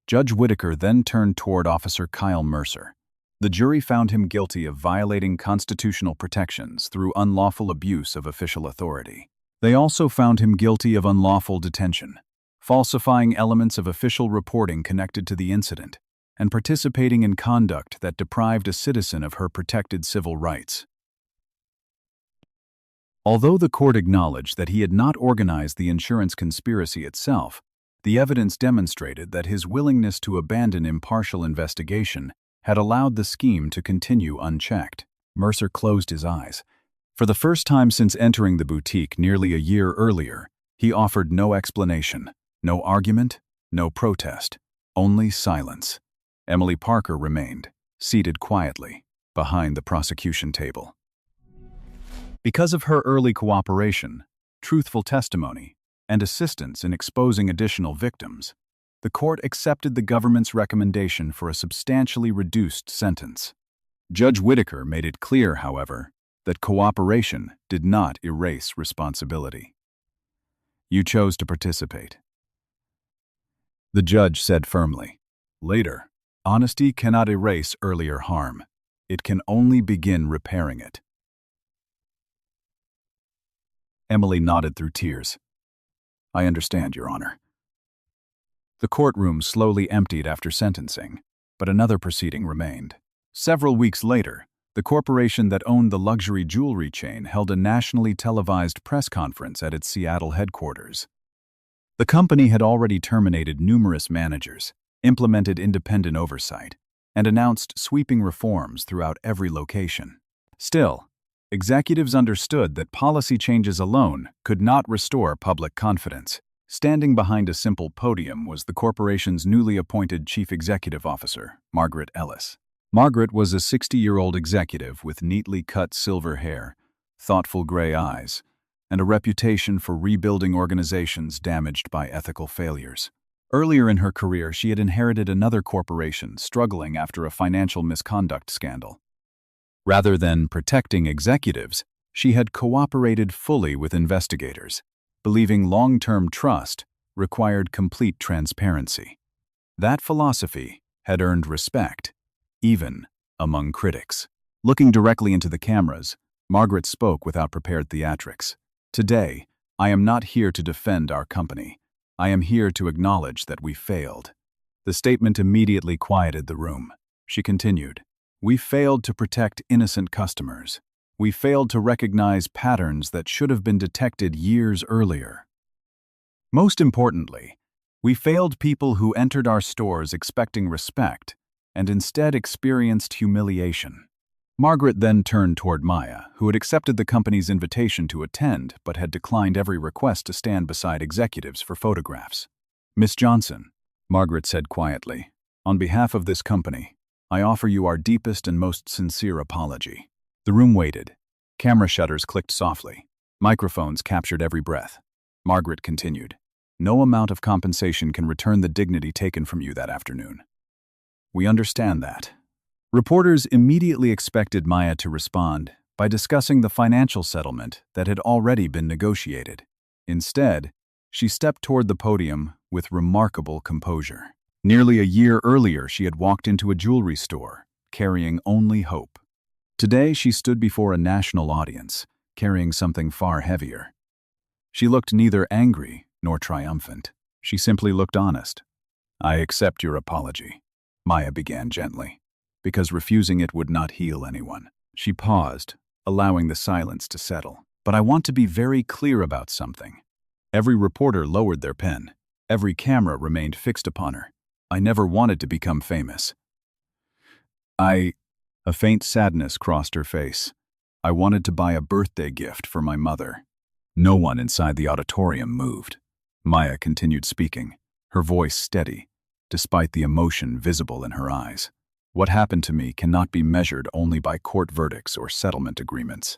Judge Whitaker then turned toward Officer Kyle Mercer. The jury found him guilty of violating constitutional protections through unlawful abuse of official authority. They also found him guilty of unlawful detention, falsifying elements of official reporting connected to the incident, and participating in conduct that deprived a citizen of her protected civil rights. Although the court acknowledged that he had not organized the insurance conspiracy itself, the evidence demonstrated that his willingness to abandon impartial investigation had allowed the scheme to continue unchecked. Mercer closed his eyes. For the first time since entering the boutique nearly a year earlier, he offered no explanation, no argument, no protest, only silence. Emily Parker remained, seated quietly, behind the prosecution table. Because of her early cooperation, truthful testimony, and assistance in exposing additional victims, the court accepted the government's recommendation for a substantially reduced sentence. Judge Whitaker made it clear, however, that cooperation did not erase responsibility. "You chose to participate," the judge said firmly. Later, honesty cannot erase earlier harm. It can only begin repairing it. Emily nodded through tears. "I understand, Your Honor." The courtroom slowly emptied after sentencing, but another proceeding remained. Several weeks later, the corporation that owned the luxury jewelry chain held a nationally televised press conference at its Seattle headquarters. The company had already terminated numerous managers, implemented independent oversight, and announced sweeping reforms throughout every location. Still, executives understood that policy changes alone could not restore public confidence. Standing behind a simple podium was the corporation's newly appointed chief executive officer, Margaret Ellis. Margaret was a 60-year-old executive with neatly cut silver hair, thoughtful gray eyes, and a reputation for rebuilding organizations damaged by ethical failures. Earlier in her career, she had inherited another corporation struggling after a financial misconduct scandal. Rather than protecting executives, she had cooperated fully with investigators, believing long-term trust required complete transparency. That philosophy had earned respect, even among critics. Looking directly into the cameras, Margaret spoke without prepared theatrics. "Today, I am not here to defend our company. I am here to acknowledge that we failed." The statement immediately quieted the room. She continued, "We failed to protect innocent customers. We failed to recognize patterns that should have been detected years earlier. Most importantly, we failed people who entered our stores expecting respect and instead experienced humiliation." Margaret then turned toward Maya, who had accepted the company's invitation to attend but had declined every request to stand beside executives for photographs. "Miss Johnson," Margaret said quietly, "on behalf of this company, I offer you our deepest and most sincere apology." The room waited. Camera shutters clicked softly. Microphones captured every breath. Margaret continued, "No amount of compensation can return the dignity taken from you that afternoon. We understand that." Reporters immediately expected Maya to respond by discussing the financial settlement that had already been negotiated. Instead, she stepped toward the podium with remarkable composure. Nearly a year earlier, she had walked into a jewelry store, carrying only hope. Today, she stood before a national audience, carrying something far heavier. She looked neither angry nor triumphant. She simply looked honest. "I accept your apology," Maya began gently, "because refusing it would not heal anyone." She paused, allowing the silence to settle. "But I want to be very clear about something." Every reporter lowered their pen. Every camera remained fixed upon her. "I never wanted to become famous. A faint sadness crossed her face. "I wanted to buy a birthday gift for my mother." No one inside the auditorium moved. Maya continued speaking, her voice steady, despite the emotion visible in her eyes. "What happened to me cannot be measured only by court verdicts or settlement agreements.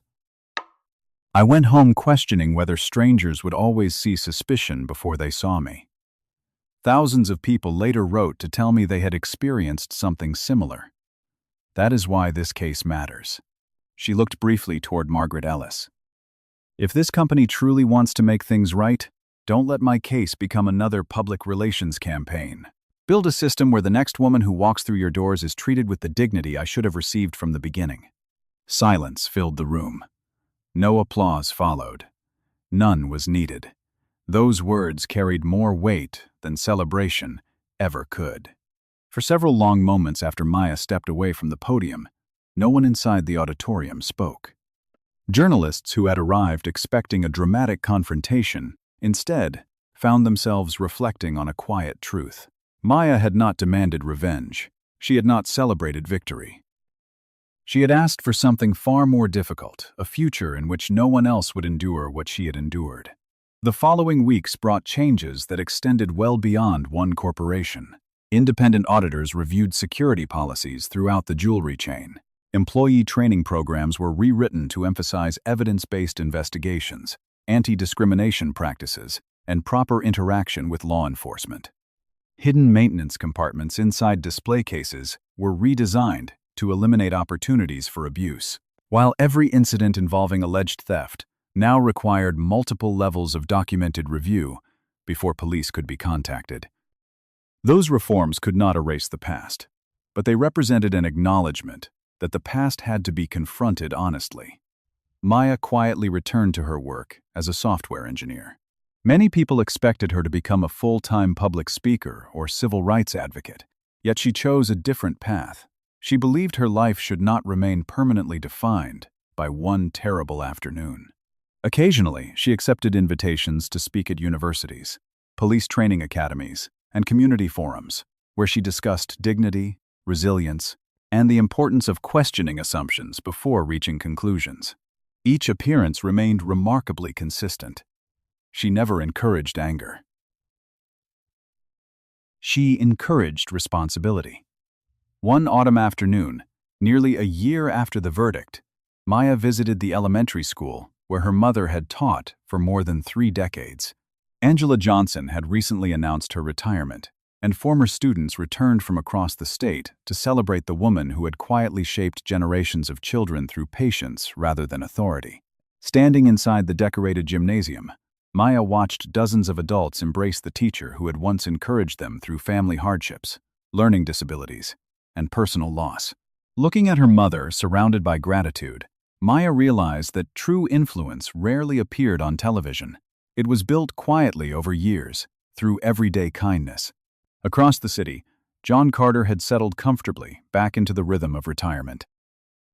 I went home questioning whether strangers would always see suspicion before they saw me. Thousands of people later wrote to tell me they had experienced something similar. That is why this case matters." She looked briefly toward Margaret Ellis. "If this company truly wants to make things right, don't let my case become another public relations campaign. Build a system where the next woman who walks through your doors is treated with the dignity I should have received from the beginning." Silence filled the room. No applause followed. None was needed. Those words carried more weight than celebration ever could. For several long moments after Maya stepped away from the podium, no one inside the auditorium spoke. Journalists who had arrived expecting a dramatic confrontation instead found themselves reflecting on a quiet truth. Maya had not demanded revenge. She had not celebrated victory. She had asked for something far more difficult, a future in which no one else would endure what she had endured. The following weeks brought changes that extended well beyond one corporation. Independent auditors reviewed security policies throughout the jewelry chain. Employee training programs were rewritten to emphasize evidence-based investigations, anti-discrimination practices, and proper interaction with law enforcement. Hidden maintenance compartments inside display cases were redesigned to eliminate opportunities for abuse, while every incident involving alleged theft now required multiple levels of documented review before police could be contacted. Those reforms could not erase the past, but they represented an acknowledgement that the past had to be confronted honestly. Maya quietly returned to her work as a software engineer. Many people expected her to become a full-time public speaker or civil rights advocate, yet she chose a different path. She believed her life should not remain permanently defined by one terrible afternoon. Occasionally, she accepted invitations to speak at universities, police training academies, and community forums, where she discussed dignity, resilience, and the importance of questioning assumptions before reaching conclusions. Each appearance remained remarkably consistent. She never encouraged anger. She encouraged responsibility. One autumn afternoon, nearly a year after the verdict, Maya visited the elementary school where her mother had taught for more than 3 decades. Angela Johnson had recently announced her retirement, and former students returned from across the state to celebrate the woman who had quietly shaped generations of children through patience rather than authority. Standing inside the decorated gymnasium, Maya watched dozens of adults embrace the teacher who had once encouraged them through family hardships, learning disabilities, and personal loss. Looking at her mother surrounded by gratitude, Maya realized that true influence rarely appeared on television. It was built quietly over years, through everyday kindness. Across the city, John Carter had settled comfortably back into the rhythm of retirement.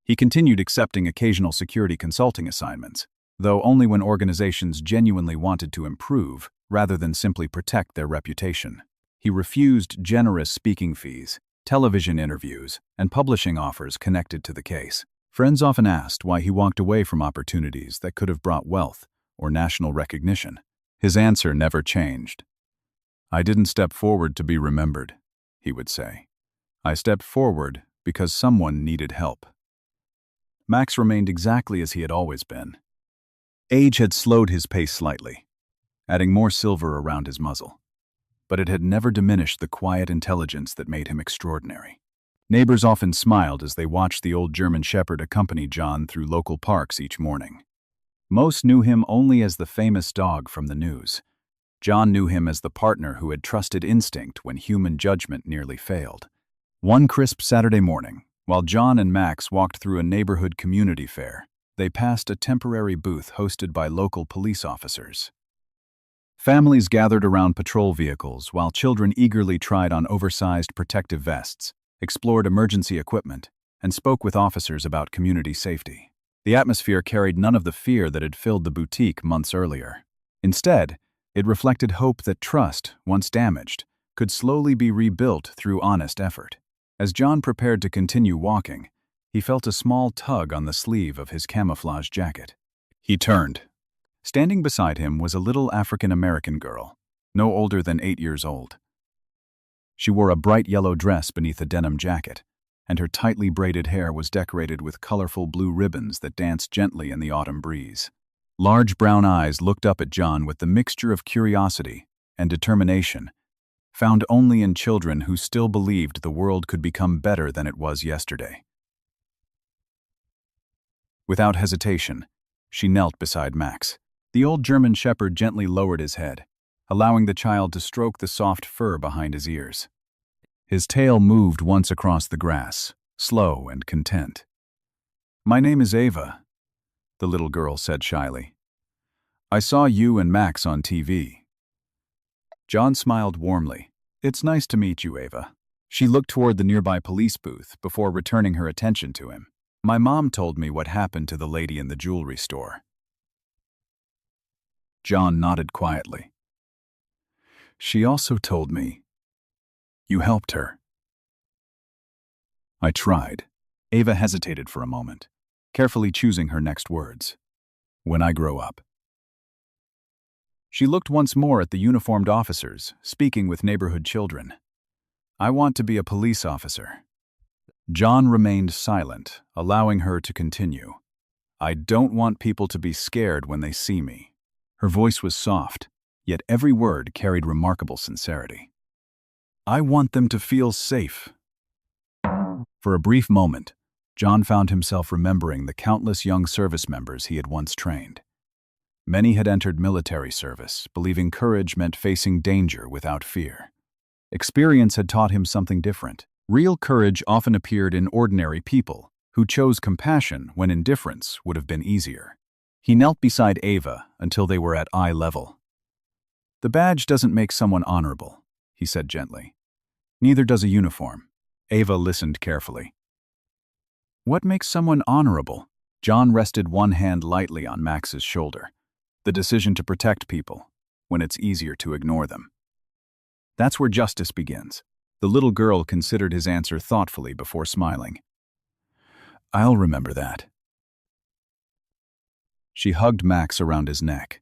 He continued accepting occasional security consulting assignments, though only when organizations genuinely wanted to improve rather than simply protect their reputation. He refused generous speaking fees, television interviews, and publishing offers connected to the case. Friends often asked why he walked away from opportunities that could have brought wealth or national recognition. His answer never changed. "I didn't step forward to be remembered," he would say. "I stepped forward because someone needed help." Max remained exactly as he had always been. Age had slowed his pace slightly, adding more silver around his muzzle, but it had never diminished the quiet intelligence that made him extraordinary. Neighbors often smiled as they watched the old German Shepherd accompany John through local parks each morning. Most knew him only as the famous dog from the news. John knew him as the partner who had trusted instinct when human judgment nearly failed. One crisp Saturday morning, while John and Max walked through a neighborhood community fair, they passed a temporary booth hosted by local police officers. Families gathered around patrol vehicles while children eagerly tried on oversized protective vests, explored emergency equipment, and spoke with officers about community safety. The atmosphere carried none of the fear that had filled the boutique months earlier. Instead, it reflected hope that trust, once damaged, could slowly be rebuilt through honest effort. As John prepared to continue walking, he felt a small tug on the sleeve of his camouflage jacket. He turned. Standing beside him was a little African-American girl, no older than 8 years old. She wore a bright yellow dress beneath a denim jacket, and her tightly braided hair was decorated with colorful blue ribbons that danced gently in the autumn breeze. Large brown eyes looked up at John with the mixture of curiosity and determination, found only in children who still believed the world could become better than it was yesterday. Without hesitation, she knelt beside Max. The old German Shepherd gently lowered his head, allowing the child to stroke the soft fur behind his ears. His tail moved once across the grass, slow and content. "My name is Ava," the little girl said shyly. "I saw you and Max on TV." John smiled warmly. "It's nice to meet you, Ava." She looked toward the nearby police booth before returning her attention to him. My mom told me what happened to the lady in the jewelry store. John nodded quietly. She also told me you helped her. I tried. Ava hesitated for a moment, carefully choosing her next words. When I grow up. She looked once more at the uniformed officers, speaking with neighborhood children. I want to be a police officer. John remained silent, allowing her to continue. I don't want people to be scared when they see me. Her voice was soft, yet every word carried remarkable sincerity. I want them to feel safe. For a brief moment, John found himself remembering the countless young service members he had once trained. Many had entered military service, believing courage meant facing danger without fear. Experience had taught him something different. Real courage often appeared in ordinary people, who chose compassion when indifference would have been easier. He knelt beside Ava until they were at eye level. The badge doesn't make someone honorable, he said gently. Neither does a uniform. Ava listened carefully. What makes someone honorable? John rested one hand lightly on Max's shoulder. The decision to protect people, when it's easier to ignore them. That's where justice begins. The little girl considered his answer thoughtfully before smiling. I'll remember that. She hugged Max around his neck.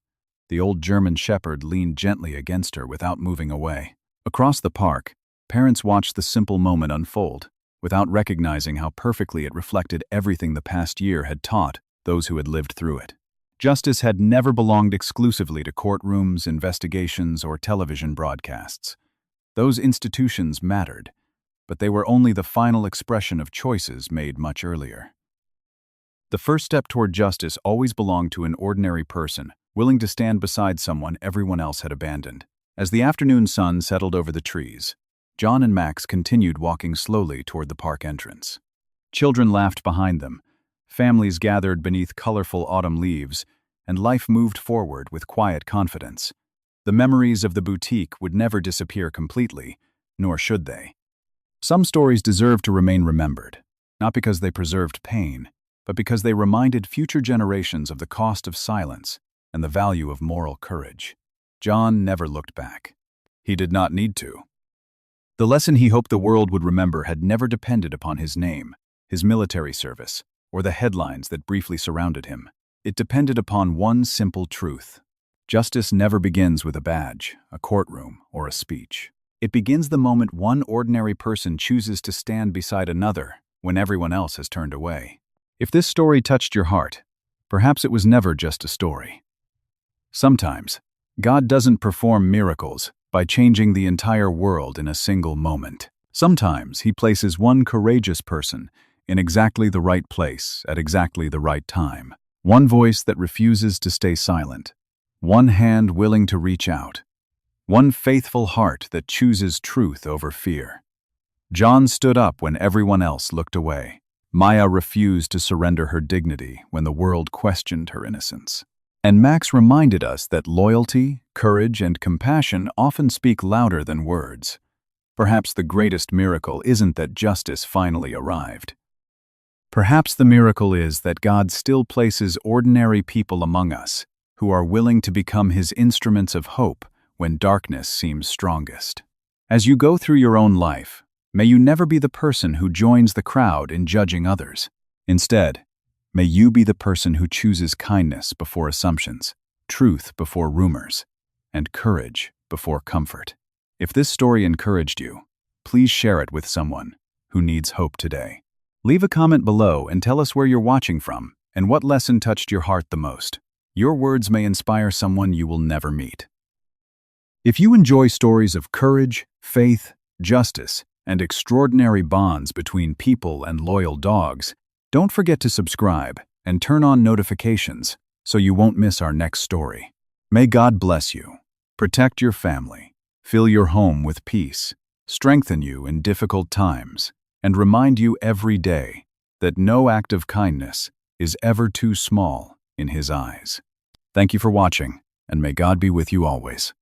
The old German shepherd leaned gently against her without moving away. Across the park, parents watched the simple moment unfold, without recognizing how perfectly it reflected everything the past year had taught those who had lived through it. Justice had never belonged exclusively to courtrooms, investigations, or television broadcasts. Those institutions mattered, but they were only the final expression of choices made much earlier. The first step toward justice always belonged to an ordinary person, willing to stand beside someone everyone else had abandoned. As the afternoon sun settled over the trees, John and Max continued walking slowly toward the park entrance. Children laughed behind them, families gathered beneath colorful autumn leaves, and life moved forward with quiet confidence. The memories of the boutique would never disappear completely, nor should they. Some stories deserve to remain remembered, not because they preserved pain, but because they reminded future generations of the cost of silence and the value of moral courage. John never looked back. He did not need to. The lesson he hoped the world would remember had never depended upon his name, his military service, or the headlines that briefly surrounded him. It depended upon one simple truth. Justice never begins with a badge, a courtroom, or a speech. It begins the moment one ordinary person chooses to stand beside another when everyone else has turned away. If this story touched your heart, perhaps it was never just a story. Sometimes, God doesn't perform miracles by changing the entire world in a single moment. Sometimes He places one courageous person in exactly the right place at exactly the right time. One voice that refuses to stay silent. One hand willing to reach out. One faithful heart that chooses truth over fear. John stood up when everyone else looked away. Maya refused to surrender her dignity when the world questioned her innocence. And Max reminded us that loyalty, courage, and compassion often speak louder than words. Perhaps the greatest miracle isn't that justice finally arrived. Perhaps the miracle is that God still places ordinary people among us who are willing to become His instruments of hope when darkness seems strongest. As you go through your own life, may you never be the person who joins the crowd in judging others. Instead, may you be the person who chooses kindness before assumptions, truth before rumors, and courage before comfort. If this story encouraged you, please share it with someone who needs hope today. Leave a comment below and tell us where you're watching from and what lesson touched your heart the most. Your words may inspire someone you will never meet. If you enjoy stories of courage, faith, justice, and extraordinary bonds between people and loyal dogs, don't forget to subscribe and turn on notifications so you won't miss our next story. May God bless you, protect your family, fill your home with peace, strengthen you in difficult times, and remind you every day that no act of kindness is ever too small in His eyes. Thank you for watching, and may God be with you always.